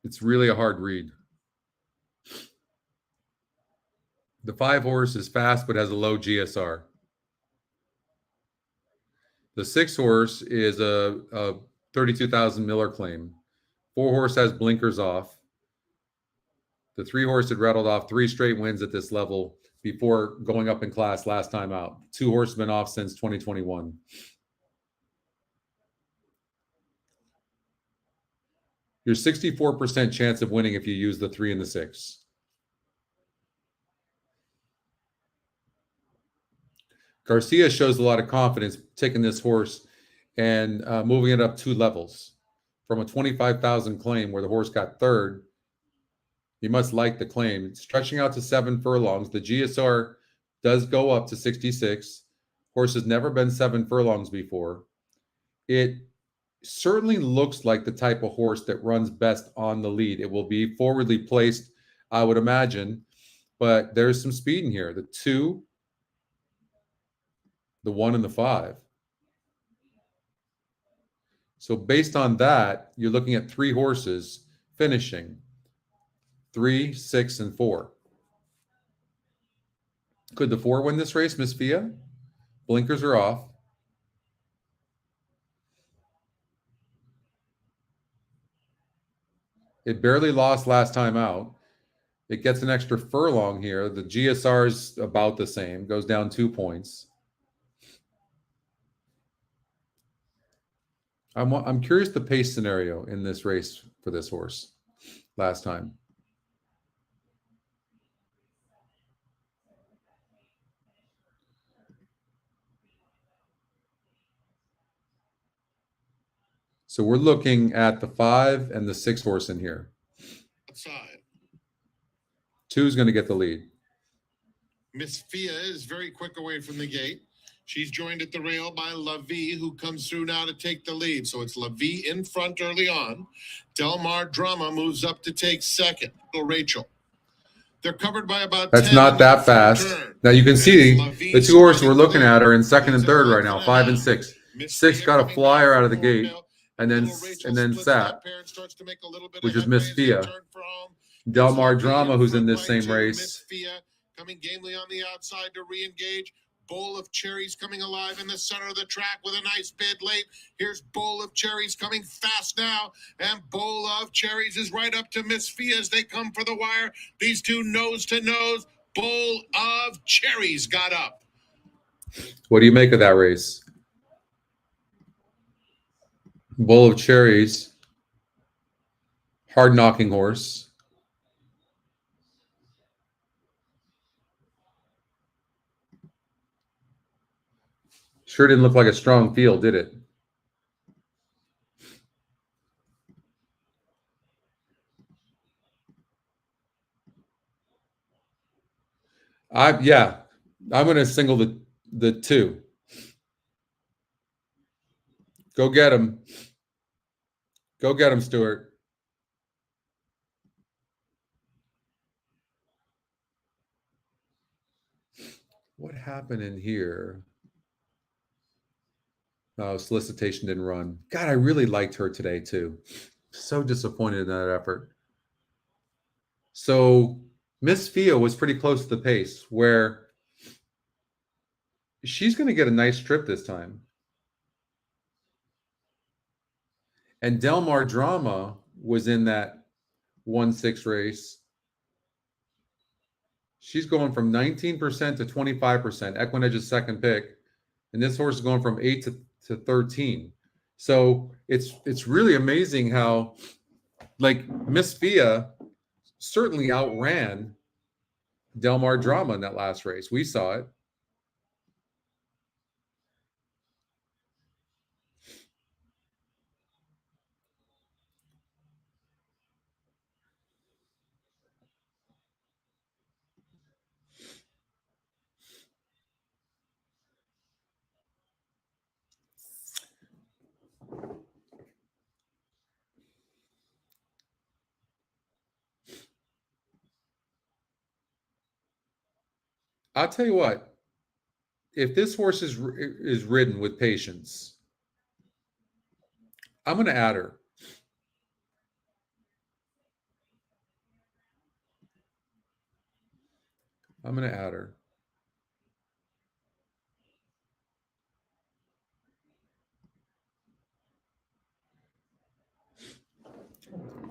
S1: It's really a hard read. The 5-horse is fast, but has a low GSR. The 6-horse is a 32,000 Miller claim. 4-horse has blinkers off. The 3-horse had rattled off 3 straight wins at this level before going up in class last time out. 2-horse been off since 2021. Your 64% chance of winning if you use the 3 and the 6. Garcia shows a lot of confidence taking this horse and moving it up 2 levels from a 25,000 claim where the horse got 3rd. You must like the claim. Stretching out to 7 furlongs. The GSR does go up to 66. Horse has never been 7 furlongs before. It certainly looks like the type of horse that runs best on the lead. It will be forwardly placed, I would imagine, but there's some speed in here. The 2, the 1, and the 5. So based on that, you're looking at 3 horses finishing. 3, 6, and 4. Could the 4 win this race, Miss Fia? Blinkers are off. It barely lost last time out. It gets an extra furlong here. The GSR is about the same, goes down 2 points. I'm curious the pace scenario in this race for this horse last time. So we're looking at the 5 and the 6 horse in here. 2 is going to get the lead.
S5: Miss Fia is very quick away from the gate. She's joined at the rail by LaVie, who comes through now to take the lead. So it's LaVie in front early on. Delmar Drama moves up to take second. Rachel. They're covered by about
S1: That's
S5: 10
S1: not that fast. Now you can see the 2 horses we're looking at are in 2nd and 3rd right now, 5 and 6. 6 got a flyer out of the gate and then sat, which is Miss Fia. Delmar Drama, who's in this same race.
S5: Coming gamely on the outside to re-engage. Bowl of Cherries coming alive in the center of the track with a nice bid late. Here's Bowl of Cherries coming fast now. And Bowl of Cherries is right up to Miss Fia as they come for the wire. These two nose to nose. Bowl of Cherries got up.
S1: What do you make of that race? Bowl of Cherries. Hard knocking horse. Sure didn't look like a strong field, did it? Yeah, I'm going to single the two. Go get him. Go get him, Stuart. What happened in here? Oh, solicitation didn't run. God, I really liked her today too. So disappointed in that effort. So Miss Fia was pretty close to the pace where she's going to get a nice trip this time. And Del Mar Drama was in that 1-6 race. She's going from 19% to 25%. EquinEdge's second pick. And this horse is going from 8 to 13. So it's really amazing how, like, Miss Fia certainly outran Del Mar Drama in that last race. We saw it. I'll tell you what, if this horse is ridden with patience, I'm going to add her. I'm going to add her.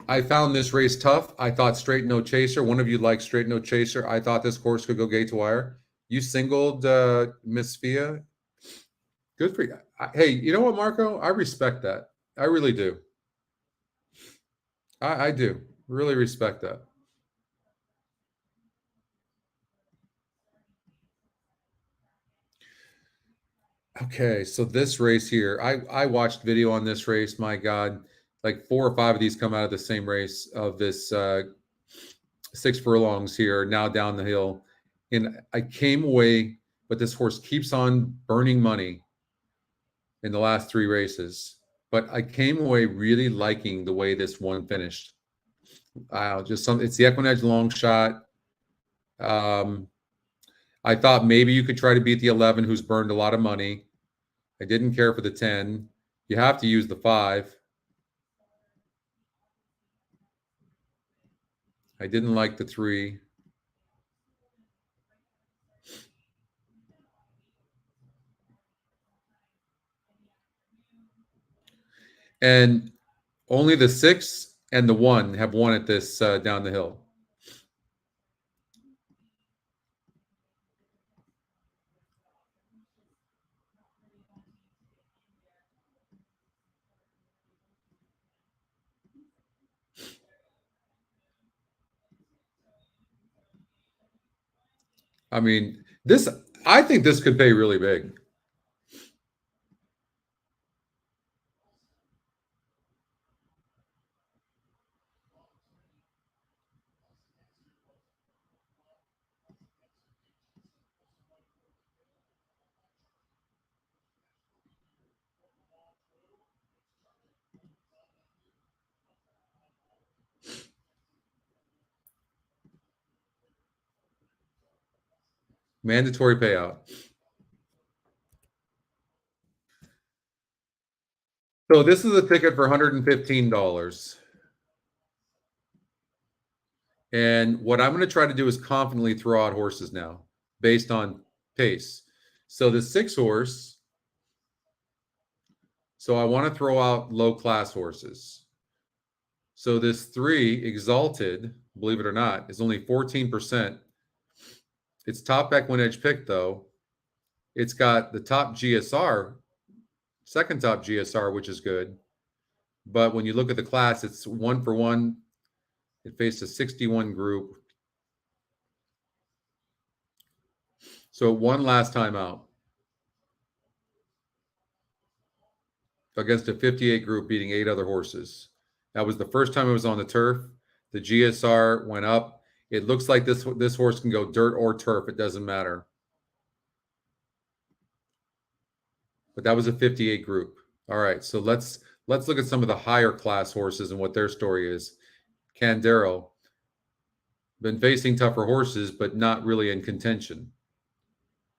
S1: I found this race tough. I thought Straight No Chaser. One of you liked Straight No Chaser. I thought this horse could go gate to wire. You singled Miss Fia. Good for you. Hey, you know what, Marco? I respect that. I really do. I do. Really respect that. Okay, so this race here, I watched video on this race. My God, like 4 or 5 of these come out of the same race of this 6 furlongs here, now down the hill. And I came away, but this horse keeps on burning money in the last 3 races. But I came away really liking the way this one finished. It's the EquinEdge long shot. I thought maybe you could try to beat the 11, who's burned a lot of money. I didn't care for the 10. You have to use the 5. I didn't like the 3. And only the 6 and the 1 have won at this down the hill. I mean, I think this could pay really big. Mandatory payout. So this is a ticket for $115. And what I'm going to try to do is confidently throw out horses now based on pace. So the 6 horse. So I want to throw out low class horses. So this 3 Exalted, believe it or not, is only 14%. It's top EquinEdge pick though. It's got the top GSR, second top GSR, which is good. But when you look at the class, it's 1 for 1. It faced a 61 group. So it won last time out against a 58 group, beating 8 other horses. That was the first time it was on the turf. The GSR went up. It looks like this horse can go dirt or turf. It doesn't matter. But that was a 58 group. All right, so let's look at some of the higher class horses and what their story is. Candero, been facing tougher horses, but not really in contention.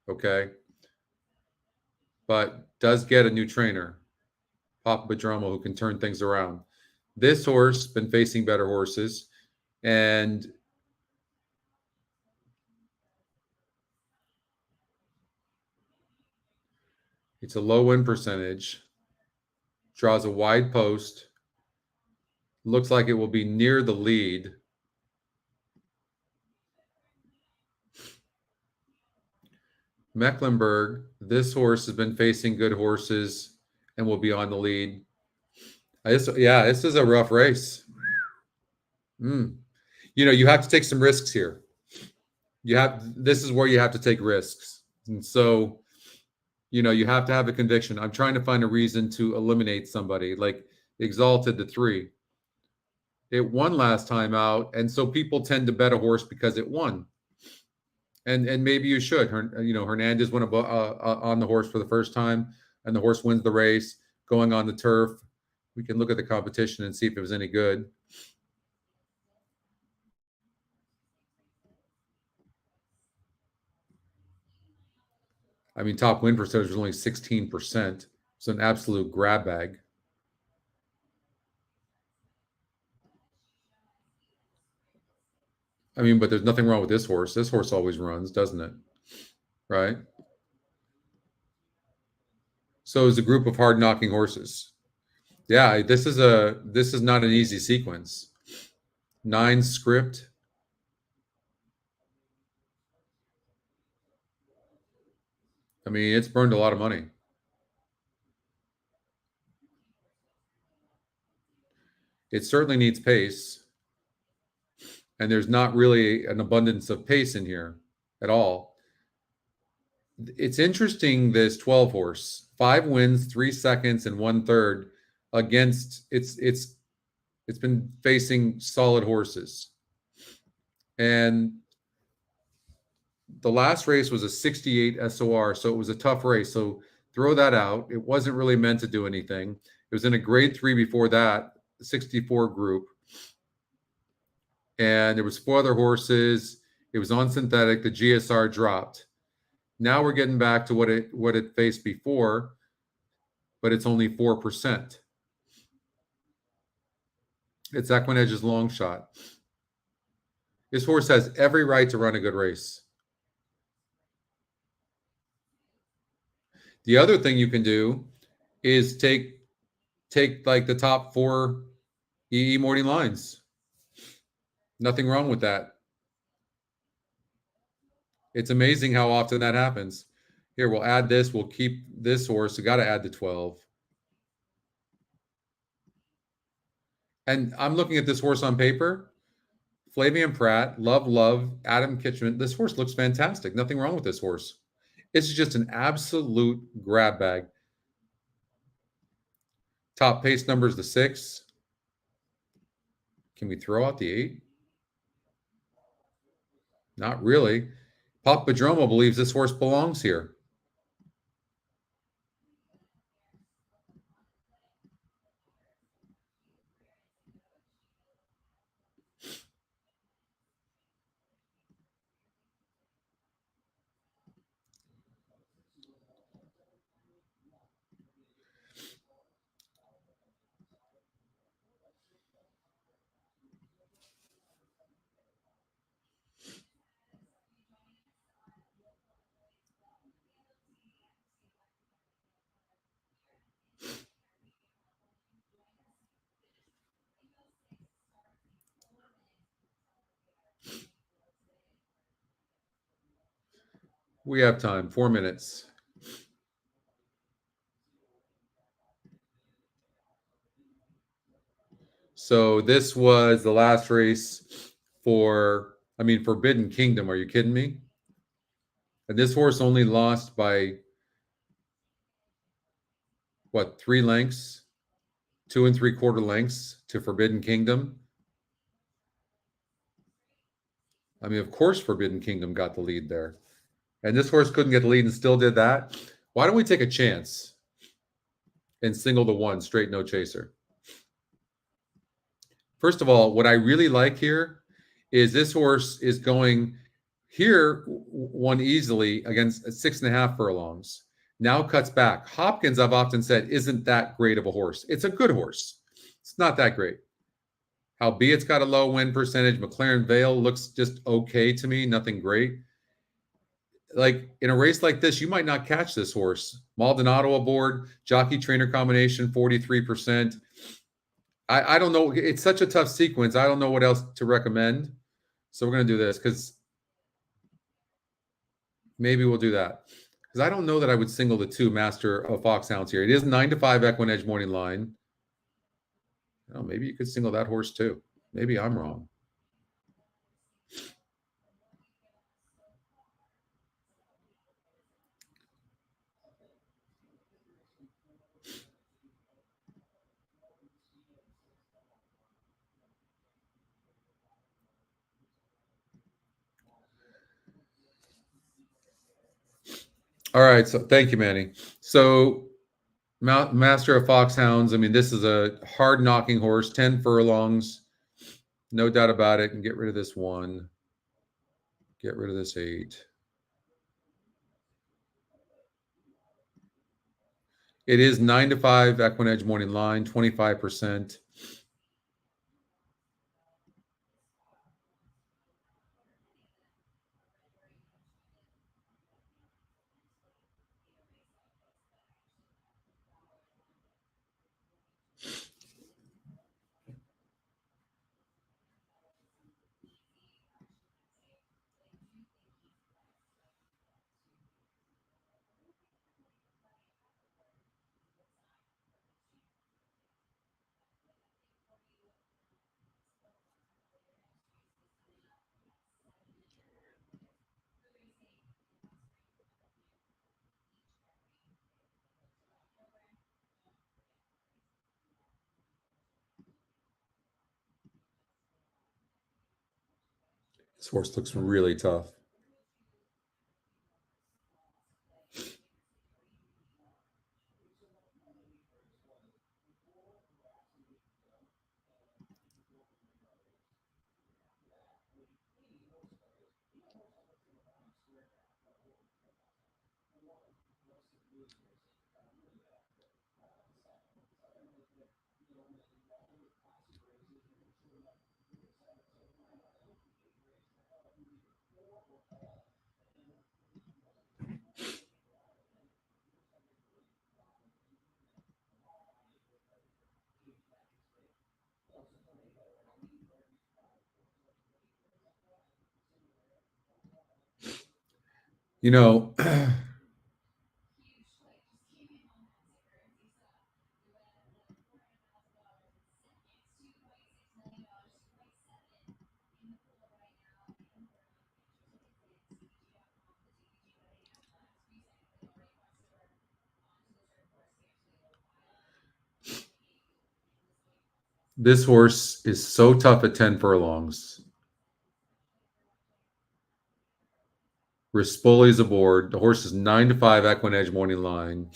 S1: Okay. But does get a new trainer, Papa Badromo, who can turn things around. This horse been facing better horses, and it's a low win percentage, draws a wide post, looks like it will be near the lead. Mecklenburg, this horse has been facing good horses and will be on the lead. This is a rough race. You know, you have to take some risks here. This is where you have to take risks. And so, you know, you have to have a conviction. I'm trying to find a reason to eliminate somebody, like Exalted the 3. It won last time out, and so people tend to bet a horse because it won. And maybe you should. You know, Hernandez went on the horse for the first time, and the horse wins the race going on the turf. We can look at the competition and see if it was any good. I mean, top win percentage was only 16%. It's an absolute grab bag. I mean, but there's nothing wrong with this horse. This horse always runs, doesn't it? Right? So is a group of hard knocking horses. Yeah, this is not an easy sequence. 9 script. I mean, it's burned a lot of money. It certainly needs pace. And there's not really an abundance of pace in here at all. It's interesting, this 12 horse, 5 wins, 3 seconds, and 1/3 against it's been facing solid horses. And the last race was a 68 SOR, so it was a tough race. So throw that out. It wasn't really meant to do anything. It was in a grade 3 before that, 64 group. And there was 4 other horses. It was on synthetic. The GSR dropped. Now we're getting back to what it faced before, but it's only 4%. It's EquinEdge's long shot. This horse has every right to run a good race. The other thing you can do is take like the top 4 EE morning lines. Nothing wrong with that. It's amazing how often that happens. Here, we'll add this. We'll keep this horse. We got to add the 12. And I'm looking at this horse on paper. Flavian Pratt, Love, Adam Kitchman. This horse looks fantastic. Nothing wrong with this horse. It's just an absolute grab bag. Top pace number is the 6. Can we throw out the 8? Not really. Papa Badromo believes this horse belongs here. We have time, 4 minutes. So this was the last race for, I mean, Forbidden Kingdom. Are you kidding me? And this horse only lost by, what, 3 lengths? 2 3/4 lengths to Forbidden Kingdom. I mean, of course, Forbidden Kingdom got the lead there. And this horse couldn't get the lead and still did that. Why don't we take a chance and single the 1, straight no chaser? First of all, what I really like here is this horse is going here, won easily against 6.5 furlongs. Now cuts back. Hopkins, I've often said, isn't that great of a horse. It's a good horse. It's not that great. Howbeit, it's got a low win percentage. McLaren Vale looks just okay to me, nothing great. Like in a race like this, you might not catch this horse. Maldonado aboard, jockey trainer combination, 43%. I don't know. It's such a tough sequence. I don't know what else to recommend. So we're going to do this because maybe we'll do that. Because I don't know that I would single the 2 Master of Foxhounds here. It is 9-5 EquinEdge morning line. Oh, maybe you could single that horse too. Maybe I'm wrong. All right. So thank you, Manny. So Master of Foxhounds. I mean, this is a hard knocking horse, 10 furlongs. No doubt about it. And get rid of this 1. Get rid of this 8. It is 9-5 EquinEdge morning line, 25%. This horse looks really tough. You know, this horse is so tough at 10 furlongs. Rispoli's aboard. The horse is 9-5 EquinEdge morning line.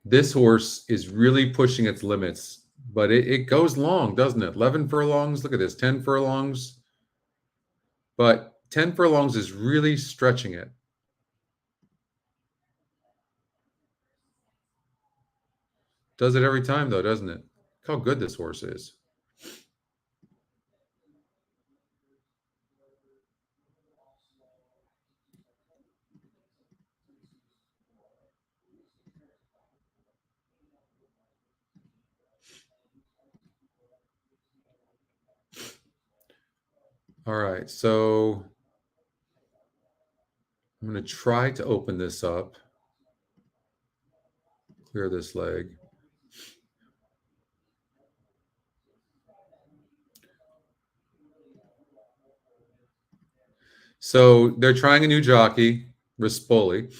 S1: This horse is really pushing its limits, but it goes long, doesn't it? 11 furlongs. Look at this, 10 furlongs. But 10 furlongs is really stretching it. Does it every time, though, doesn't it? Look how good this horse is. All right, so I'm going to try to open this up. Clear this leg. So they're trying a new jockey, Rispoli.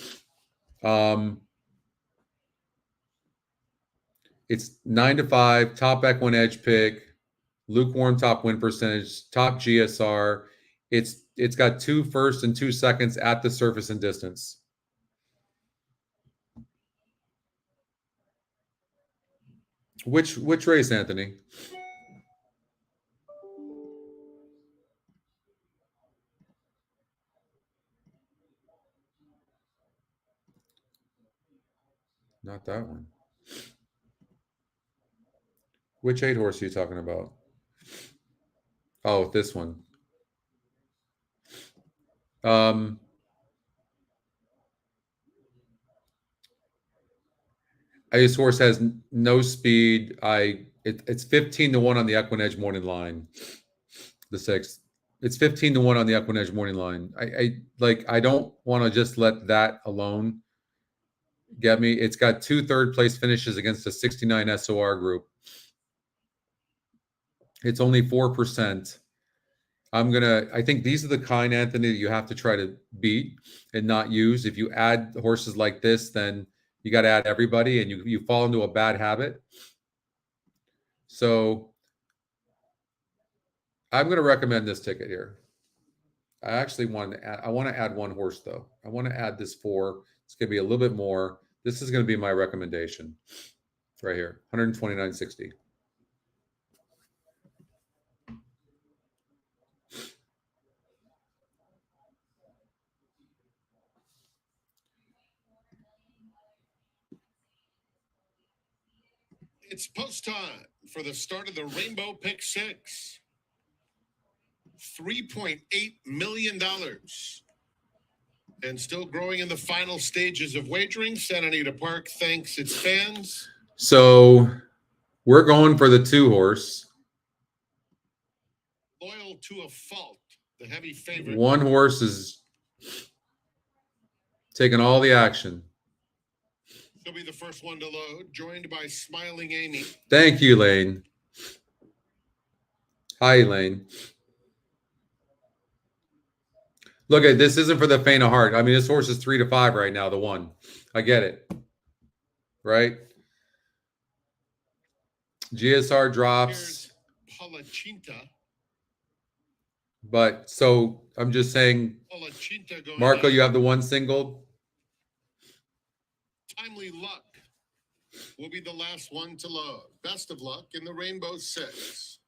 S1: It's 9-5, top EquinEdge pick, lukewarm top win percentage, top GSR. It's got 2 firsts and 2 seconds at the surface and distance. Which race, Anthony? Not that one. Which 8 horse are you talking about? Oh, this one. This horse has no speed. It's 15-1 on the EquinEdge morning line. The 6th. It's 15-1 on the EquinEdge morning line. I don't want to just let that alone get me. It's got 2 third-place finishes against a 69 SOR group. It's only 4%. I think these are the kind, Anthony, that you have to try to beat and not use. If you add horses like this, then you got to add everybody, and you fall into a bad habit. So I'm going to recommend this ticket here. I actually want to add 1 horse, though. I want to add this 4. It's going to be a little bit more. This is going to be my recommendation right here, 129.60.
S5: It's post time for the start of the Rainbow Pick 6. $3.8 million. And still growing in the final stages of wagering. Anita Park thanks its fans.
S1: So we're going for the 2 horse.
S5: Loyal to a fault, the heavy favorite.
S1: 1 horse is taking all the action.
S5: She'll be the first one to load, joined by Smiling Amy.
S1: Thank you, Lane. Hi, Lane. Look, this isn't for the faint of heart. I mean, this horse is 3-5 right now, the 1. I get it. Right? GSR drops.
S5: Here's Palachinta.
S1: But, so, I'm just saying, Marco, you have the 1 singled.
S5: Timely Luck will be the last one to load. Best of luck in the Rainbow 6.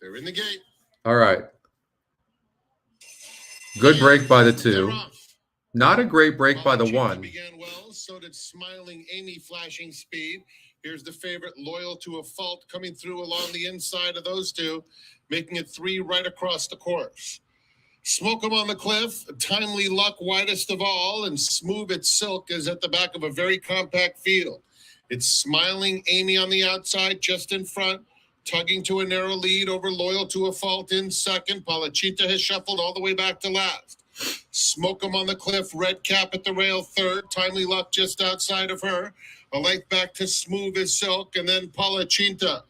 S5: They're in the gate.
S1: All right. Good break by the 2. Not a great break by the 1.
S5: Began well, so did Smiling Amy, flashing speed. Here's the favorite, Loyal to a Fault, coming through along the inside of those 2, making it 3 right across the course. Smoke 'em on the Cliff, Timely Luck widest of all, and Smooth It Silk is at the back of a very compact field. It's Smiling Amy on the outside, just in front, tugging to a narrow lead over Loyal to a Fault in second. Palachinta has shuffled all the way back to last. Smoke 'em on the Cliff, Red Cap at the rail third, Timely Luck just outside of her. A length back to Smooth as Silk, and then Palachinta.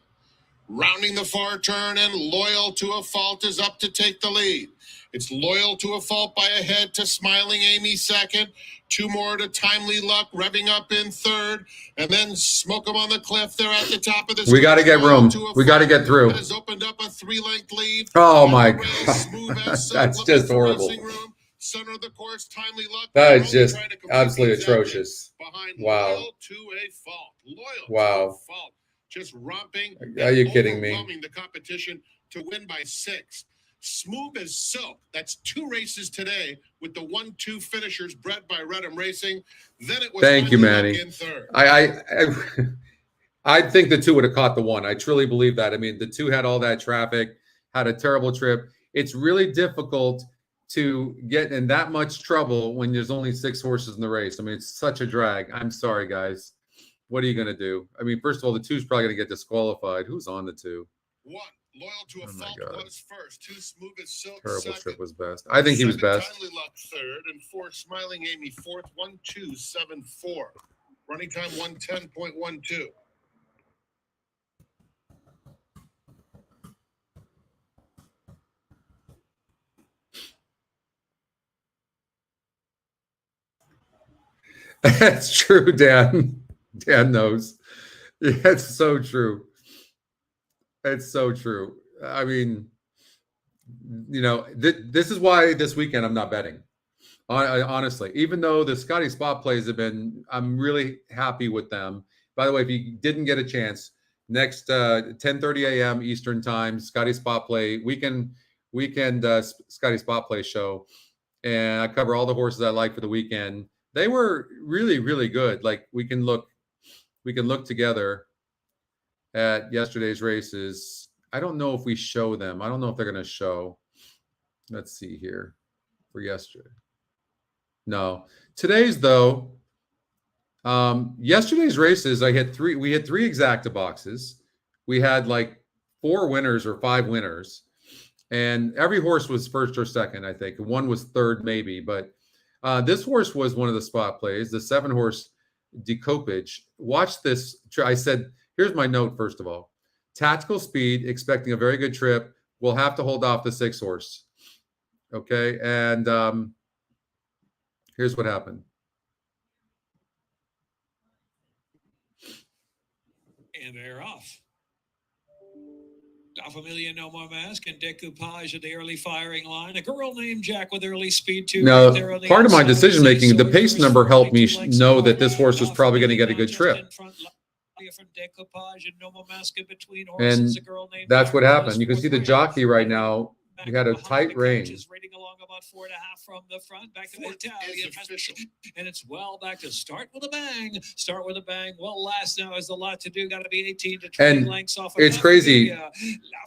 S5: Rounding the far turn, and Loyal to a Fault is up to take the lead. It's Loyal to a Fault by a head to Smiling Amy second. 2 more to Timely Luck, revving up in third. And then Smoke 'em on the Cliff. They're at the top of the
S1: We got to get room. We got to get through.
S5: Has opened up a 3-length lead.
S1: Oh, my God. That's just horrible.
S5: Center of the course, Timely Luck.
S1: That is just absolutely atrocious. Wow.
S5: Loyal to a Fault. Loyal
S1: wow.
S5: to a Fault. Just romping.
S1: Are you kidding me?
S5: Overwhelming the competition to win by 6. Smooth as Silk. That's 2 races today with the 1-2 finishers bred by Redham Racing. Then it was
S1: Thank you, Manny.
S5: In third.
S1: I think the 2 would have caught the 1. I truly believe that. I mean, the 2 had all that traffic, had a terrible trip. It's really difficult to get in that much trouble when there's only 6 horses in the race. I mean, it's such a drag. I'm sorry, guys. What are you going to do? I mean, first of all, the 2's probably going to get disqualified. Who's on the 2?
S5: 1. Loyal to a
S1: Oh my
S5: fault
S1: God.
S5: was first. Too smooth as silk.
S1: Terrible
S5: second.
S1: Strip was best. I think he was
S5: Seven,
S1: best.
S5: Kindly Luck third, and four, Smiling Amy fourth. 1-2-7-4. Running time 110.12.
S1: That's true, Dan. Dan knows. It's so true. It's so true. I mean, you know, this is why this weekend I'm not betting. Honestly, even though the Scotty spot plays have been, I'm really happy with them. By the way, if you didn't get a chance, next 10:30 a.m. Eastern time, Scotty spot play weekend Scotty spot play show, and I cover all the horses I like for the weekend. They were really, really good. Like we can look together at yesterday's races. I don't know if we show them. I don't know if they're going to show. Let's see here for yesterday. No, today's though. Yesterday's races, we hit three exacta boxes. We had like 4 winners or 5 winners, and every horse was first or second. I think one was third, maybe, but this horse was one of the spot plays. The 7-horse Decopage. Watch this. I said, here's my note. First of all, tactical speed, expecting a very good trip. We'll have to hold off the 6-horse. Okay, and here's what happened.
S4: And they're off. La Familia, No More Mask, and Decoupage at the early firing line. A girl named Jack with early speed too.
S1: Now,
S4: right
S1: part of my decision making, the pace number helped me know that this horse was probably going to get a good trip. And that's what happened. You can see the jockey right now. You had a tight rein.
S4: Rating along about 4.5 from the front, back to the Italian, and it's well back to start with a bang. Start with a bang. Well, last now is a lot to do. Got to be 18 to 20
S1: and
S4: lengths off.
S1: It's crazy.
S4: La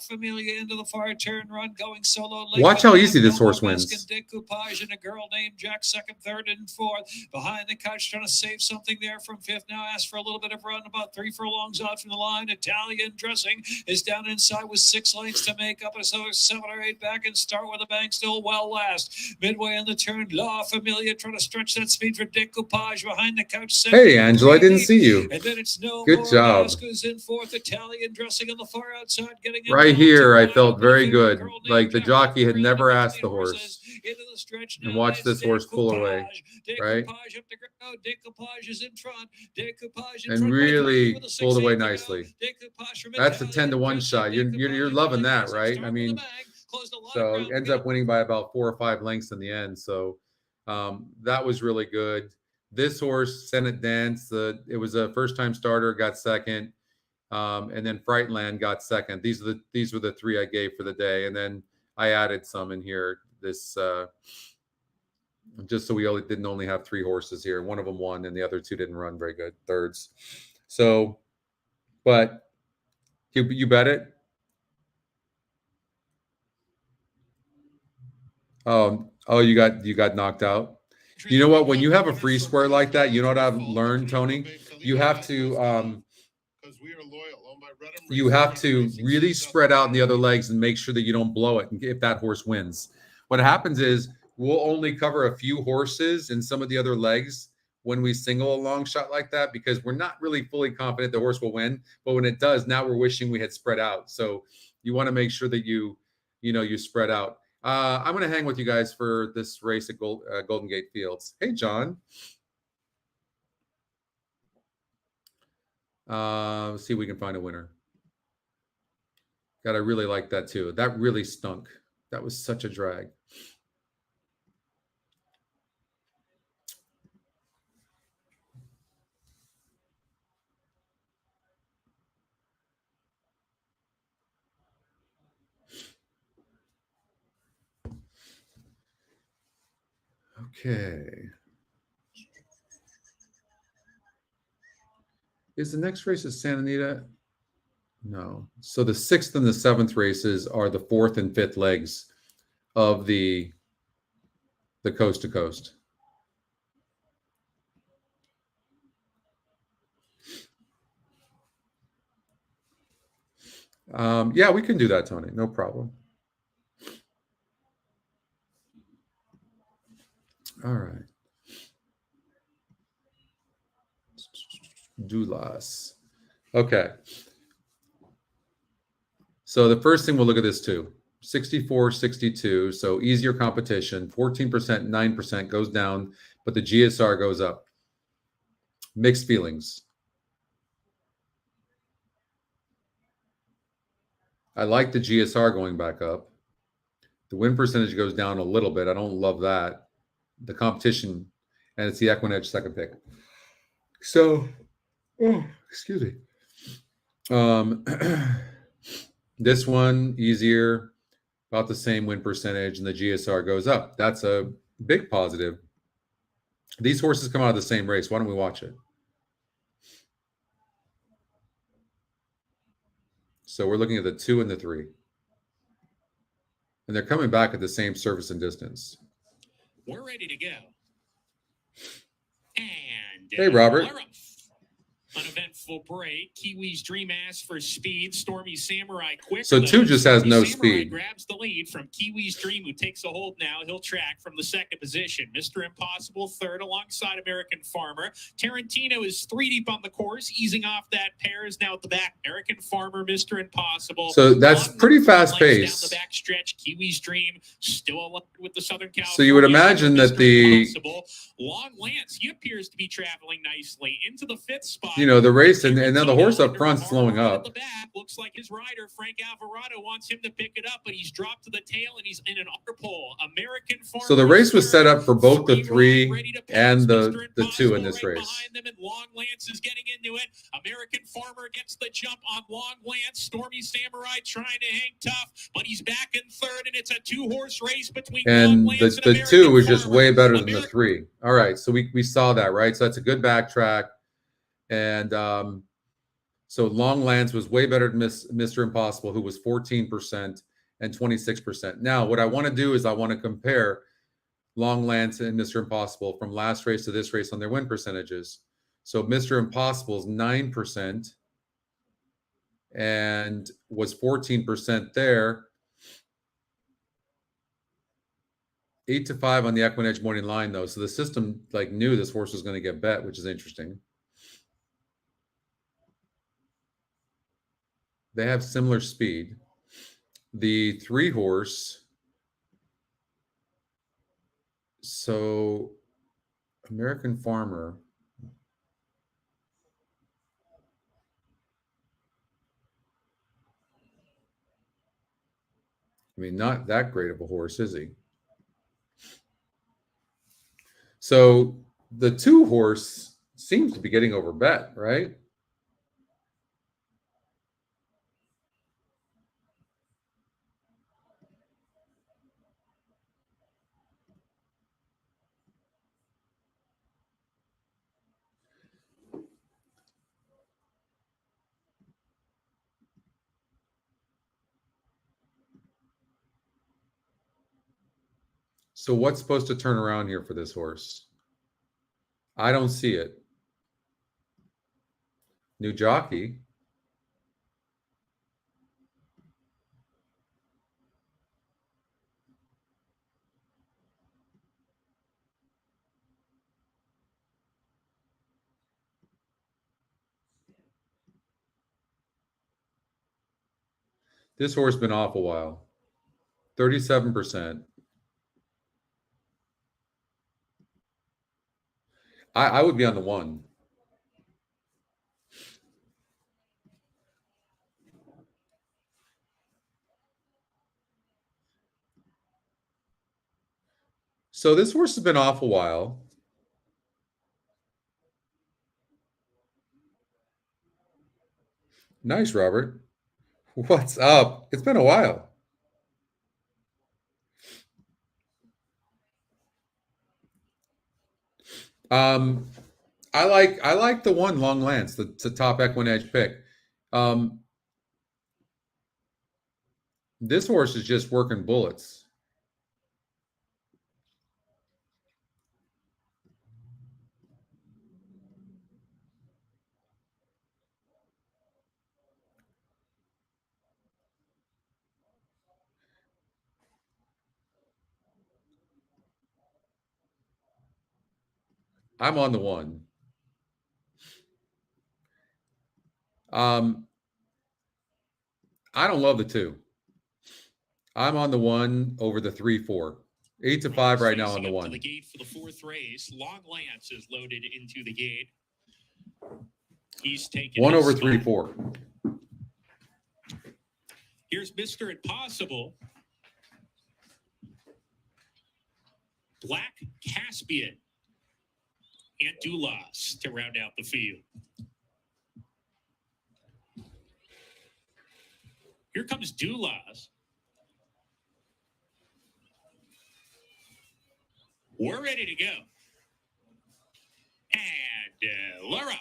S4: Familia into the far turn run, going solo.
S1: Watch how easy this horse wins.
S4: Decoupage and a girl named Jack second, third, and fourth. Behind the couch, trying to save something there from fifth. Now asked for a little bit of run, about 3 furlongs out from the line. Italian Dressing is down inside with 6 lengths to make up. Another 7 or 8 back and start with a bang. Still well last. Midway on the turn, La Familia trying to stretch that speed for Decoupage behind the couch.
S1: Hey, Angela, I didn't see you.
S4: And then it's no
S1: good
S4: more.
S1: job.
S4: Who's in fourth. Italian Dressing on the far outside, getting
S1: right here. I felt very good. Like the jockey had never asked the horse. And watch this horse pull away, right? And really pulled away nicely. That's a 10-to-1 shot. You're loving that, right? I mean, so it ends up winning by about 4 or 5 lengths in the end. So that was really good. This horse, Senate Dance, it was a first-time starter, got second, and then Frightland got second. These were the 3 I gave for the day, and then I added some in here. This just so we didn't only have 3 horses here. One of them won, and the other 2 didn't run very good, thirds. So, but you bet it. Oh, you got knocked out. You know what? When you have a free square like that, you know what I've learned, Tony? You have to really spread out in the other legs and make sure that you don't blow it if that horse wins. What happens is we'll only cover a few horses in some of the other legs when we single a long shot like that, because we're not really fully confident the horse will win. But when it does, now we're wishing we had spread out. So you want to make sure that you spread out. I'm going to hang with you guys for this race at Golden Gate Fields. Hey, John. Let's see if we can find a winner. God, I really like that too. That really stunk. That was such a drag. Okay. Is the next race at Santa Anita? No. So the 6th and the 7th races are the 4th and 5th legs of the coast to coast. Yeah, we can do that, Tony. No problem. All right. Dulas. Okay. So the first thing we'll look at this too. 64, 62. So easier competition. 14%, 9% goes down, but the GSR goes up. Mixed feelings. I like the GSR going back up. The win percentage goes down a little bit. I don't love that. The competition, and it's the EquinEdge second pick. So, excuse me. This one, easier, about the same win percentage, and the GSR goes up. That's a big positive. These horses come out of the same race. Why don't we watch it? So we're looking at the 2 and the 3. And they're coming back at the same surface and distance.
S4: We're ready to go. And
S1: hey, Robert.
S4: Uneventful break. Kiwi's Dream asks for speed. Stormy Samurai quick.
S1: So 2 just has no
S4: Samurai
S1: speed.
S4: Grabs the lead from Kiwi's Dream, who takes a hold now. He'll track from the second position. Mr. Impossible third alongside American Farmer. Tarantino is 3 deep on the course, easing off that pair is now at the back. American Farmer, Mr. Impossible.
S1: So that's pretty fast paced.
S4: Down the back stretch. Kiwi's Dream still aligned with the Southern California.
S1: So you would imagine that the
S4: Long Lance, he appears to be traveling nicely into the 5th spot.
S1: You know, the race, and now the horse up front's slowing up.
S4: The back looks like his rider, Frank Alvarado, wants him to pick it up, but he's dropped to the tail and he's in an upper pole. American Farmer.
S1: So the race was set up for both the 3 and the 2 in this race.
S4: Behind them, and Long Lance is getting into it. American Farmer gets the jump on Long Lance. Stormy Samurai trying to hang tough, but he's back in 3rd, and it's a 2-horse race between
S1: and
S4: Long Lance
S1: the 2 was just way better than the 3. All right, so we saw that, right? So that's a good backtrack. And so Long Lance was way better than Mr. Impossible, who was 14% and 26%. Now, what I want to do is I want to compare Long Lance and Mr. Impossible from last race to this race on their win percentages. So Mr. Impossible is 9% and was 14% there. 8-5 on the EquinEdge morning line, though. So the system knew this horse was going to get bet, which is interesting. They have similar speed. The 3-horse. So American Farmer. I mean, not that great of a horse, is he? So the 2-horse seems to be getting over bet, right? So what's supposed to turn around here for this horse? I don't see it. New jockey. This horse has been off a while. 37%. I would be on the 1. So this horse has been off a while. Nice, Robert. What's up? It's been a while. I like the 1 Long Lance, the top EquinEdge pick. This horse is just working bullets. I'm on the 1. I don't love the 2. I'm on the 1 over the 3-4. 8-5 right now on the 1.
S4: To the gate for the 4th race. Long Lance is loaded into the gate. He's taking
S1: 1 over 3-4.
S4: Here's Mr. Impossible. Black Caspian and Dulas to round out the field. Here comes Dulas. We're ready to go. And Laura.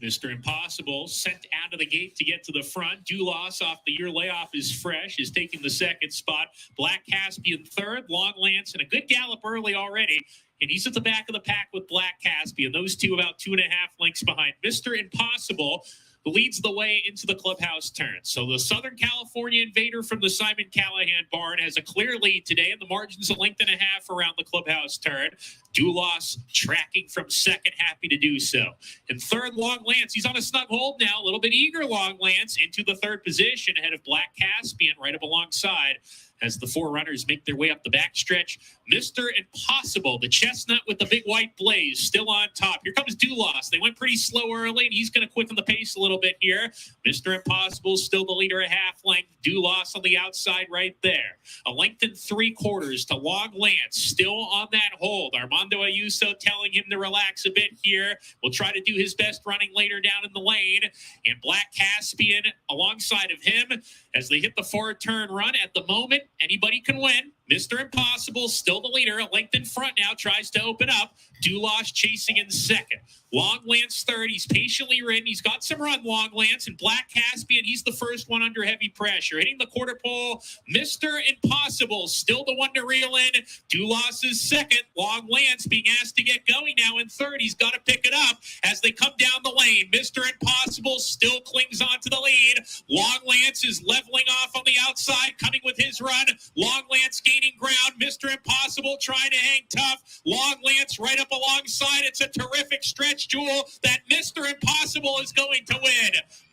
S4: Mr. Impossible sent out of the gate to get to the front. Dulas off the year layoff is fresh, is taking the 2nd spot. Black Caspian 3rd. Long Lance and a good gallop early already. And he's at the back of the pack with Black Caspian. Those two about 2.5 lengths behind. Mr. Impossible leads the way into the clubhouse turn. So the Southern California Invader from the Simon Callahan barn has a clear lead today, and the margin's a 1.5 lengths around the clubhouse turn. Dulas tracking from 2nd, happy to do so. And 3rd, Long Lance. He's on a snug hold now, a little bit eager, Long Lance, into the 3rd position ahead of Black Caspian right up alongside as the 4 runners make their way up the backstretch. Mr. Impossible, the chestnut with the big white blaze, still on top. Here comes Dulas. They went pretty slow early, and he's going to quicken the pace a little bit here. Mr. Impossible still the leader, a 1/2 length. Dulas on the outside right there. 1 3/4 lengths to Long Lance, still on that hold. Armando Ayuso telling him to relax a bit here. Will try to do his best running later down in the lane. And Black Caspian alongside of him as they hit the 4-turn run. At the moment, anybody can win. Mr. Impossible still the leader, a length in front now, tries to open up. Dulas chasing in 2nd. Long Lance 3rd. He's patiently ridden. He's got some run, Long Lance. And Black Caspian, he's the first one under heavy pressure. Hitting the quarter pole, Mr. Impossible still the one to reel in. Dulas is 2nd. Long Lance being asked to get going now in 3rd. He's got to pick it up as they come down the lane. Mr. Impossible still clings on to the lead. Long Lance is leveling off on the outside, coming with his run. Long Lance gaining ground. Mr. Impossible trying to hang tough. Long Lance right up alongside. It's a terrific stretch, Jewel, that Mr. Impossible is going to win.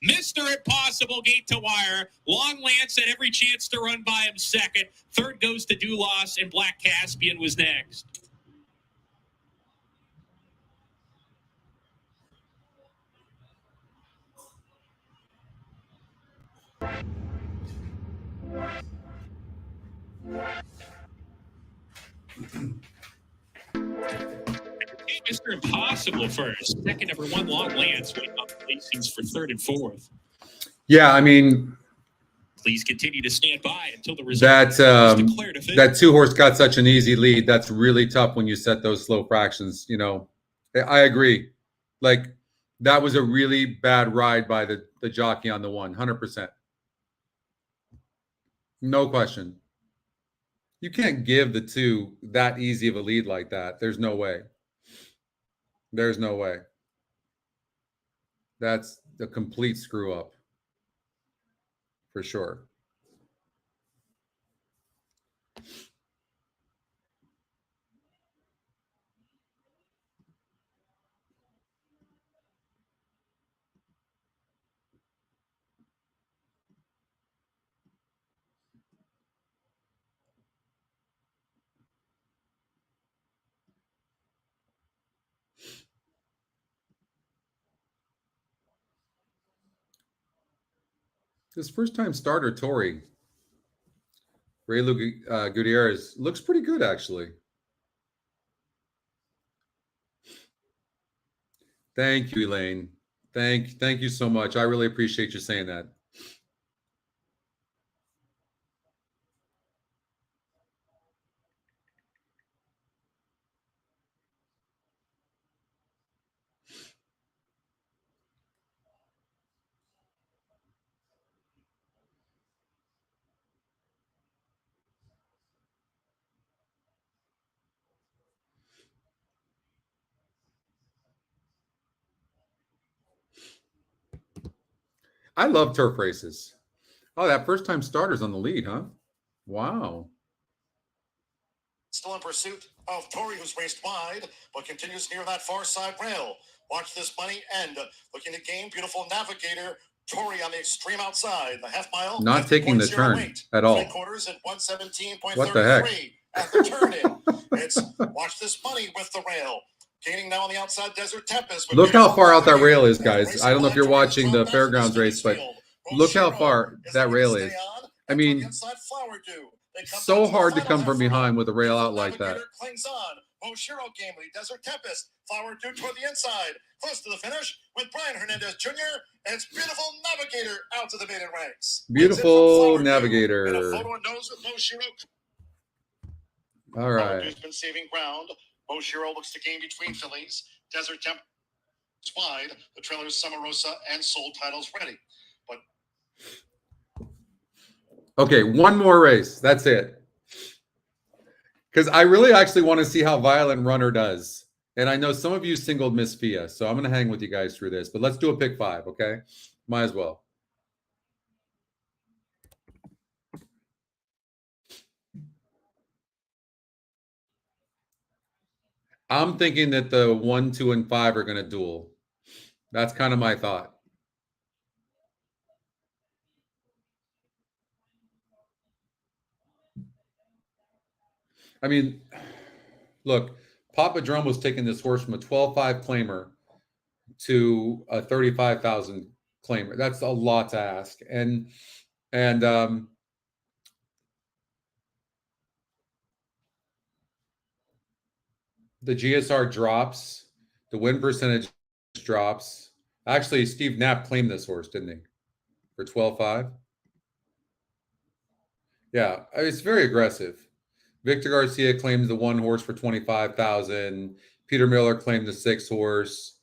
S4: Mr. Impossible gate to wire. Long Lance had every chance to run by him 2nd. 3rd goes to Dulas, and Black Caspian was next. Mr. Impossible first. 2nd, number 1, Long Lance, waiting on the placings for 3rd and 4th.
S1: Yeah, I mean,
S4: please continue to stand by until the result
S1: that 2-horse got such an easy lead. That's really tough when you set those slow fractions. You know, I agree. Like, that was a really bad ride by the jockey on the 1, 100%. No question. You can't give the 2 that easy of a lead like that. There's no way. There's no way. That's a complete screw up. For sure. This first-time starter, Tori, Raylu Gutierrez, looks pretty good, actually. Thank you, Elaine. Thank you so much. I really appreciate you saying that. I love turf races. Oh, that first-time starter's on the lead, huh? Wow.
S6: Still in pursuit of Tori, who's raced wide, but continues near that far side rail. Watch this money end. Looking to gain, beautiful Navigator. Tori on the extreme outside. The half mile.
S1: Not taking the turn at all.
S6: 3/4 at 117.33.
S1: What the heck?
S6: At the turn in. It's Watch this money with the rail. Gaining now on the outside, Desert Tempest.
S1: Look how far out that rail is, guys. I don't know if you're watching the Fairgrounds race, but look how far that rail is. I mean, so hard to come from behind with a rail out like that.
S6: Clings on. Moshiro Gamely, Desert Tempest, Flower Dew toward the inside, close to the finish with Brian Hernandez Jr. And it's beautiful Navigator out to the maiden ranks.
S1: Beautiful Navigator.
S6: And a photo and nose with Moshiro.
S1: All right.
S6: Dew's been saving ground. Moshiro looks to gain between fillies. Desert Tempest wide. The trailers Samarosa and Soul titles ready. But
S1: okay, one more race. That's it. Because I really actually want to see how Violent Runner does. And I know some of you singled Miss Fia, so I'm going to hang with you guys through this. But let's do a pick 5, okay? Might as well. I'm thinking that the 1, 2, and 5 are going to duel. That's kind of my thought. I mean, look, Papa Drum was taking this horse from a 12.5 claimer to a 35,000 claimer. That's a lot to ask. And the GSR drops, the win percentage drops. Actually, Steve Knapp claimed this horse, didn't he? For 12.5. Yeah, it's very aggressive. Victor Garcia claims the 1 horse for 25,000. Peter Miller claimed the 6 horse.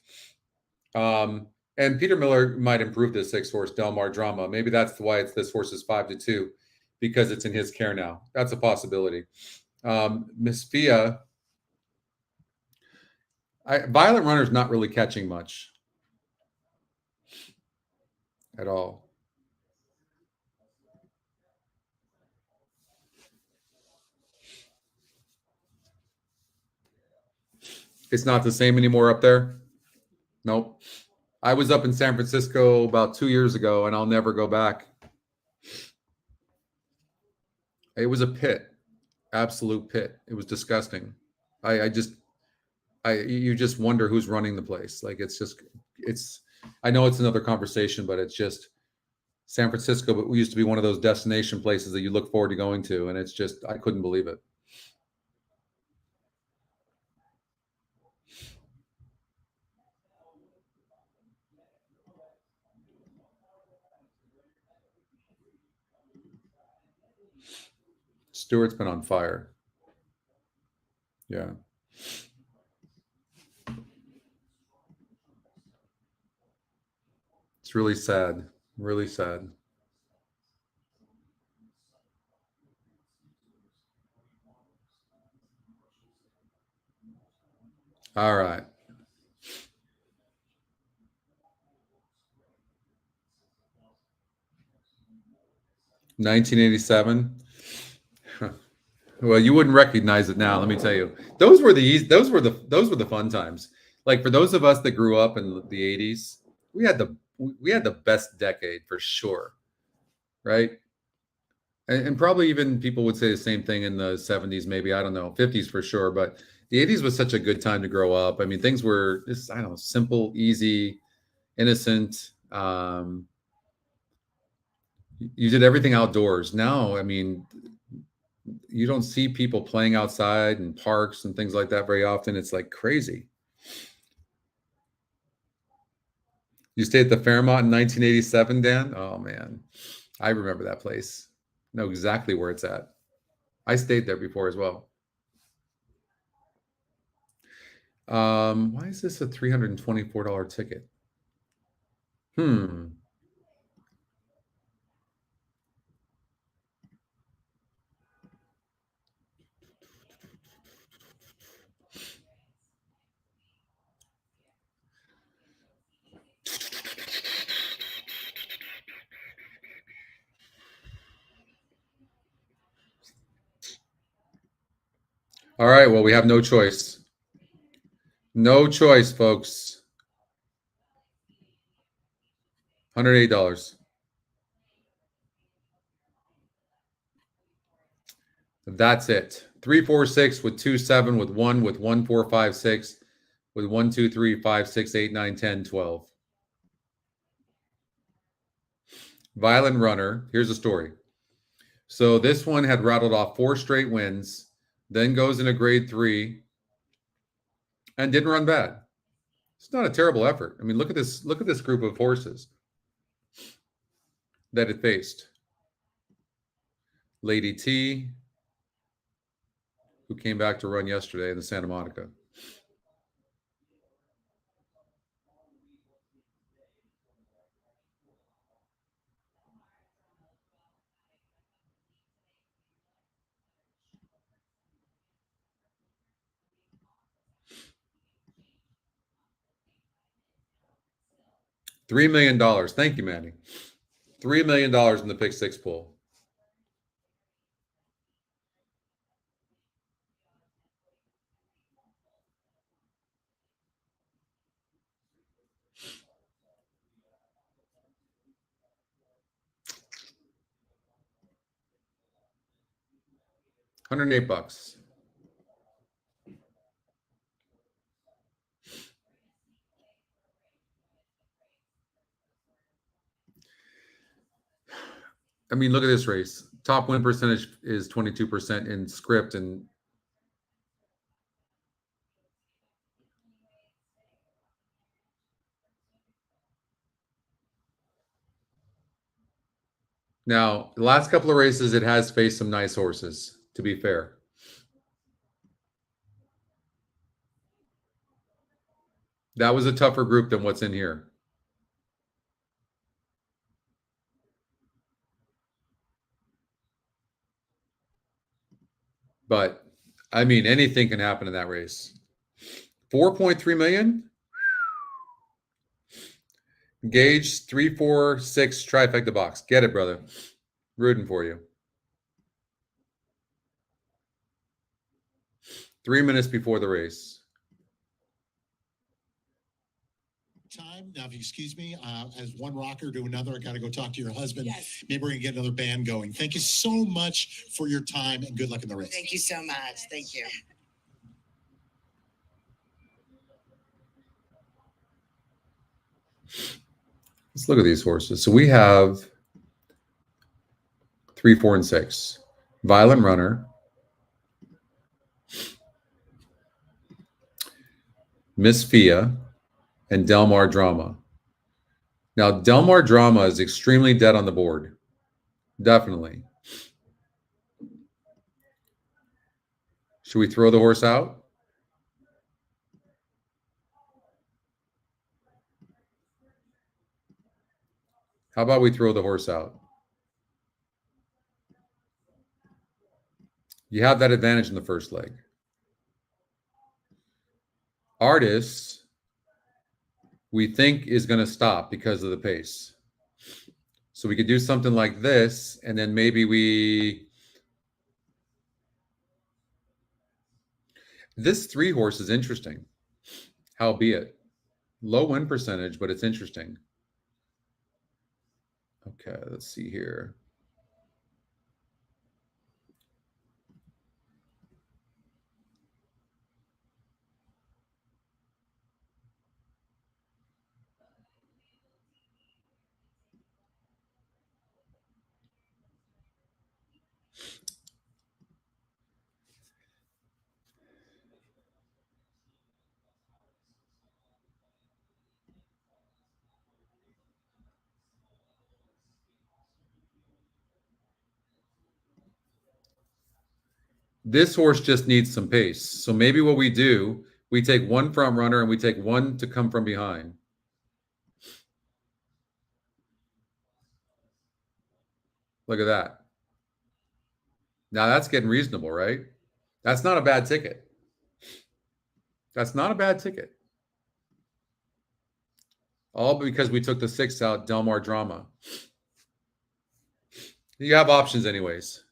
S1: And Peter Miller might improve the 6 horse Del Mar Drama. Maybe that's why this horse is 5-2, because it's in his care now. That's a possibility. Miss Fia, Violent Runner's not really catching much at all. It's not the same anymore up there. Nope. I was up in San Francisco about 2 years ago, and I'll never go back. It was a pit, absolute pit. It was disgusting. You just wonder who's running the place. Like, I know it's another conversation, but it's just San Francisco, but we used to be one of those destination places that you look forward to going to. And it's just, I couldn't believe it. Stewart's been on fire. Yeah. It's really sad. Really sad. All right. $1987. Well, you wouldn't recognize it now. Let me tell you, those were the fun times. Like, for those of us that grew up in the 80s, we had the best decade for sure, right? And probably even people would say the same thing in the 70s, maybe, I don't know, 50s for sure. But the 80s was such a good time to grow up. I mean, things were just, I don't know, simple, easy, innocent. You did everything outdoors. Now, I mean, you don't see people playing outside in parks and things like that very often. It's like crazy. You stayed at the Fairmont in 1987, Dan? Oh, man. I remember that place. Know exactly where it's at. I stayed there before as well. Why is this a $324 ticket? All right. Well, we have no choice. No choice, folks. $108. That's it. 346 with 27 with 1 with 1 4 5 6 with 1 2 3 5 6 8 9 10 12. Violent Runner. Here's the story. So this one had rattled off 4 straight wins, then goes in a grade 3, and didn't run bad. It's not a terrible effort. I mean, look at this. Look at this group of horses that it faced. Lady T, who came back to run yesterday in the Santa Monica. $3 million. Thank you, Manny. $3 million in the pick 6 pool. $108. I mean, look at this race. Top win percentage is 22% in script, and now the last couple of races it has faced some nice horses, to be fair. That was a tougher group than what's in here. But I mean, anything can happen in that race. 4.3 million. Gauge 3, 4, 6 trifecta box. Get it, brother. Rooting for you. 3 minutes before the race.
S7: Time now, if you excuse me, as one rocker to another, I got to go talk to your husband.
S8: Yes.
S7: Maybe we're gonna get another band going. Thank you so much for your time and good luck in the race.
S8: Thank you so much. Thank you.
S1: Let's look at these horses. So we have 3, 4, and 6. Violent Runner. Miss Fia. And Delmar Drama. Now, Delmar Drama is extremely dead on the board. Definitely. Should we throw the horse out? How about we throw the horse out? You have that advantage in the first leg. Artists, we think, is going to stop because of the pace. So we could do something like this, and then maybe this 3 horse is interesting. Howbeit, low win percentage, but it's interesting. Okay, let's see here. This horse just needs some pace. So maybe what we do, we take one front runner and we take one to come from behind. Look at that. Now that's getting reasonable, right? That's not a bad ticket. That's not a bad ticket. All because we took the 6 out, Delmar Drama. You have options anyways.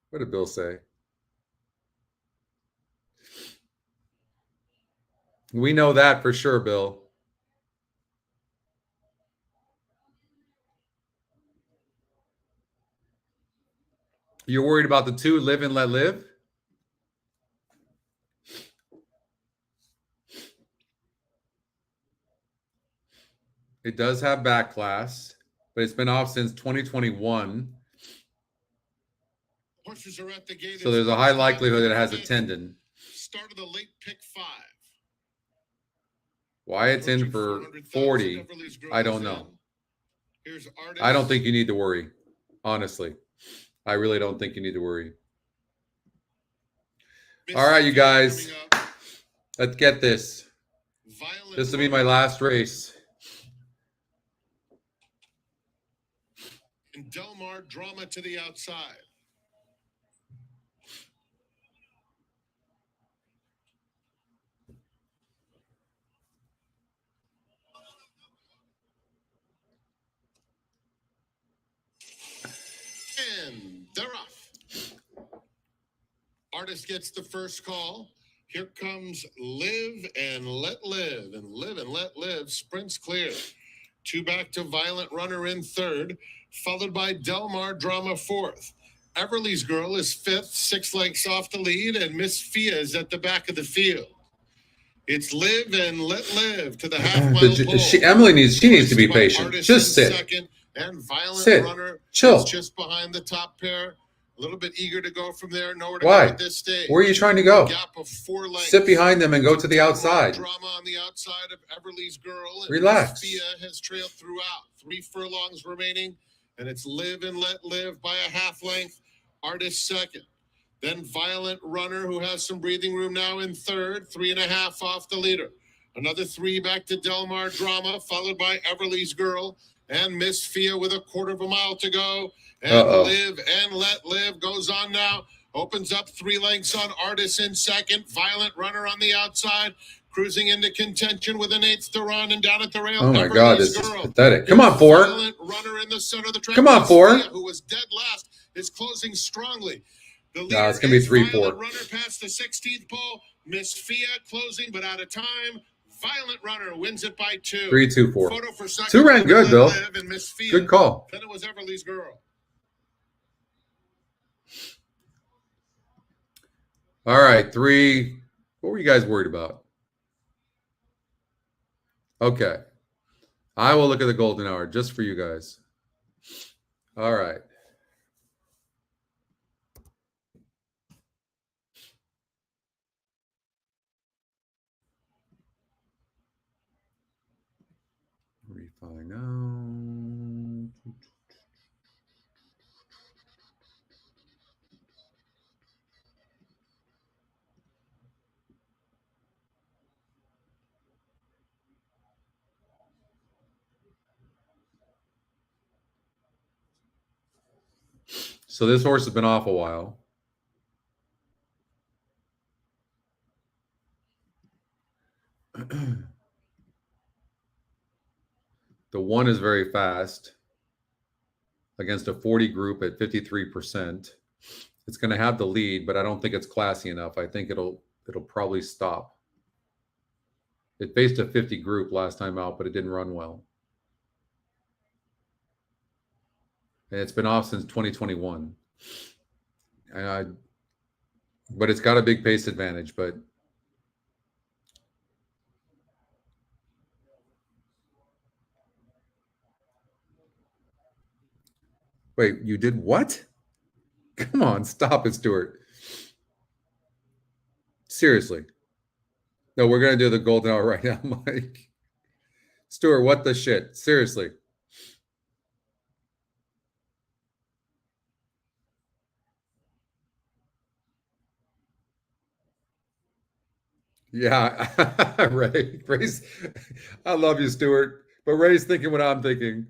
S1: What did Bill say? We know that for sure, Bill. You're worried about the two live and let live? It does have back class, but it's been off since 2021.
S5: Horses are at the gate.
S1: So there's a high likelihood that it has a tendon.
S5: Start of the late pick 5.
S1: Why it's in for 40, I don't know. I don't think you need to worry, honestly. I really don't think you need to worry. All right, you guys, let's get this. This will be my last race.
S5: And Del Mar drama to the outside. And they're off. Artist gets the first call. Here comes Live and Let Live. And Live and Let Live sprints clear. 2 back to Violent Runner in 3rd, followed by Del Mar Drama 4th. Everly's Girl is 5th, 6 lengths off the lead, and Miss Fia is at the back of the field. It's Live and Let Live to the half-mile pole.
S1: Emily needs to be patient. Just sit.
S5: Second, and Violent
S1: Sit.
S5: Runner
S1: Chill.
S5: is just behind the top pair. A little bit eager to go from there. Nowhere to
S1: Why?
S5: go at this stage.
S1: Where are you trying to go?
S5: Gap of 4 lengths.
S1: Sit behind them and go to the outside.
S5: Drama on the outside of Everly's Girl. And
S1: Relax.
S5: Fia has trailed throughout. 3 furlongs remaining, and it's Live and Let Live by a half length. Artist second. Then Violent Runner, who has some breathing room now in 3rd, 3.5 off the leader. Another 3 back to Del Mar Drama, followed by Everly's Girl and Miss Fia with a 1/4 mile to go. And Live and Let Live goes on now. Opens up 3 lengths on Artist in second. Violent Runner on the outside. Cruising into contention with an 1/8 to run, and down at the rail.
S1: Oh my God, this is pathetic. Come on, 4.
S5: Violent Runner in the center of the track.
S1: Come on, 4.
S5: Who was dead last is closing strongly. The
S1: No, it's gonna be 3-4.
S5: Runner past the 16th pole. Miss Fia closing, but out of time. Violent Runner wins it by 2.
S1: 3-2-4.
S5: Photo for second.
S1: 2 ran good, Bill.
S5: And Miss Fia.
S1: Good call.
S5: Then it was Everly's Girl.
S1: All right, 3. What were you guys worried about? Okay. I will look at the golden hour just for you guys. All right. Refine now. So this horse has been off a while. The 1 is very fast against a 40 group at 53%. It's going to have the lead, but I don't think it's classy enough. I think it'll probably stop. It faced a 50 group last time out, but it didn't run well. And it's been off since 2021. But it's got a big pace advantage, but wait, you did what? Come on, stop it, Stuart. Seriously. No, we're going to do the golden hour right now, Mike. Stuart, what the shit? Seriously. Yeah, Ray. Ray's, I love you, Stuart. But Ray's thinking what I'm thinking.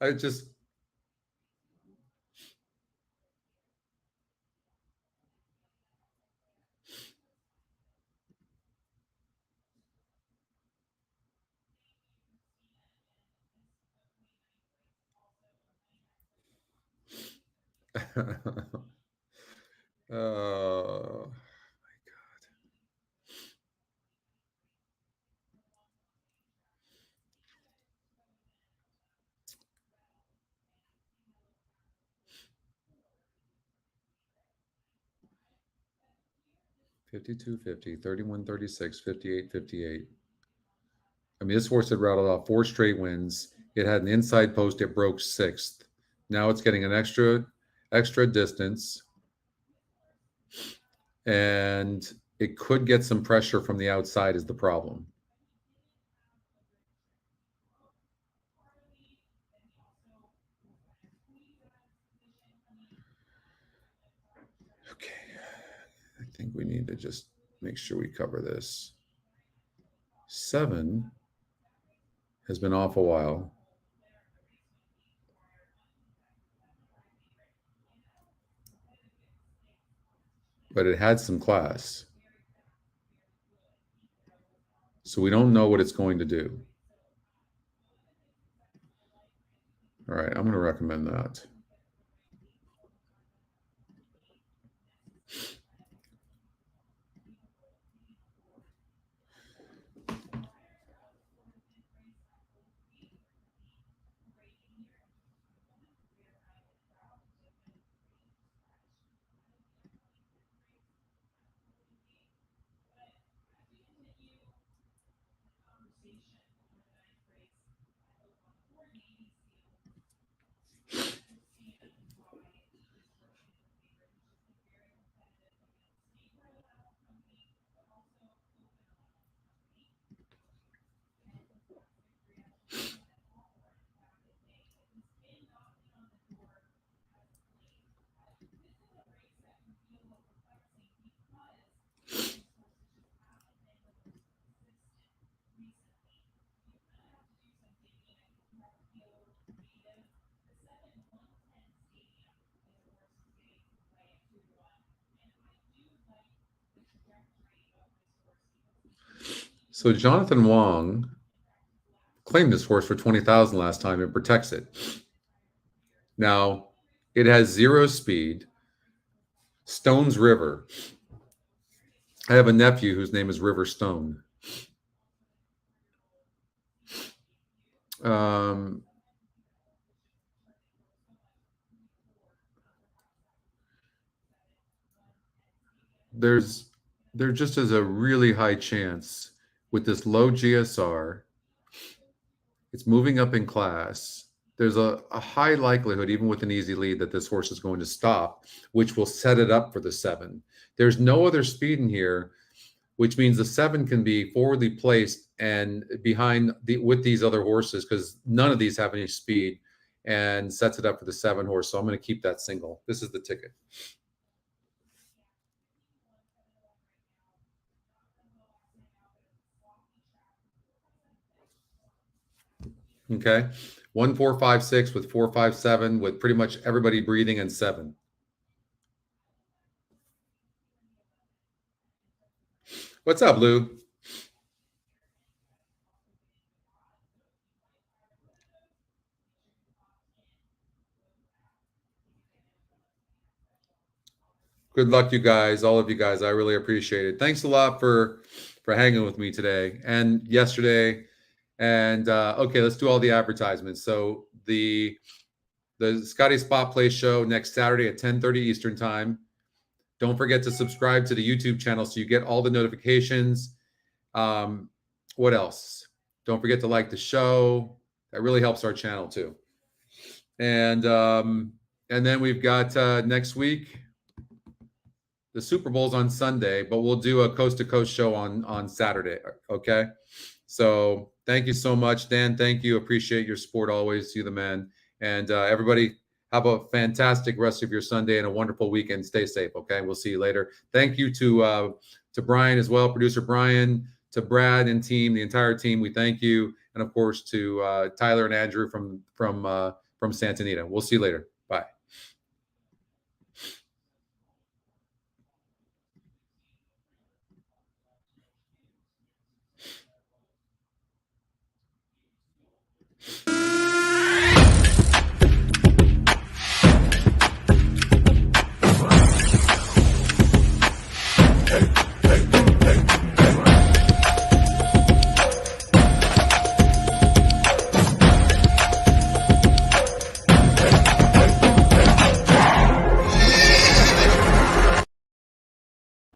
S1: I just... Oh, my God. $52.50, $31.36, $58.58. I mean, this horse had rattled off 4 straight wins. It had an inside post. It broke 6th. Now it's getting an extra distance. And it could get some pressure from the outside is the problem. Okay. I think we need to just make sure we cover this. 7 has been off a while. But it had some class. So we don't know what it's going to do. All right, I'm going to recommend that. So Jonathan Wong claimed this horse for $20,000 last time and protects it. Now, it has 0 speed. Stone's River. I have a nephew whose name is River Stone. There just is a really high chance with this low GSR. It's moving up in class. There's a high likelihood, even with an easy lead, that this horse is going to stop, which will set it up for the 7. There's no other speed in here, which means the 7 can be forwardly placed and behind with these other horses, because none of these have any speed, and sets it up for the 7 horse. So I'm going to keep that single. This is the ticket. Okay, 1, 4, 5, 6 with 4, 5, 7 with pretty much everybody breathing and 7. What's up, Lou? Good luck, you guys, all of you guys. I really appreciate it. Thanks a lot for hanging with me today and yesterday. And okay, let's do all the advertisements. So the Scotty Spot Play show next Saturday at 10:30 Eastern Time. Don't forget to subscribe to the YouTube channel so you get all the notifications. What else? Don't forget to like the show. That really helps our channel too. And then we've got next week the Super Bowl's on Sunday, but we'll do a coast to coast show on Saturday. Okay. So thank you so much, Dan. Thank you. Appreciate your support always. You the man. And everybody have a fantastic rest of your Sunday and a wonderful weekend. Stay safe. Okay. We'll see you later. Thank you to Brian as well, producer Brian, to Brad and team, the entire team. We thank you. And of course to Tyler and Andrew from Santa Anita. We'll see you later.